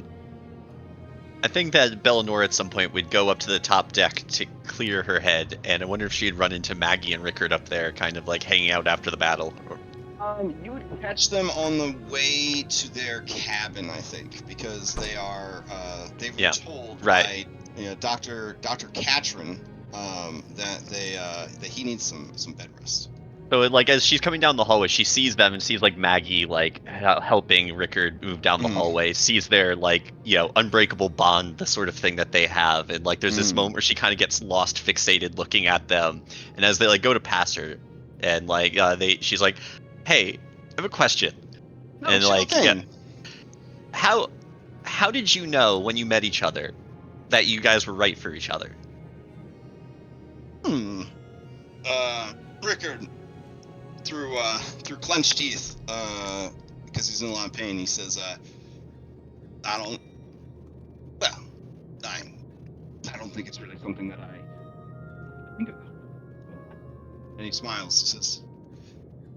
think that Bellinor at some point would go up to the top deck to clear her head, and I wonder if she'd run into Maggie and Rickard up there, kind of like hanging out after the battle. You would catch them on the way to their cabin, I think, because they were told right. by Dr. Katrin that he needs some bed rest. So, like, as she's coming down the hallway, she sees them and sees, like, Maggie, like, helping Rickard move down the hallway, sees their, like, unbreakable bond, the sort of thing that they have, and, like, there's this moment where she kind of gets lost, fixated, looking at them, and as they, like, go to pass her, and, like, she's like, hey, I have a question. No, and, sure like, thing. how did you know when you met each other that you guys were right for each other? Rickard, through clenched teeth, because he's in a lot of pain, he says, I don't think it's really something that I think about. And he smiles. He says,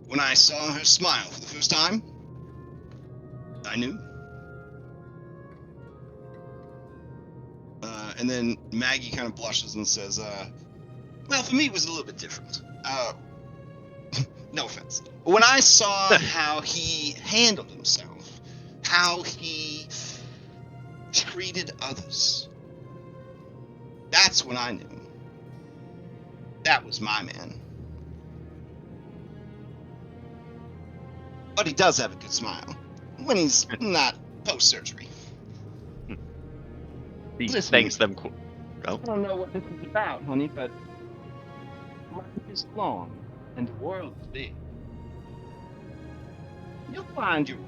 when I saw her smile for the first time, I knew. And then Maggie kind of blushes and says, well, for me, it was a little bit different. No offense. When I saw how he handled himself, how he treated others, that's when I knew. That was my man. But he does have a good smile when he's not post-surgery. He Listen, thanks them. I don't know what this is about, honey, but life is long and the world is big. You'll find your way.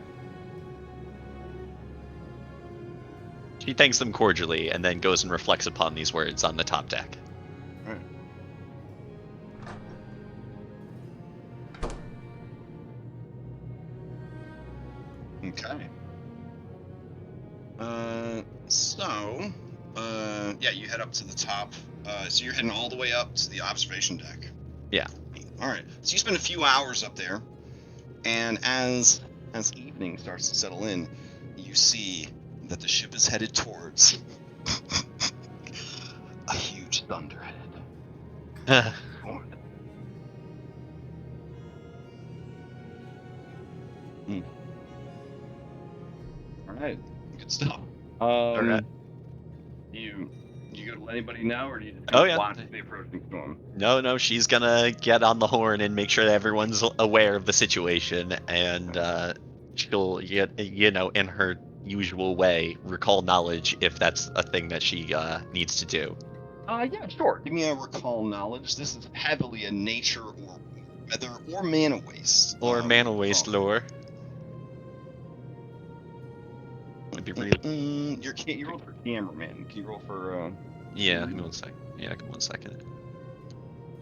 She thanks them cordially and then goes and reflects upon these words on the top deck. Right. Okay. You head up to the top. So you're heading all the way up to the observation deck. Yeah. All right. So you spend a few hours up there, and as evening starts to settle in, you see that the ship is headed towards a huge thunderhead. All right. Good stuff. All right. You gonna let anybody know, or do you just Oh, yeah. watch the approaching storm? No, she's gonna get on the horn and make sure that everyone's aware of the situation, and she'll, in her usual way, recall knowledge if that's a thing that she needs to do. Yeah, sure. Give me a recall knowledge. This is heavily a nature or weather or mana waste. Or mana waste lore. It'd be really... You rolled for cameraman. Can you roll for... Yeah, give me 1 second. Yeah, give me 1 second.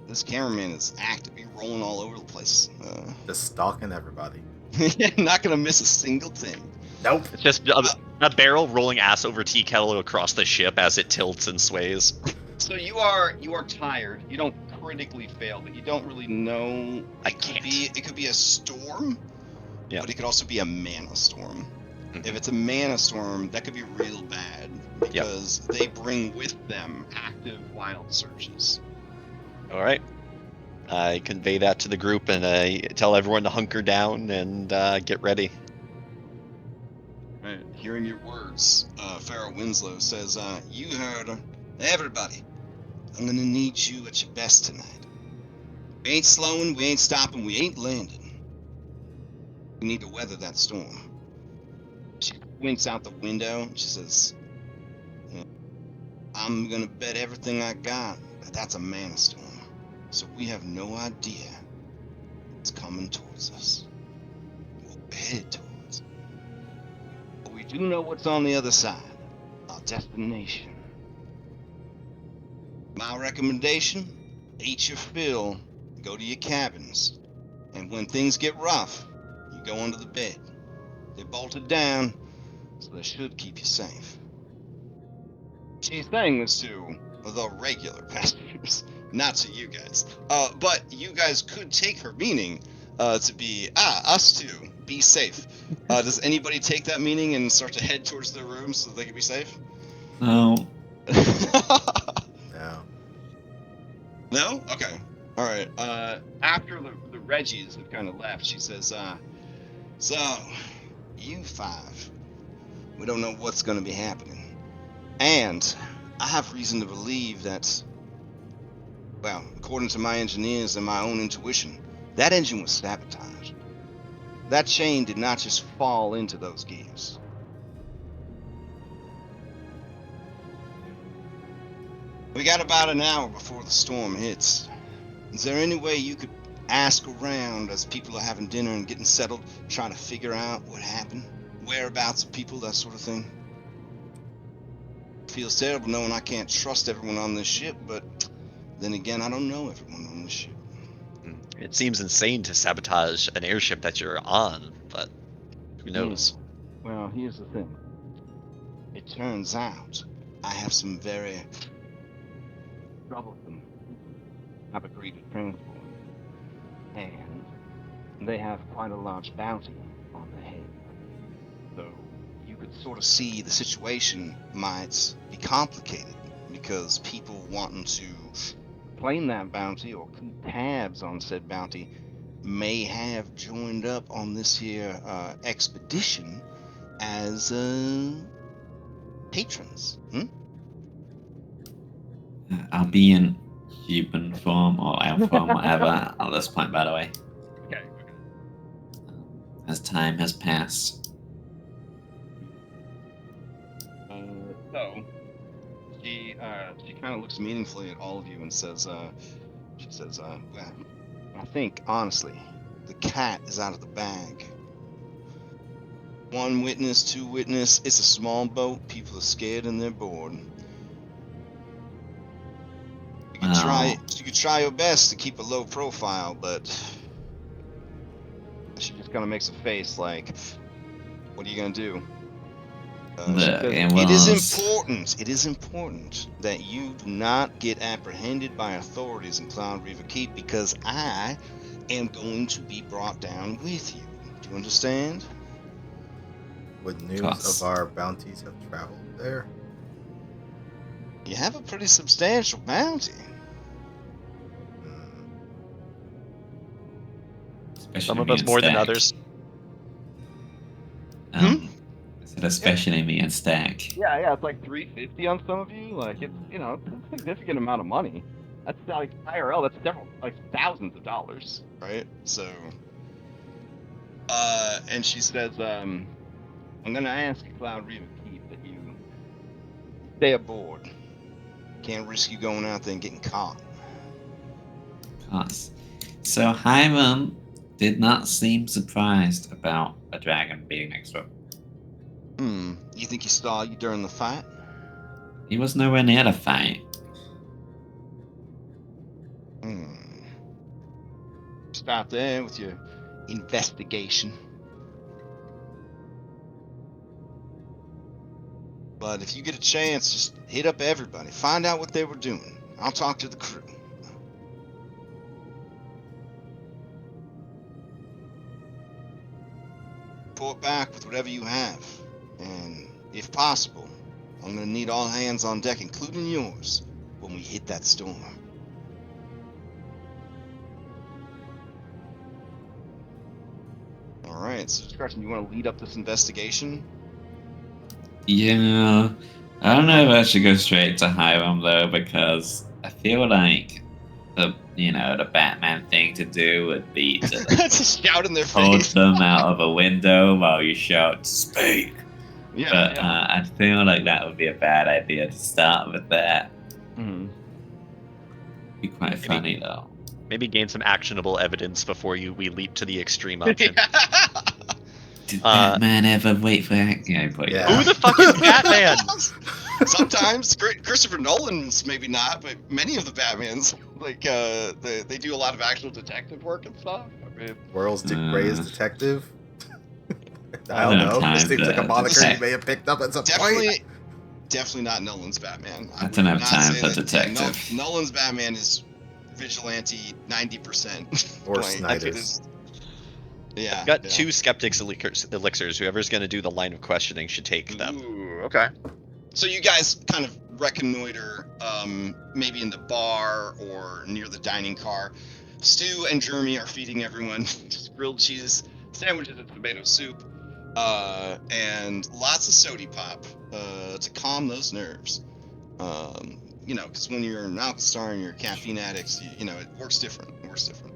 This cameraman is active. He's rolling all over the place. Just stalking everybody. Not gonna miss a single thing. Nope. It's just a barrel rolling ass over tea kettle across the ship as it tilts and sways. So you are tired. You don't critically fail, but you don't really know. I can't. It could be a storm. Yeah. But it could also be a mana storm. If it's a mana storm, that could be real bad because they bring with them active wild surges. All right. I convey that to the group and I tell everyone to hunker down and get ready. Right. Hearing your words, Pharaoh Winslow says, "You heard her. Everybody, I'm gonna need you at your best tonight. We ain't slowing, we ain't stopping, we ain't landing. We need to weather that storm." She winks out the window and she says, "I'm gonna bet everything I got that that's a mana storm. So we have no idea what's coming towards us. What we're headed towards. But we do know what's on the other side. Our destination. My recommendation, eat your fill, go to your cabins, and when things get rough, you go under the bed. They're bolted down, so they should keep you safe." She's saying this to the regular passengers, not to you guys. But you guys could take her meaning to be, us too, be safe. Does anybody take that meaning and start to head towards their rooms so they can be safe? No. No. No? Okay. All right. After the Reggies have kind of left, she says, "So, you five, we don't know what's going to be happening. And I have reason to believe that, well, according to my engineers and my own intuition, that engine was sabotaged. That chain did not just fall into those gears. We got about an hour before the storm hits. Is there any way you could ask around as people are having dinner and getting settled, trying to figure out what happened? Whereabouts of people, that sort of thing? Feels terrible knowing I can't trust everyone on this ship, but then again, I don't know everyone on this ship." It seems insane to sabotage an airship that you're on, but who knows? Well, here's the thing. It turns out I have some very troublesome I've agreed to transport. And they have quite a large bounty on their head. So you could sort of see the situation might be complicated because people wanting to claim that bounty or keep tabs on said bounty may have joined up on this here expedition as patrons. I'll be in human form or elf form, whatever, at this point, by the way. Okay. As time has passed. So she kind of looks meaningfully at all of you and says, well, I think honestly, the cat is out of the bag. One witness, two witness. It's a small boat. People are scared and they're bored. You could try your best to keep a low profile, but she just kind of makes a face like, "What are you gonna do?" She says, It is important that you do not get apprehended by authorities in Cloud River Keep because I am going to be brought down with you. Do you understand? Would news Costs. of our bounties have traveled there? You have a pretty substantial bounty. Hmm. Especially Some of me us and more than Stack. others. I said especially me and Stack. Yeah, it's like 350 on some of you. Like it's it's a significant amount of money. That's like IRL. That's several like thousands of dollars. Right? So, and she says, I'm gonna ask Cloud River Keep that you stay aboard. Can't risk you going out there and getting caught. Costs. So Hiram did not seem surprised about a dragon being next door. You think he saw you during the fight? He was nowhere near the fight. Stop there with your investigation. But if you get a chance, just hit up everybody. Find out what they were doing. I'll talk to the crew. Report back with whatever you have. And if possible, I'm gonna need all hands on deck, including yours, when we hit that storm. All right, so Scratch, you want to lead up this investigation? Yeah, I don't know if I should go straight to Hiram though, because I feel like the Batman thing to do would be to like Just shout in their hold face. them out of a window while you shout "Speak." Yeah, But yeah. I feel like that would be a bad idea to start with that. Mhm. Be quite funny though. Maybe gain some actionable evidence before we leap to the extreme option. Did Uh, Batman ever wait for that? Yeah, but Yeah. Who the fuck is Batman? Sometimes Christopher Nolan's maybe not, but many of the Batmans, like they do a lot of actual detective work and stuff. I mean, World's greatest detective. I I don't don't have know. time This seems to like a moniker you detect. may have picked up at some point. definitely not Nolan's Batman. I would don't have not time say for that, detective. Nolan's Batman is vigilante 90%. Or Like, Snyder's. Yeah. I've got yeah. 2 skeptics elixirs. Whoever's going to do the line of questioning should take them. Ooh, okay. So you guys kind of reconnoiter, maybe in the bar or near the dining car. Stu and Jeremy are feeding everyone just grilled cheese sandwiches and tomato soup, and lots of sody pop to calm those nerves. Because when you're an Alkenstar and you're a caffeine addict, it works different. It works different.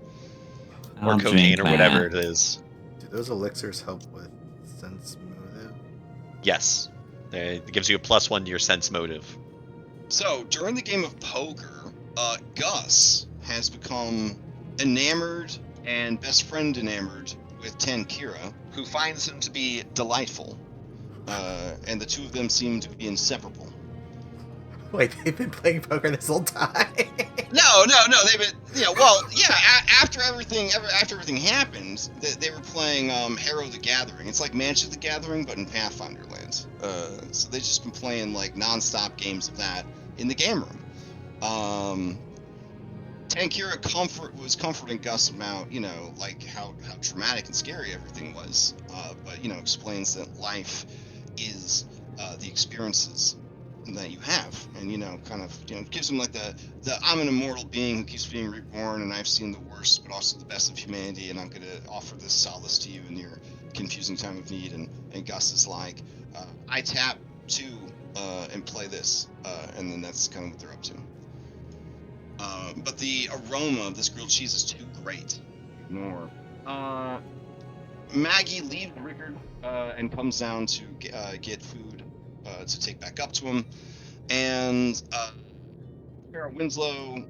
Or I'll cocaine drink or whatever that. it is. Do those elixirs help with sense motive? Yes. It gives you a +1 to your sense motive. So during the game of poker, Gus has become enamored and best friend enamored with Tankira, who finds him to be delightful, and the two of them seem to be inseparable. Wait, they've been playing poker this whole time. No, they've been, after everything happened, they were playing Harrow the Gathering. It's like Magic the Gathering, but in Pathfinder land. So they've just been playing like non-stop games of that in the game room. Tankira was comforting Gus about, like how traumatic and scary everything was, but explains that life is the experiences that you have, and gives him like the I'm an immortal being who keeps being reborn, and I've seen the worst but also the best of humanity, and I'm gonna offer this solace to you in your confusing time of need. And Gus is like, I tap 2 and play this, and then that's kind of what they're up to. But the aroma of this grilled cheese is too great. Ignore. Maggie leaves Rickard and comes down to get food to take back up to him. And Sarah Winslow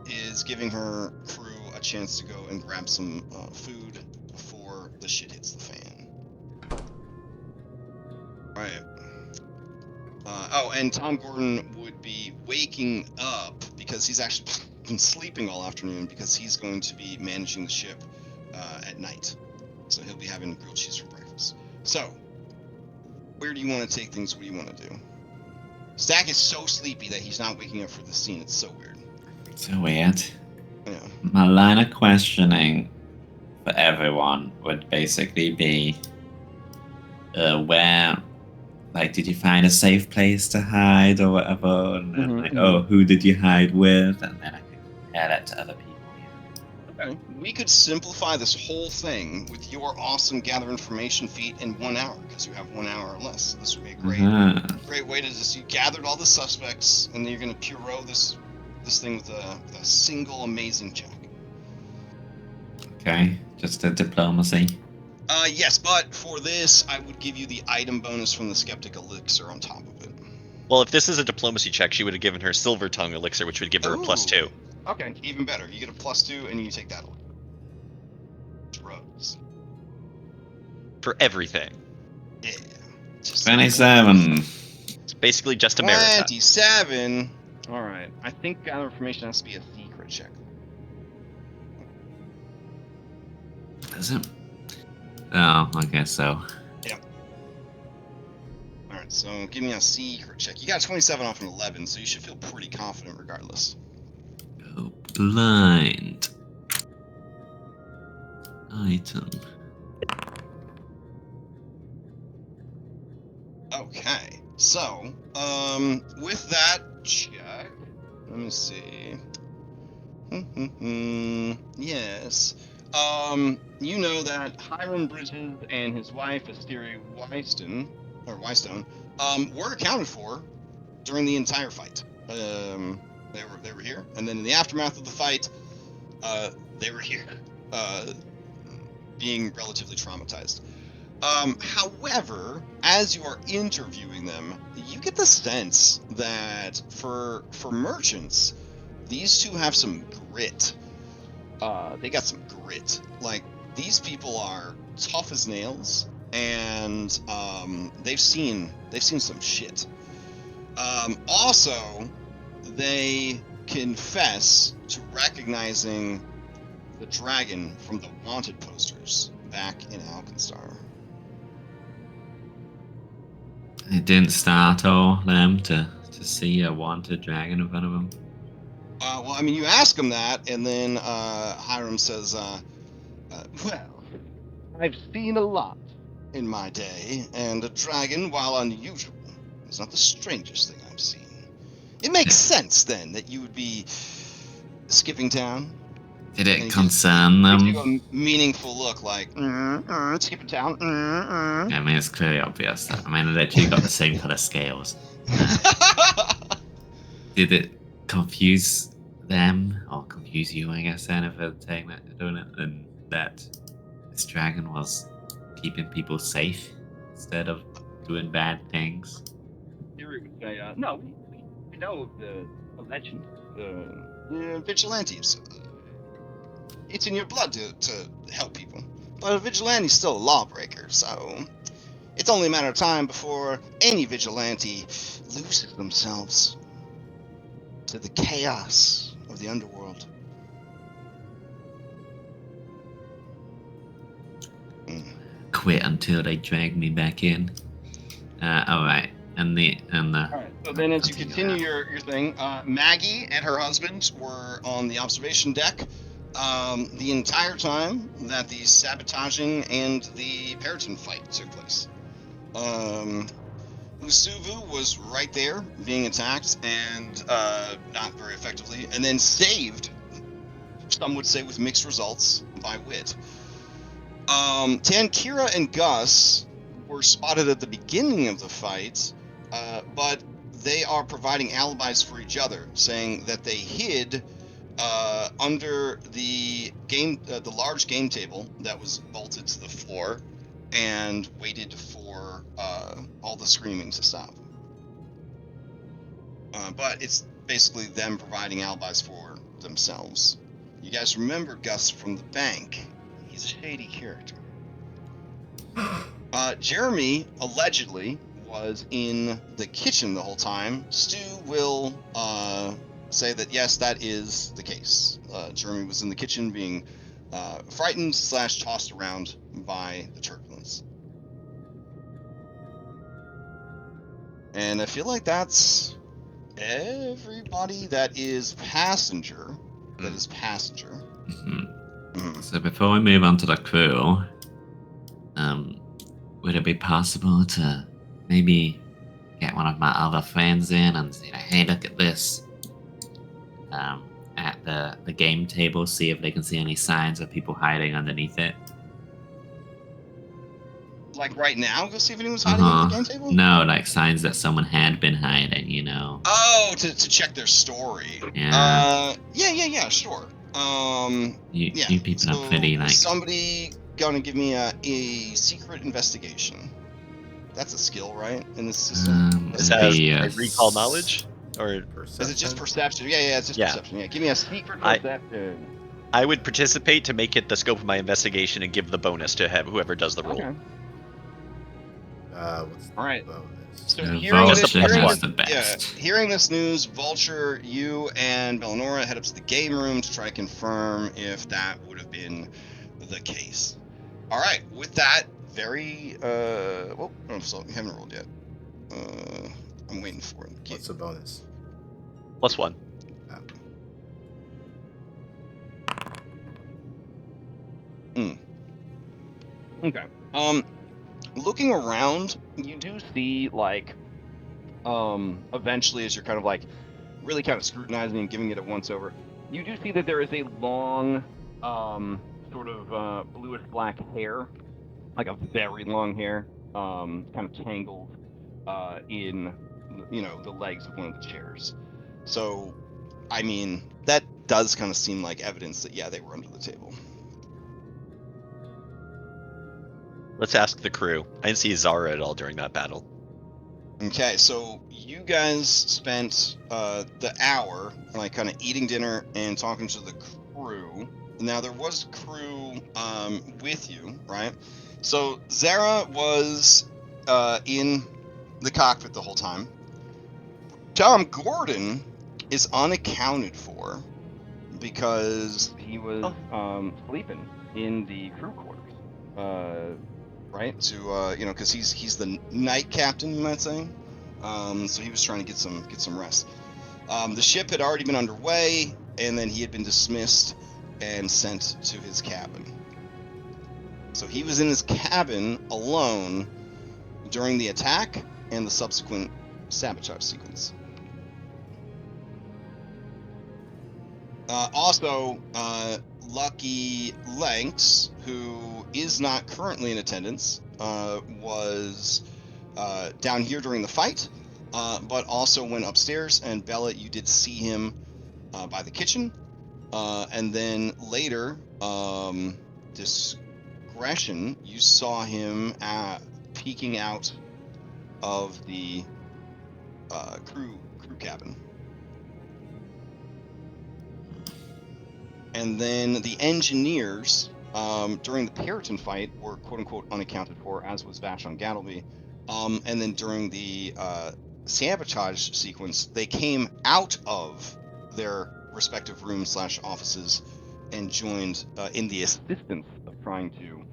is giving her crew a chance to go and grab some food before the shit hits the fan. All right. And Tom Gordon would be waking up because he's actually been sleeping all afternoon because he's going to be managing the ship at night. So he'll be having grilled cheese for breakfast. So, where do you want to take things? What do you want to do? Stack is so sleepy that he's not waking up for the scene. It's so weird. So weird. Yeah. My line of questioning for everyone would basically be where, like, did you find a safe place to hide or whatever? And then, oh, who did you hide with? And then I can compare that to other people. Okay. We could simplify this whole thing with your awesome gather information feat in 1 hour, because you have 1 hour or less. This would be a great way to just, you gathered all the suspects, and then you're going to Puro this thing with a single amazing check. Okay, just a diplomacy. Yes, but for this, I would give you the item bonus from the Skeptic Elixir on top of it. Well, if this is a diplomacy check, she would have given her Silver Tongue elixir, which would give her a +2. Okay, even better. You get a +2, and you take that away. Drugs. For everything. Yeah. 27. It's basically just America. 27. All right. I think gather information has to be a secret check. Does it? Oh, I guess so. Yeah. All right. So give me a secret check. You got 27 off an 11, so you should feel pretty confident regardless. Oh, blind. Item. Okay, so with that check, let me see. Yes. You know that Hiram Bridges and his wife Asteria Wystone, were accounted for during the entire fight. They were here, and then in the aftermath of the fight, they were here, being relatively traumatized. However, as you are interviewing them, you get the sense that for merchants, these two have some grit. They got some grit. Like, these people are tough as nails, and they've seen some shit. Also, they confess to recognizing the dragon from the wanted posters back in Alkenstar. It didn't startle them to see a wanted dragon in front of them. Well, I mean, you ask him that, and then Hiram says, well, I've seen a lot in my day, and a dragon, while unusual, is not the strangest thing I've seen. It makes sense, then, that you would be skipping town. Did And it he concern gives them? you a meaningful look, like, skipping town. I mean, it's clearly obvious. I mean, I literally got the same color scales. Did it confuse them, or confuse you, I guess, then, if they're saying that, doing it, and that this dragon was keeping people safe instead of doing bad things? Theory would say, no, we know the legend. Vigilantes. It's in your blood to help people. But a vigilante's still a lawbreaker, so it's only a matter of time before any vigilante loses themselves to the chaos of the underworld. Quit until they drag me back in. Alright. And the All right. So then, as you continue your thing, Maggie and her husband were on the observation deck the entire time that the sabotaging and the Periton fight took place. Usuvu was right there, being attacked and not very effectively, and then saved. Some would say with mixed results by Wit. Tankira and Gus were spotted at the beginning of the fight, but they are providing alibis for each other, saying that they hid under the large game table that was bolted to the floor, and waited for all the screaming to stop. But it's basically them providing alibis for themselves. You guys remember Gus from the bank? He's a shady character. Jeremy allegedly was in the kitchen the whole time. Stu will say that yes, that is the case. Jeremy was in the kitchen being frightened / tossed around by the turbulence. And I feel like that's everybody that is passenger. So before we move on to the crew, would it be possible to maybe get one of my other friends in and say, hey, look at this, at the game table, see if they can see any signs of people hiding underneath it? Like right now, go see if anyone's hiding under the game table? No, like signs that someone had been hiding, you know? Oh, to check their story. Yeah. Yeah, sure. You people are pretty, like... Somebody gonna give me a secret investigation. That's a skill, right, in this system? Is that recall knowledge? Or Perception? Is it just perception? Yeah, it's just perception. Yeah, give me a secret perception. I would participate to make it the scope of my investigation and give the bonus to whoever does the roll. Okay. What's the All right. bonus? So hearing this news, Vulture, you and Bellinora head up to the game room to try to confirm if that would have been the case. All right. With that, very so you haven't rolled yet. I'm waiting for it. What's the bonus? +1. Okay. looking around, you do see like eventually as you're kind of like really kind of scrutinizing and giving it a once over, you do see that there is a long sort of bluish black hair, like a very long hair, kind of tangled in the legs of one of the chairs. So I mean, that does kind of seem like evidence that yeah, they were under the table. Let's ask the crew. I didn't see Zara at all during that battle. Okay, so you guys spent the hour like kind of eating dinner and talking to the crew. Now there was crew with you, right? So Zara was in the cockpit the whole time. Tom Gordon is unaccounted for because he was sleeping in the crew quarters. Right? To because he's the night captain, you might say. So he was trying to get some rest. The ship had already been underway, and then he had been dismissed and sent to his cabin. So he was in his cabin alone during the attack and the subsequent sabotage sequence. Also, Lucky Lanks, who is not currently in attendance, was down here during the fight, but also went upstairs. And Bella, you did see him by the kitchen, and then later, Discretion, you saw him peeking out of the crew cabin. And then the engineers, during the Puritan fight, were quote-unquote unaccounted for, as was Vashon Gattleby. And then during the sabotage sequence, they came out of their respective rooms / offices and joined in the assistance of trying to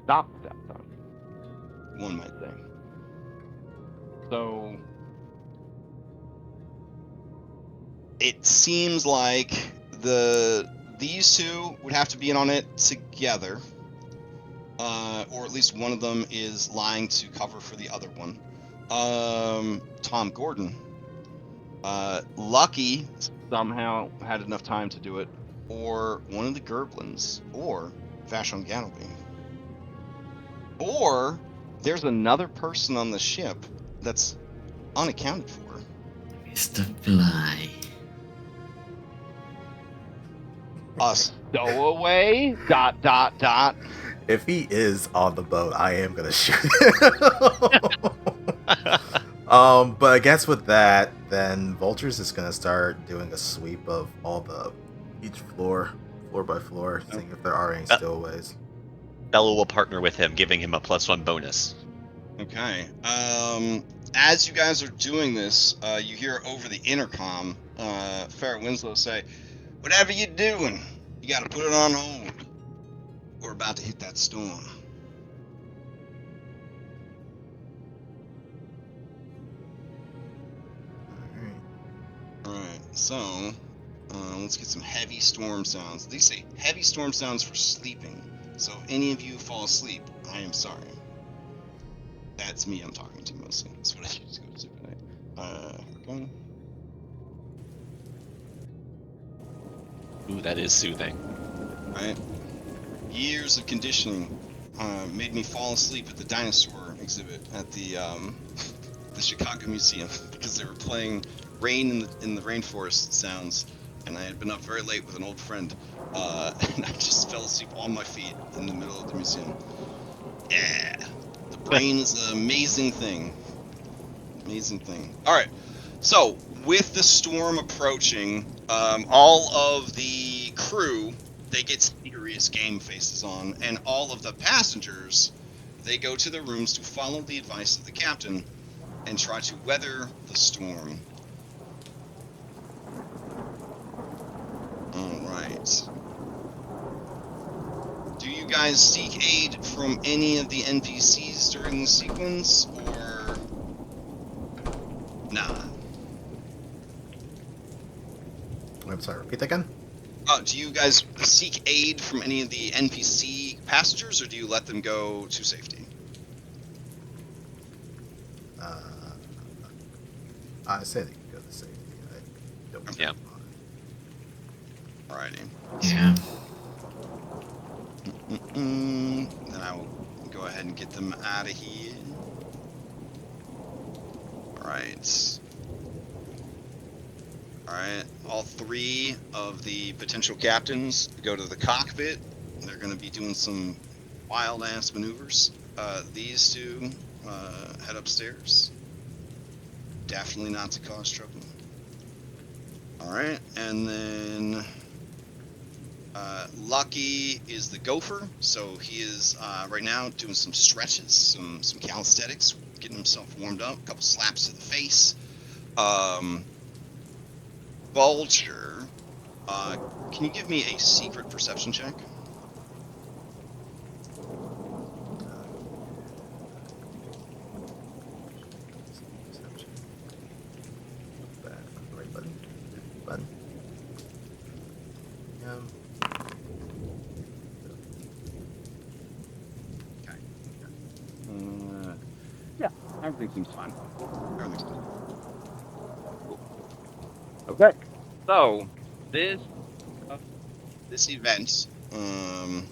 stop the sabotage, one might say. So it seems like these two would have to be in on it together, or at least one of them is lying to cover for the other one. Tom Gordon, Lucky somehow had enough time to do it, or one of the Gerblins, or Vashon Gattleby, or there's another person on the ship that's unaccounted for. Mr. Fly. A stowaway? ... If he is on the boat, I am gonna shoot him. But I guess with that, then Vulture's is gonna start doing a sweep of each floor by floor, seeing if there are any stowaways. Bella will partner with him, giving him a +1 bonus. Okay. As you guys are doing this, you hear over the intercom Farrah Winslow say, "Whatever you're doing, you gotta put it on hold. We're about to hit that storm." Alright, so let's get some heavy storm sounds. They say heavy storm sounds for sleeping. So if any of you fall asleep, I am sorry. That's me I'm talking to mostly. That's what I use to go to sleep at night. Okay. Ooh, that is soothing. Right? Years of conditioning made me fall asleep at the dinosaur exhibit at the Chicago Museum because they were playing Rain in the Rainforest sounds, and I had been up very late with an old friend, and I just fell asleep on my feet in the middle of the museum. Yeah, the brain is an amazing thing. Amazing thing. All right, so with the storm approaching, all of the crew, they get serious game faces on, and all of the passengers, they go to their rooms to follow the advice of the captain and try to weather the storm. Alright. Do you guys seek aid from any of the NPCs during the sequence, or... Nah? I'm sorry, repeat that again? Do you guys seek aid from any of the NPC passengers, or do you let them go to safety? I say they can go to safety. I don't Yeah. mind. Alrighty. Yeah. Then I will go ahead and get them out of here. Alright. Alright, all 3 of the potential captains go to the cockpit. They're going to be doing some wild-ass maneuvers. These 2 head upstairs. Definitely not to cause trouble. Alright, and then Lucky is the gopher, so he is right now doing some stretches, some calisthenics, getting himself warmed up, a couple slaps to the face. Vulture, can you give me a secret perception check? Perception. Right button. Button. Yeah, everything seems fine. Everything's good. Okay. So, this Event, and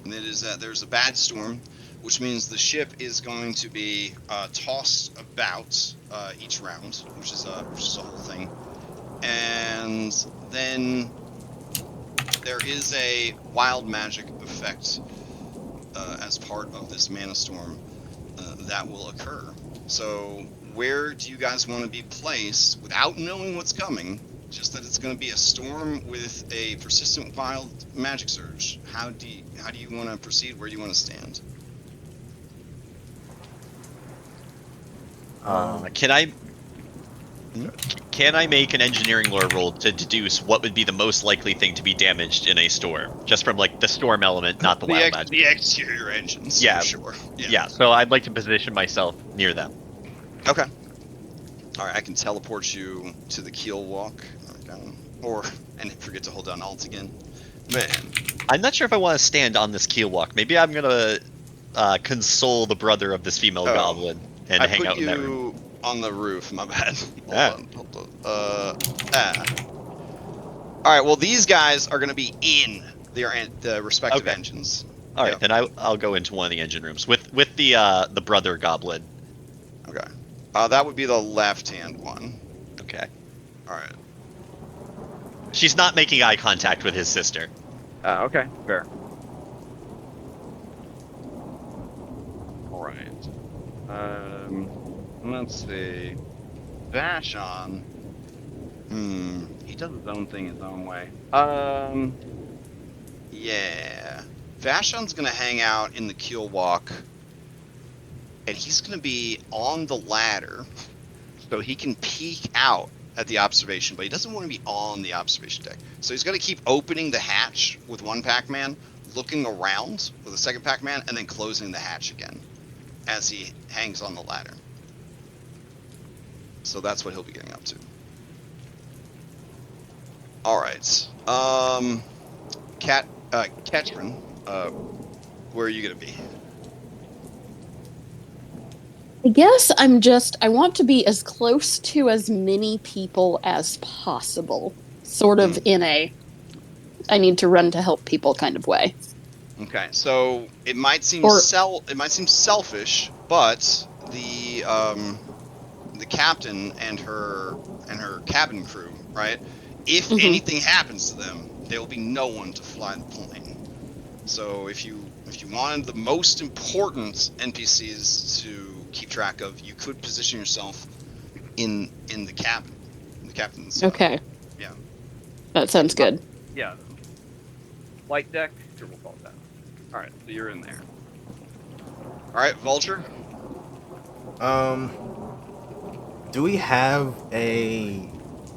it is that there's a bad storm, which means the ship is going to be tossed about each round, which is a whole thing. And then there is a wild magic effect as part of this mana storm that will occur. So where do you guys want to be placed without knowing what's coming? Just that it's going to be a storm with a persistent wild magic surge. How do you want to proceed? Where do you want to stand? Can I make an engineering lore roll to deduce what would be the most likely thing to be damaged in a storm, just from like the storm element, not the wild magic? The exterior engines. Yeah, for sure. Yeah. So I'd like to position myself near them. Okay. All right, I can teleport you to the keel walk, and forget to hold down Alt again. Man, I'm not sure if I want to stand on this keel walk. Maybe I'm gonna console the brother of this female goblin and I hang put out in that room. you on the roof. My bad. Hold on. All right. Well, these guys are going to be in the respective engines. All right, then I'll go into one of the engine rooms with the brother goblin. Okay. That would be the left-hand one. Okay. All right. She's not making eye contact with his sister. okay, fair. All right. Let's see. Vashon. He does his own thing his own way. Yeah. Vashon's gonna hang out in the keel walk, and he's gonna be on the ladder, so he can peek out at the observation, but he doesn't want to be on the observation deck. So he's gonna keep opening the hatch with one Pac-Man, looking around with a second Pac-Man, and then closing the hatch again as he hangs on the ladder. So that's what he'll be getting up to. All right. Ketrin, where are you gonna be? I guess I want to be as close to as many people as possible. Sort of in a, I need to run to help people kind of way. Okay, so it might seem selfish, but the captain and her cabin crew, right? If anything happens to them, there will be no one to fly the plane. So if you wanted the most important NPCs to keep track of, you could position yourself in the cabin, the captain's. Okay. Yeah. That sounds good. Yeah. Flight deck. Sure, we'll call it that. All right, so you're in there. All right, Vulture. Do we have I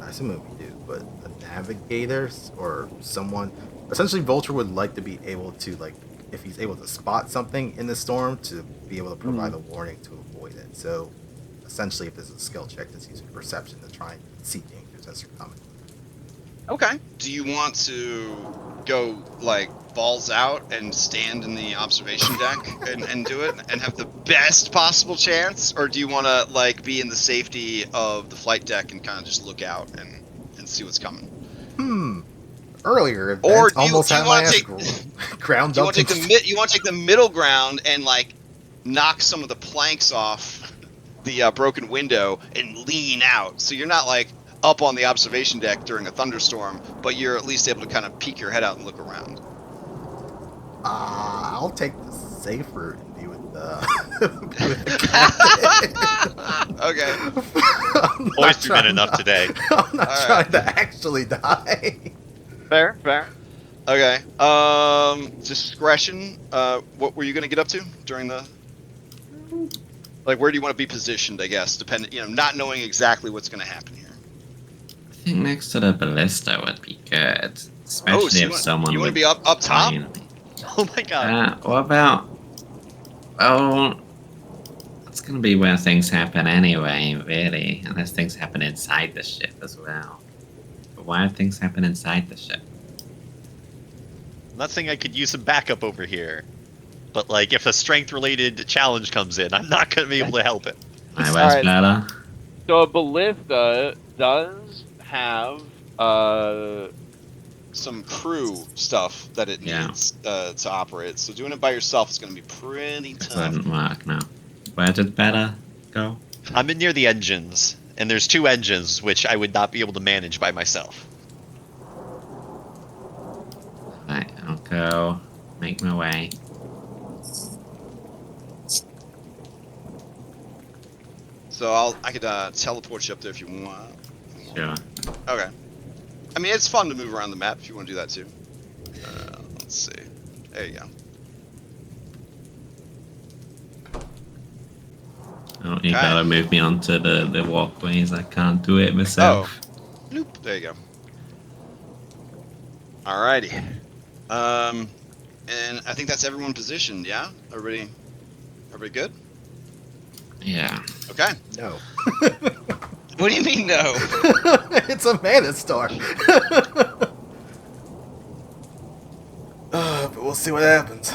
assume we do, but a navigator or someone? Essentially, Vulture would like to be able to, like, if he's able to spot something in the storm, to be able to provide a warning to avoid it. So, essentially, if this is a skill check, that's using perception to try and see dangers as they're coming. Okay. Do you want to go like balls out and stand in the observation deck and do it and have the best possible chance, or do you want to like be in the safety of the flight deck and kind of just look out and see what's coming? Earlier Or events almost do you had my want to ass take ground do you want up. to take the you want to take the middle ground and like knock some of the planks off the broken window and lean out, so you're not like up on the observation deck during a thunderstorm, but you're at least able to kind of peek your head out and look around. I'll take the safe route and be with the captain. Okay. Always been enough today. I'm not All trying right. to actually die. Fair. Okay. Discretion. What were you gonna get up to during the? Like, where do you want to be positioned? I guess, depending. Not knowing exactly what's gonna happen here. I think next to the ballista would be good, especially so if someone you want to would be up top? find me. Oh my god. What about? Oh, it's gonna be where things happen anyway, really, unless things happen inside the ship as well. But why do things happen inside the ship? I'm not saying I could use some backup over here, but like if a strength-related challenge comes in, I'm not gonna be able to help it. My Alright. way's better. So a ballista does have Some crew stuff that it Yeah. needs to operate. So doing it by yourself is gonna be pretty It tough. wouldn't work, no. Where did better go? I'm in near the engines, and there's 2 engines which I would not be able to manage by myself. Right, I'll go make my way. So I could teleport you up there if you want. Sure. Okay. I mean, it's fun to move around the map if you want to do that too. Let's see. There you go. Oh, you Okay. gotta move me onto the walkways. I can't do it myself. Nope. There you go. Alrighty. And I think that's everyone positioned. Yeah. Everybody good? Yeah. Okay. No. What do you mean no? It's a mana star. But we'll see what happens.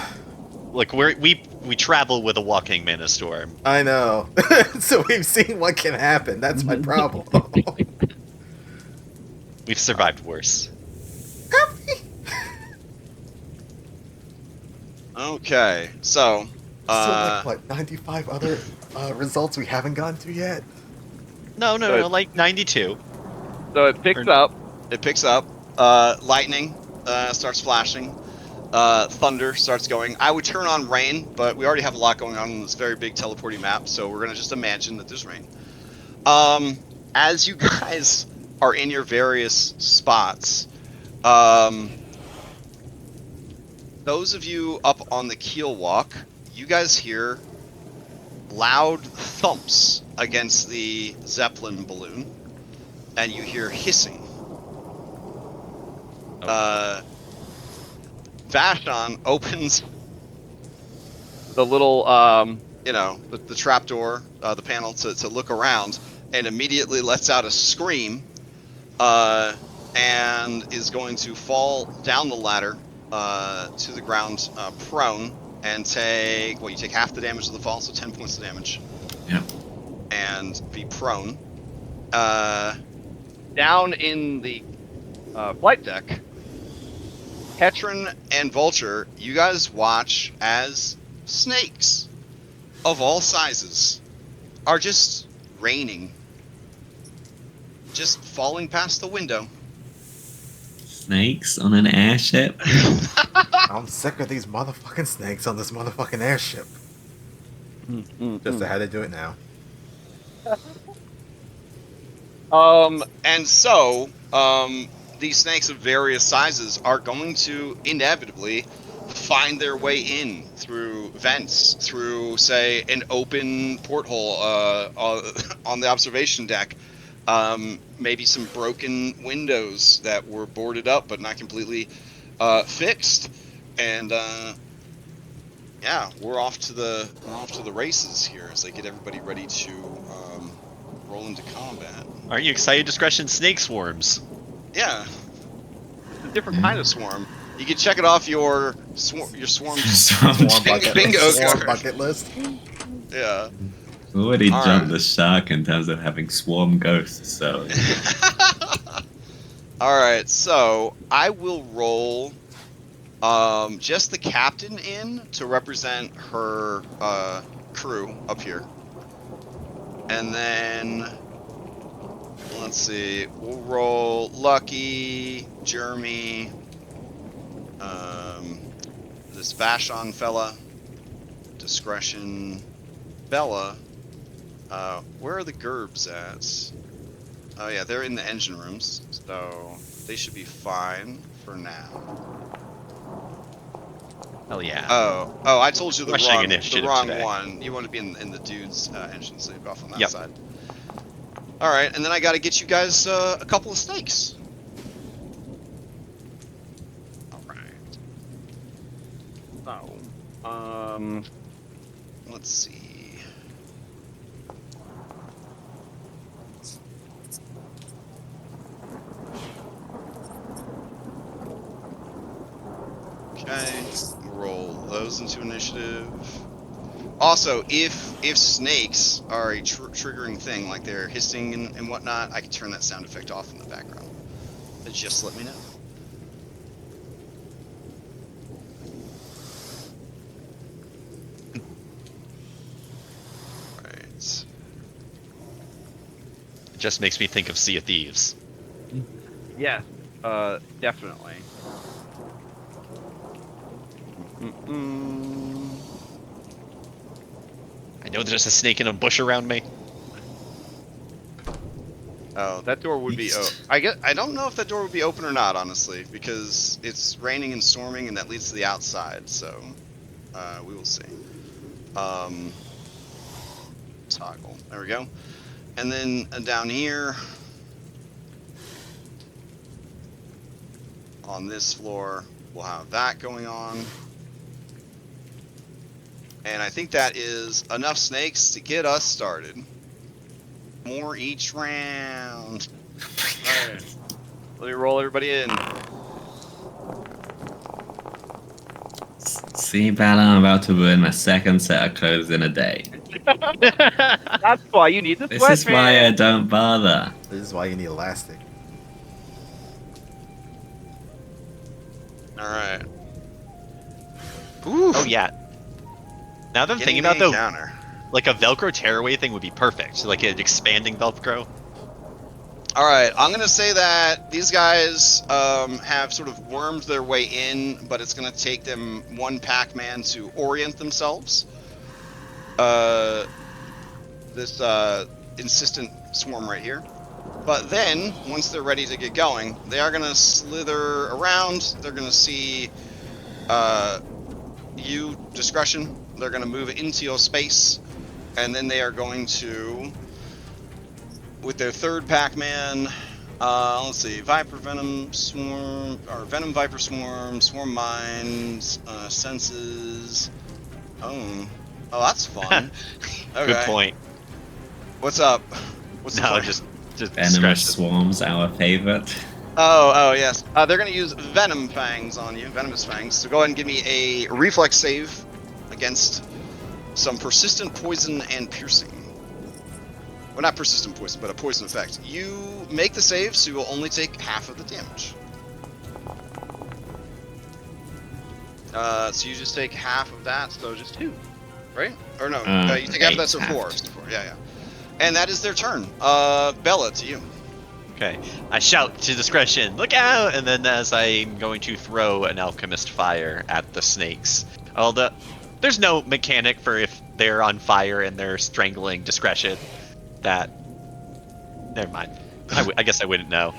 Look, we travel with a walking mana storm. I know. So we've seen what can happen. That's my problem. We've survived worse. Okay. So. Like what? 95 other results we haven't gotten to yet. No, But- like 92. so it picks up. It picks up. Lightning starts flashing. Thunder starts going. I would turn on rain, but we already have a lot going on this very big teleporting map, so we're gonna just imagine that there's rain. As you guys are in your various spots, those of you up on the keel walk, you guys hear loud thumps against the Zeppelin balloon, and you hear hissing. Vashon opens the little, the trapdoor, the panel to look around, and immediately lets out a scream, and is going to fall down the ladder to the ground prone, and you take half the damage of the fall, so 10 points of damage. Yeah. And be prone. Down in the flight deck, Hetron and Vulture, you guys watch as snakes of all sizes are just raining. Just falling past the window. Snakes on an airship? I'm sick of these motherfucking snakes on this motherfucking airship. Just how to do it now. And so, these snakes of various sizes are going to inevitably find their way in through vents, through, say, an open porthole on the observation deck. Maybe some broken windows that were boarded up but not completely fixed. And yeah, we're off to the races here as they get everybody ready to roll into combat. Aren't you excited, Discretion? Snake swarms. Yeah. different kind of swarm. You can check it off your swarm Swarm bingo swarm card. bucket list. Yeah. Already All jumped right. the shark in terms of having swarm ghosts, so All right, so I will roll just the captain in to represent her crew up here. And then let's see, we'll roll Lucky, Jeremy, this Vashon fella, Discretion, Bella. Where are the Gerbs at? Oh yeah, they're in the engine rooms, so they should be fine for now. Hell yeah. Oh, I told you the Rushing wrong initiative today. one. You want to be in the dude's engine, so you're off on that Yep. side. All right, and then I got to get you guys a couple of snakes. All right. So, let's see. Okay, roll those into initiative. Also, if snakes are a triggering thing, like they're hissing and whatnot, I can turn that sound effect off in the background. But just let me know. Right. It just makes me think of Sea of Thieves. Yes, definitely. I know there's a snake in a bush around me. Oh, that door would be. Oh, I don't know if that door would be open or not, honestly, because it's raining and storming, and that leads to the outside. So, we will see. Toggle. There we go. And then down here, on this floor, we'll have that going on. And I think that is enough snakes to get us started. More each round. Alright. Let me roll everybody in. see, Bella, I'm about to ruin my second set of clothes in a day. That's why you need the This is why I sweatband. don't bother. This is why you need elastic. Alright. Oh yeah. Now that I'm thinking about though, encounter. like a Velcro tearaway thing would be perfect. So like an expanding Velcro. Alright, I'm gonna say that these guys have sort of wormed their way in, but it's gonna take them one Pac-Man to orient themselves. This insistent swarm right here. But then, once they're ready to get going, they are gonna slither around. They're gonna see you, Discretion. They're gonna move into your space, and then they are going to, with their third Pac-Man, let's see, Viper Venom Swarm, or Venom Viper Swarm, Swarm Minds, Senses. Oh, that's fun. Okay. Good point. What's up? What's the No, plan? just Venomous Discretion. swarms, our favorite. Oh, yes. They're gonna use Venom Fangs on you, Venomous Fangs. So go ahead and give me a reflex save against some persistent poison and piercing. Well, not persistent poison, but a poison effect. You make the save, so you will only take half of the damage. So you just take half of that, so just 2, right? Or no, you take half of that, so 4. So 4. Yeah. And that is their turn. Bella, to you. Okay. I shout to Discretion, look out! And then as I'm going to throw an alchemist fire at the snakes. Although there's no mechanic for if they're on fire and they're strangling Discretion. That. Never mind. I guess I wouldn't know.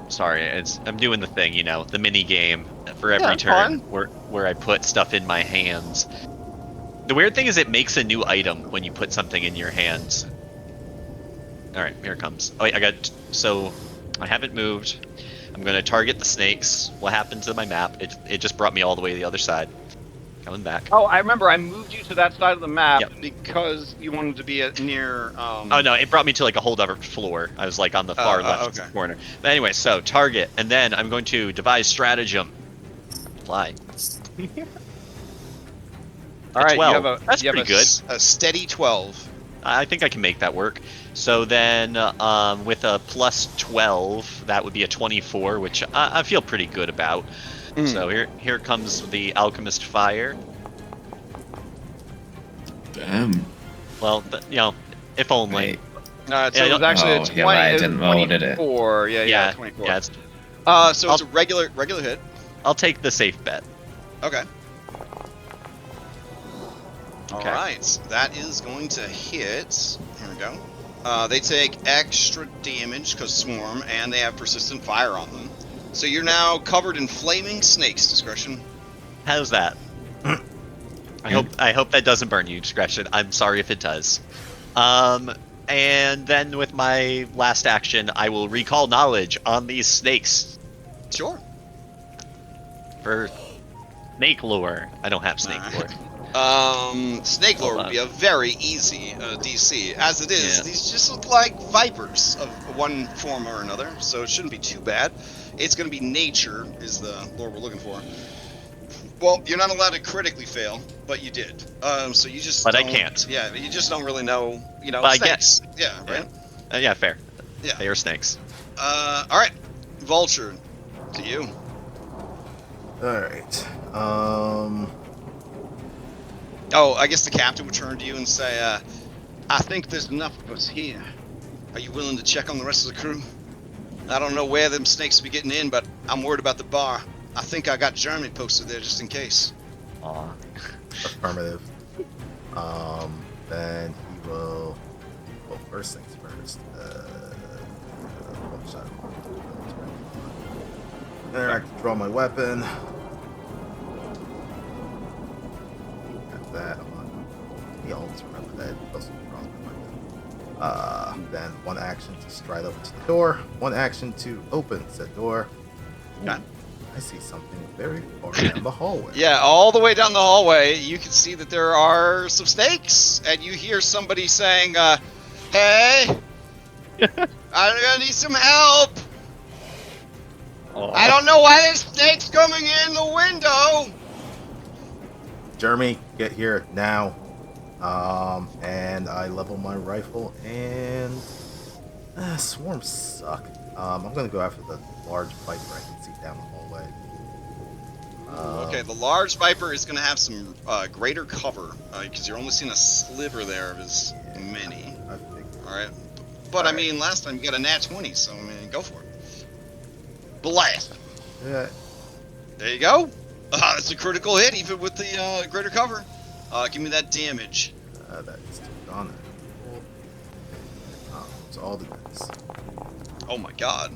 Sorry, I'm doing the thing, the mini game for every turn where I put stuff in my hands. The weird thing is it makes a new item when you put something in your hands. All right, here it comes. Oh wait, so I haven't moved. I'm gonna target the snakes. What happened to my map? It just brought me all the way to the other side. Coming back. Oh, I remember. I moved you to that side of the map Yep. because you wanted to be near. Oh no, it brought me to like a whole other floor. I was like on the far left okay. corner. But anyway, so target, and then I'm going to devise stratagem. Fly. All right, 12. you have a. That's you have pretty good. A steady 12. I think I can make that work. So then, with a plus 12, that would be a 24, which I feel pretty good about. So here comes the alchemist fire. Damn. Well, if only. Wait. So Yeah, it was actually oh, a 20. yeah, I it was didn't roll, did it? 24. Yeah, 24. Yeah, it's, So it's a regular hit. I'll take the safe bet. Okay. Okay. All right, that is going to hit. Here we go. They take extra damage because swarm, and they have persistent fire on them. So you're now covered in flaming snakes. Discretion. How's that? I hope that doesn't burn you, discretion. I'm sorry if it does. And then with my last action, I will recall knowledge on these snakes Sure. for snake lore. I don't have snake lore. Snake lore Hold would be on. a very easy DC. As it is, Yeah. these just look like vipers of one form or another, so it shouldn't be too bad. It's going to be nature is the lore we're looking for. Well, you're not allowed to critically fail, but you did. So you just. But I don't- can't. Yeah, you just don't really know. But I snakes. Yeah, right. Yeah, fair. Yeah. They are snakes. All right, Vulture, to you. All right. Oh, I guess the captain would turn to you and say, I think there's enough of us here. Are you willing to check on the rest of the crew? I don't know where them snakes will be getting in, but I'm worried about the bar. I think I got Jeremy posted there just in case. Aw. Affirmative. Then he will. Well, first things first. One shot. Then I can draw my weapon. Got that. He always remember that. He also draws my weapon. Then one action to stride over to the door. One action to open said door. Okay. I see something very far down the hallway. Yeah, all the way down the hallway, you can see that there are some snakes, and you hear somebody saying, hey, I'm gonna need some help. I don't know why there's snakes coming in the window. Jeremy, get here now. And I level my rifle, and swarms suck. I'm gonna go after the large viper I can see down the hallway. Okay, the large viper is gonna have some greater cover because you're only seeing a sliver there of his many. I figured. All right, but I All right. mean, last time you got a nat 20, so I mean, go for it. Blast! Yeah, There you go. That's a critical hit, even with the greater cover. Give me that damage. that's still gone. It's all the dice. Oh my god.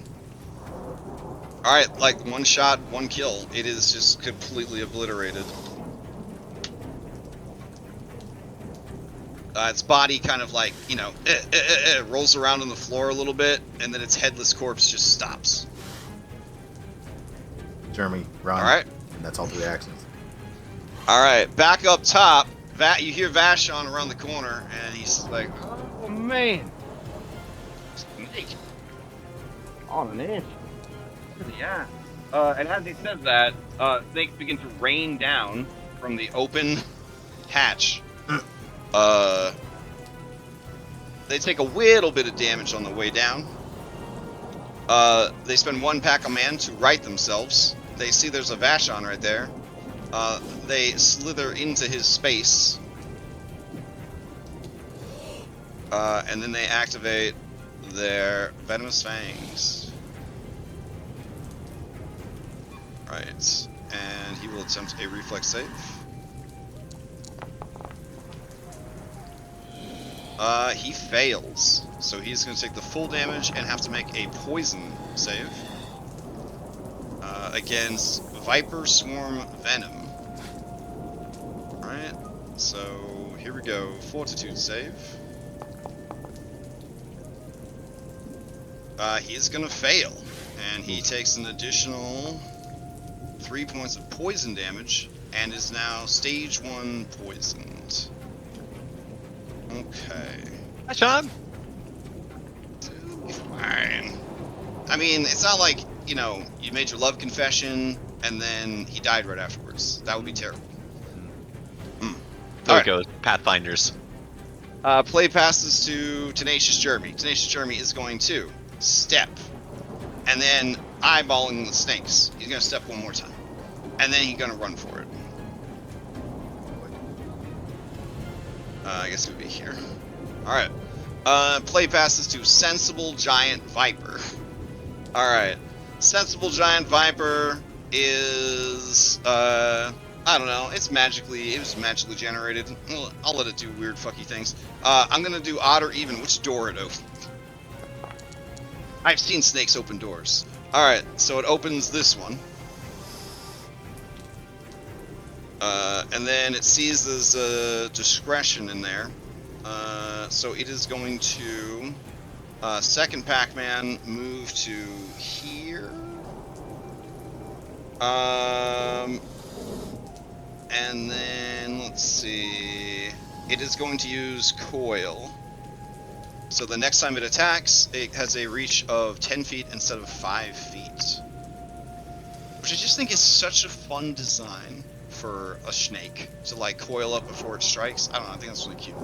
Alright, like one shot, one kill. It is just completely obliterated. Its body kind of like, rolls around on the floor a little bit, and then its headless corpse just stops. Jeremy, run. Alright. And that's all the actions. Alright, back up top. You hear Vashon around the corner, and he's like, Oh man, snake. on an inch. Yeah. And as he says that, snakes begin to rain down. From the open hatch. They take a little bit of damage on the way down. They spend one pack a man to right themselves. They see there's a Vashon right there. They slither into his space. And then they activate their venomous fangs. Right. And he will attempt a reflex save. He fails. So he's going to take the full damage and have to make a poison save. Against Viper Swarm Venom. Alright, so here we go. Fortitude save. He's gonna fail. And he takes an additional 3 points of poison damage. and is now stage 1 poisoned. Okay. Hi, Sean. Fine. I mean, it's not like, you know, you made your love confession and then he died right afterwards. That would be terrible. There Alright. it goes. Pathfinders. Play passes to Tenacious Jeremy. Tenacious Jeremy is going to step, and then eyeballing the snakes. He's going to step one more time, and then he's going to run for it. I guess it would be here. Alright. Play passes to Sensible Giant Viper. Alright. Sensible Giant Viper is, I don't know. It was magically generated. I'll let it do weird fucky things. I'm gonna do odd or even. Which door it opens? I've seen snakes open doors. Alright, so it opens this one. And then it sees there's a discretion in there. So it is going to, second Pac-Man, move to here. And then, let's see, it is going to use Coil. So the next time it attacks, it has a reach of 10 feet instead of 5 feet. Which I just think is such a fun design for a snake, to like coil up before it strikes. I don't know, I think that's really cute.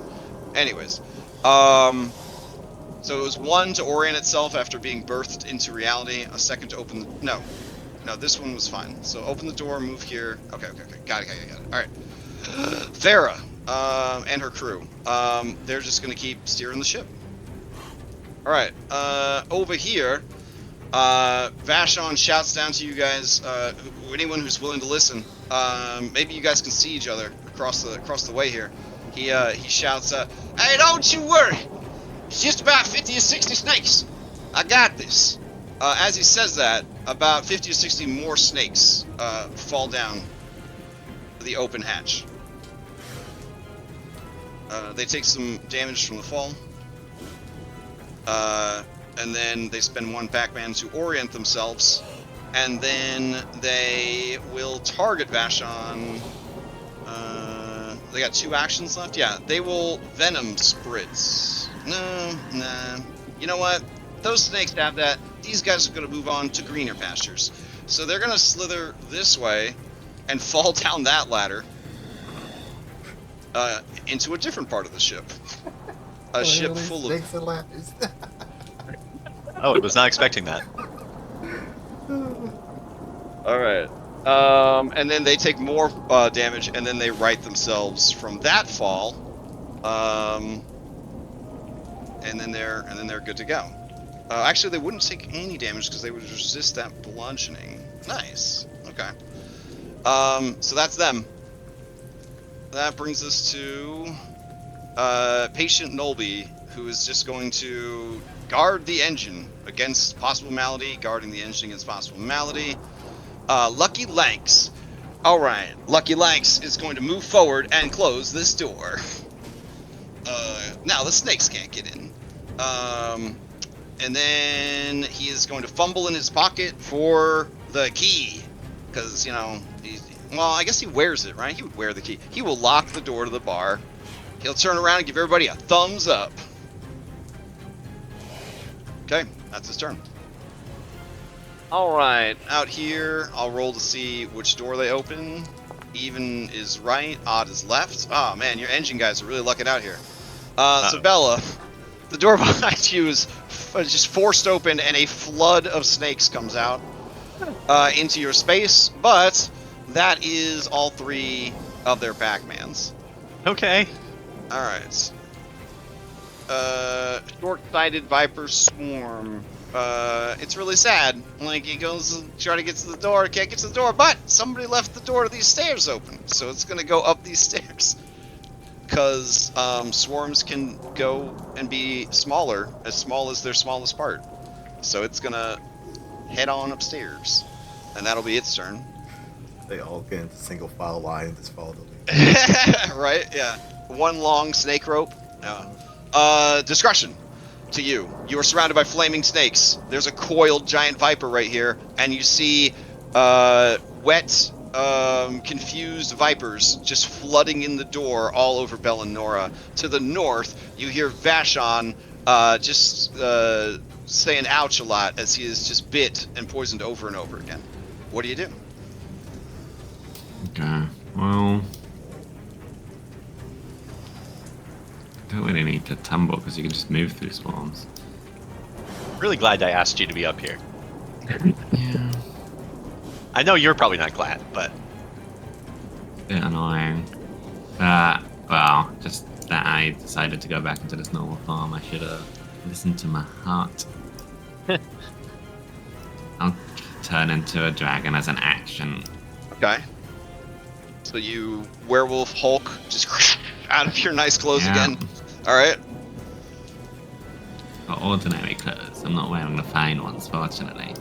Anyways, so it was 1 to orient itself after being birthed into reality, a 2nd to open the, no, this one was fine. So open the door, move here. Okay, got it. Alright. Farah, and her crew. They're just gonna keep steering the ship. Alright, over here, Vashon shouts down to you guys, anyone who's willing to listen. Maybe you guys can see each other across the way here. He shouts, hey, don't you worry! It's just about 50 or 60 snakes. I got this. As he says that, about 50 or 60 more snakes fall down the open hatch. They take some damage from the fall. And then they spend 1 Pac-Man to orient themselves. And then they will target Vashon. They got 2 actions left? Yeah, they will Venom Spritz. Nah. You know what? Those snakes have that. These guys are going to move on to greener pastures. So they're going to slither this way and fall down that ladder into a different part of the ship. A ship full of... snakes and ladders. Oh, I was not expecting that. Alright. And then they take more damage, and then they right themselves from that fall. And then they're good to go. Actually, they wouldn't take any damage because they would resist that bludgeoning. Nice. Okay. So that's them. That brings us to Patient Nolby, who is just going to guard the engine against possible malady, guarding the engine against possible malady. Lucky Lanks. Alright, Lucky Lanks is going to move forward and close this door. Now the snakes can't get in. And then he is going to fumble in his pocket for the key. Because, you know, well, I guess he wears it, right? He would wear the key. He will lock the door to the bar. He'll turn around and give everybody a thumbs up. Okay, that's his turn. Alright, out here, I'll roll to see which door they open. Even is right, odd is left. Oh man, your engine guys are really lucking out here. So Bella, the door behind you is just forced open and a flood of snakes comes out into your space, but that is all 3 of their Pac-Mans. Okay. Alright. Short-sighted Viper Swarm. It's really sad. Like, he goes to try to get to the door, can't get to the door, but somebody left the door to these stairs open, so it's gonna go up these stairs. Because swarms can go and be smaller, as small as their smallest part. So it's gonna head on upstairs, and that'll be its turn. They all get into single file line and just follow the lead. Right? Yeah. 1 long snake rope. Yeah. Discretion to you. You are surrounded by flaming snakes. There's a coiled giant viper right here, and you see wet confused vipers just flooding in the door all over Bellinora. To the north, you hear Vashon just saying ouch a lot as he is just bit and poisoned over and over again. What do you do? Okay. Well, don't really need to tumble because you can just move through swarms. Really glad I asked you to be up here. Yeah. I know you're probably not glad, but Bit annoying. Well, just that I decided to go back into this normal form. I should have listened to my heart. I'll turn into a dragon as an action. Okay. So you werewolf Hulk just out of your nice clothes Yeah. again. All right. Got ordinary clothes. I'm not wearing the fine ones, fortunately.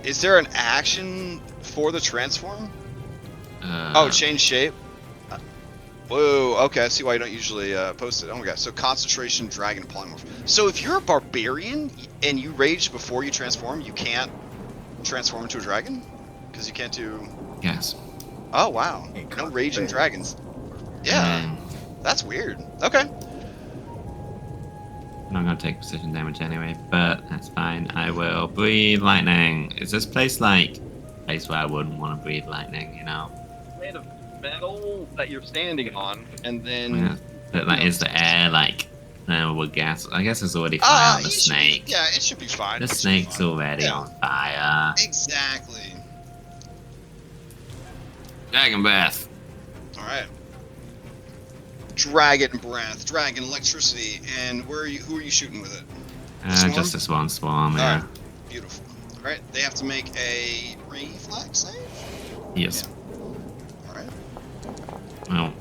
Is there an action for the transform? Oh, change shape. Whoa. Okay, I see why you don't usually post it. Oh my god. So concentration, dragon, polymorph. So if you're a barbarian and you rage before you transform, you can't transform into a dragon because you can't do. Yes. Oh wow. No raging dragons. Yeah. That's weird. Okay. I'm not gonna take precision damage anyway, but that's fine. I will breathe lightning. Is this place like a place where I wouldn't want to breathe lightning, you know? Made of metal that you're standing on, and then. Yeah. But like, is the air like with gas? I guess it's already fire on the snake. Yeah, it should be fine. The It should be snake's fine. already Yeah. on fire. Exactly. Dragon breath. All right. Dragon breath, dragon electricity, and where are you? Who are you shooting with it? Swarm? Just this one swarm. All Yeah. right. Beautiful. All right. They have to make a reflex save. Yes. All right. Well.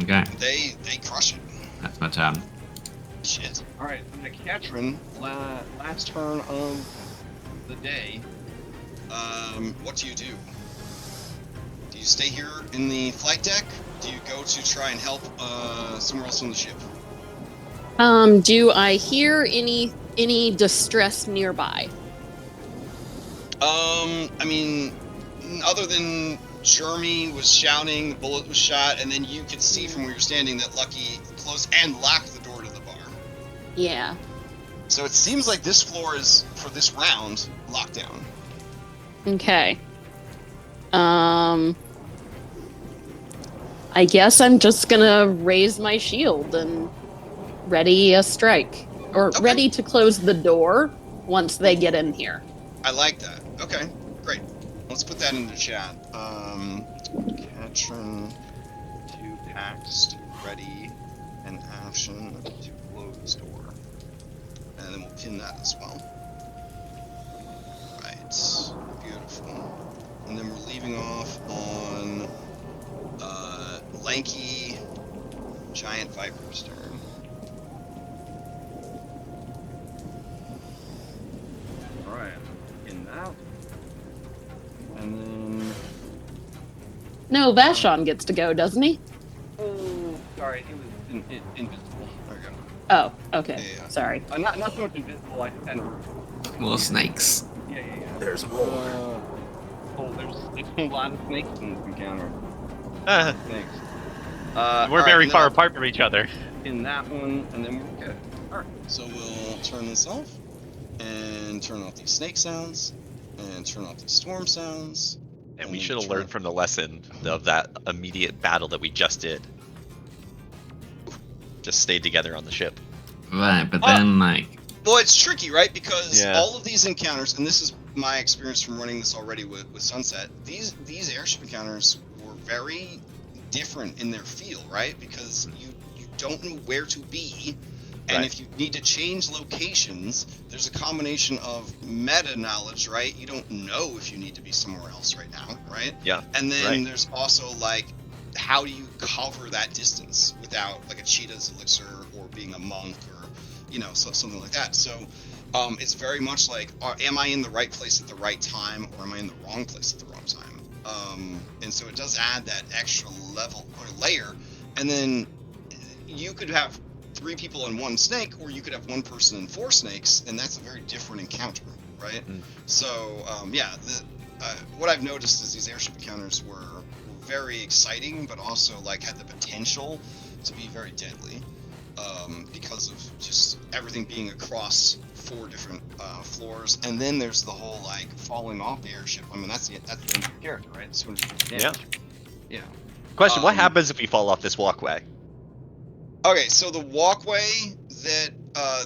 Okay. They crush it. That's my turn. Shit. All right. The Catron, last turn of the day. What do you do? Do you stay here in the flight deck? Do you go to try and help somewhere else on the ship? Do I hear any distress nearby? I mean, other than Jeremy was shouting, the bullet was shot, and then you could see from where you're standing that Lucky closed and locked the door to the bar. Yeah. So it seems like this floor is, for this round, locked down. Okay. I guess I'm just gonna raise my shield and ready a strike. Or Okay. ready to close the door once they get in here. I like that. Okay, great. Let's put that in the chat. Catron to text, ready, and action to close door. And then we'll pin that as well. Right, beautiful. And then we're leaving off on lanky giant viper's turn. Alright, in that. And then. No, Vashon gets to go, doesn't he? Oh, sorry, it was invisible. There we go. Oh, okay. Yeah. Sorry. Not so much invisible, I kind of. More snakes. Yeah. There's more. There's a lot of snakes in this encounter. Snakes. We're very far apart from each other. In that one, and then we're good. Alright, so we'll turn this off, and turn off these snake sounds, and turn off these storm sounds. and we should have learned from the lesson of that immediate battle that we just did. Just stayed together on the ship. Right, but then like. Well, it's tricky, right? Because Yeah. all of these encounters, and this is my experience from running this already with Sunset, these airship encounters were very different in their feel, right? Because you don't know where to be, and Right. if you need to change locations, there's a combination of meta knowledge, right? You don't know if you need to be somewhere else right now, right? Yeah. And then Right. there's also like, how do you cover that distance without like a cheetah's elixir or being a monk or, you know, something like that. So it's very much like, am I in the right place at the right time, or am I in the wrong place at the wrong time? And so it does add that extra level or layer. And then you could have 3 people and 1 snake, or you could have 1 person and 4 snakes, and that's a very different encounter, right? Mm. So yeah, what I've noticed is these airship encounters were very exciting, but also like had the potential to be very deadly because of just everything being across 4 different floors, and then there's the whole like falling off the airship. I mean, that's the end of your character, right? It's when Yeah. Yeah. Question: what happens if you fall off this walkway? Okay, so the walkway that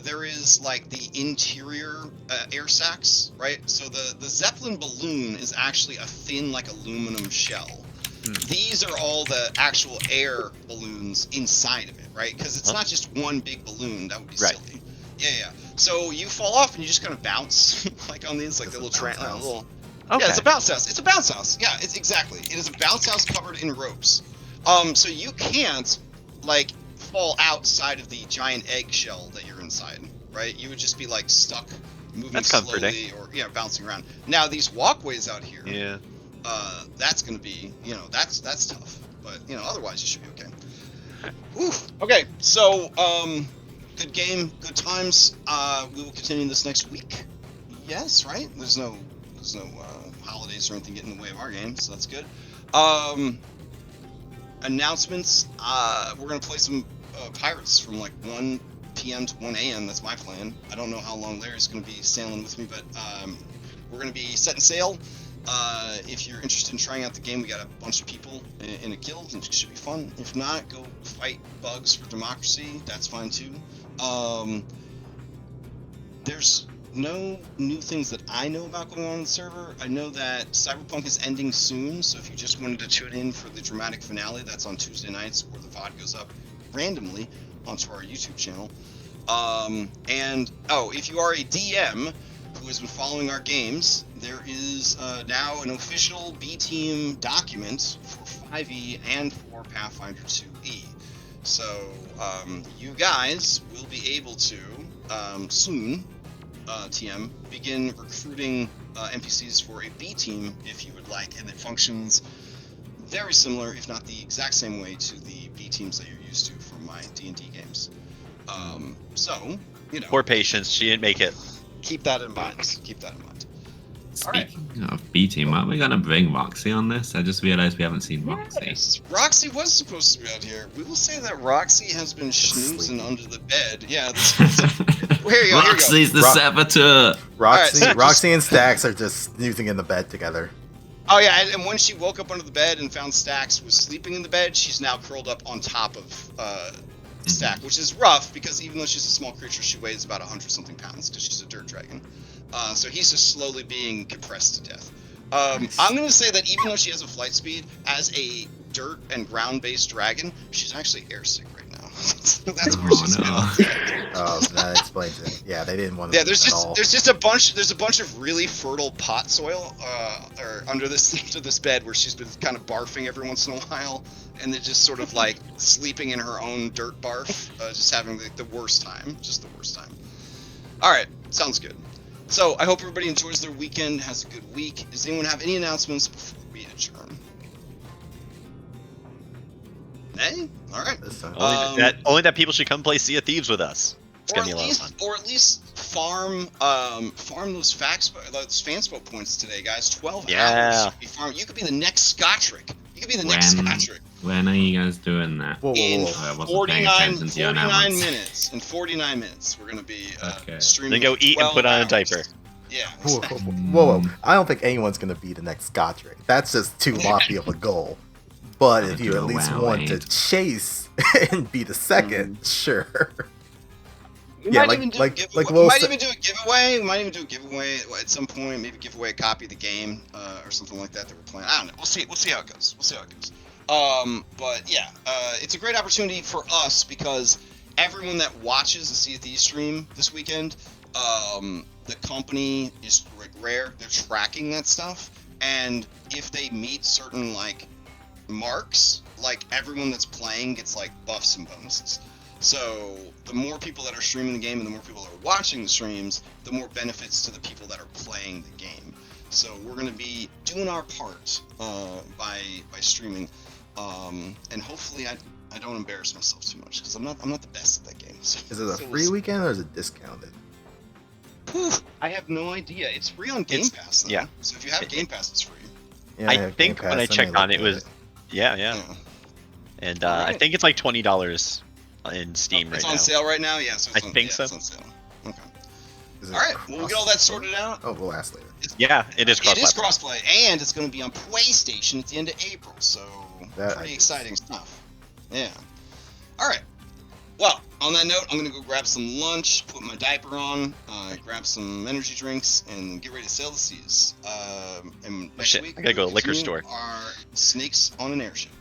there is like the interior air sacs, right? So the Zeppelin balloon is actually a thin like aluminum shell. These are all the actual air balloons inside of it, right? Because it's not just one big balloon. That would be silly. Yeah. So you fall off and you just kind of bounce like on these, like the little little. Okay. Yeah, it's a bounce house. It's a bounce house. Yeah, it's exactly. It is a bounce house covered in ropes. So you can't like fall outside of the giant eggshell that you're inside, right? You would just be like stuck moving slowly or bouncing around. Now these walkways out here. Yeah. That's gonna be, that's tough. But otherwise you should be okay. Whew. Okay, so good game, good times. We will continue this next week. Yes, right? There's no holidays or anything getting in the way of our game, so that's good. Announcements. We're gonna play some Pirates from like 1 p.m. to 1 a.m. That's my plan. I don't know how long Larry's gonna be sailing with me, but we're gonna be setting sail. If you're interested in trying out the game, we got a bunch of people in a guild, and it should be fun. If not, go fight bugs for democracy. That's fine too. There's no new things that I know about going on the server. I know that Cyberpunk is ending soon, so if you just wanted to tune in for the dramatic finale, that's on Tuesday nights, where the VOD goes up randomly onto our YouTube channel. If you are a DM who has been following our games, there is now an official B-Team document for 5e and for Pathfinder 2e. So you guys will be able to soon, TM, begin recruiting NPCs for a B-Team if you would like, and it functions very similar, if not the exact same way, to the B-Teams that you're used to from my D&D games. Poor Patience, she didn't make it. Keep that in mind. Speaking of B-Team, aren't we going to bring Roxy on this? I just realized we haven't seen Roxy. Yes, Roxy was supposed to be out here. We will say that Roxy has been snoozing under the bed. Yeah, here you go. Roxy's the saboteur. Roxy and Stax are just snoozing in the bed together. Oh yeah, and when she woke up under the bed and found Stax was sleeping in the bed, she's now curled up on top of Stack, which is rough because even though she's a small creature, she weighs about 100-something pounds because she's a dirt dragon. So he's just slowly being compressed to death. I'm going to say that even though she has a flight speed, as a dirt and ground-based dragon, she's actually airsick right now. That's where she's been. Oh, that explains it. Yeah, they didn't want to. Yeah, there's just a bunch of really fertile pot soil or under this bed where she's been kind of barfing every once in a while, and then just sort of like sleeping in her own dirt barf, just having the worst time, All right, sounds good. So I hope everybody enjoys their weekend, has a good week. Does anyone have any announcements before we adjourn? Hey, all right. Only that people should come play Sea of Thieves with us. It's gonna be a lot of fun. Or at least farm those fanspo points today, guys. 12 hours. You could be the next Scottrick. When are you guys doing that? In 49 minutes. In 49 minutes, we're gonna be streaming. Then go eat and put on a diaper. Yeah. Whoa. I don't think anyone's gonna be the next Scottrick. That's just too lofty of a goal. But if you at least want to chase and be the second, sure. We might even do a giveaway. We might even do a giveaway at some point. Maybe give away a copy of the game or something like that we're playing. I don't know. We'll see how it goes. But yeah, it's a great opportunity for us because everyone that watches the Sea of Thieves stream this weekend, the company is like Rare. They're tracking that stuff, and if they meet certain like marks, like everyone that's playing gets like buffs and bonuses. So the more people that are streaming the game and the more people that are watching the streams, the more benefits to the people that are playing the game. So we're going to be doing our part by streaming, and hopefully I don't embarrass myself too much because I'm not the best at that game. So, is it a free weekend or is it discounted? I have no idea. It's free on Game Pass, though. yeah. So if you have Game Pass, it's free. Yeah, I have think Game when I Pass, checked on looked it, it at was yeah. Yeah. And Alright. I think it's like $20 in Steam right It's now. on sale right now? Yeah, so I it's on, think yeah, so. It's on sale. Okay. Is it Alright, well, we get all that sorted out. Oh, we'll ask later. Yeah, it is It is cross-platform. crossplay, and it's going to be on PlayStation at the end of April, so That pretty I- exciting stuff. Yeah. All right. Well, on that note, I'm going to go grab some lunch, put my diaper on, grab some energy drinks, and get ready to sail the seas. And next shit, week, I gotta go to we'll the liquor continue store. Our snakes on an airship.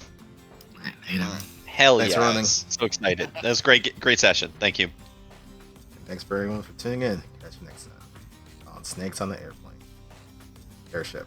Right, later. All right. Hell Thanks yeah! for running. So excited. That was great session. Thank you. Thanks for everyone for tuning in. Catch you next time on Snakes on the Airplane. Airship.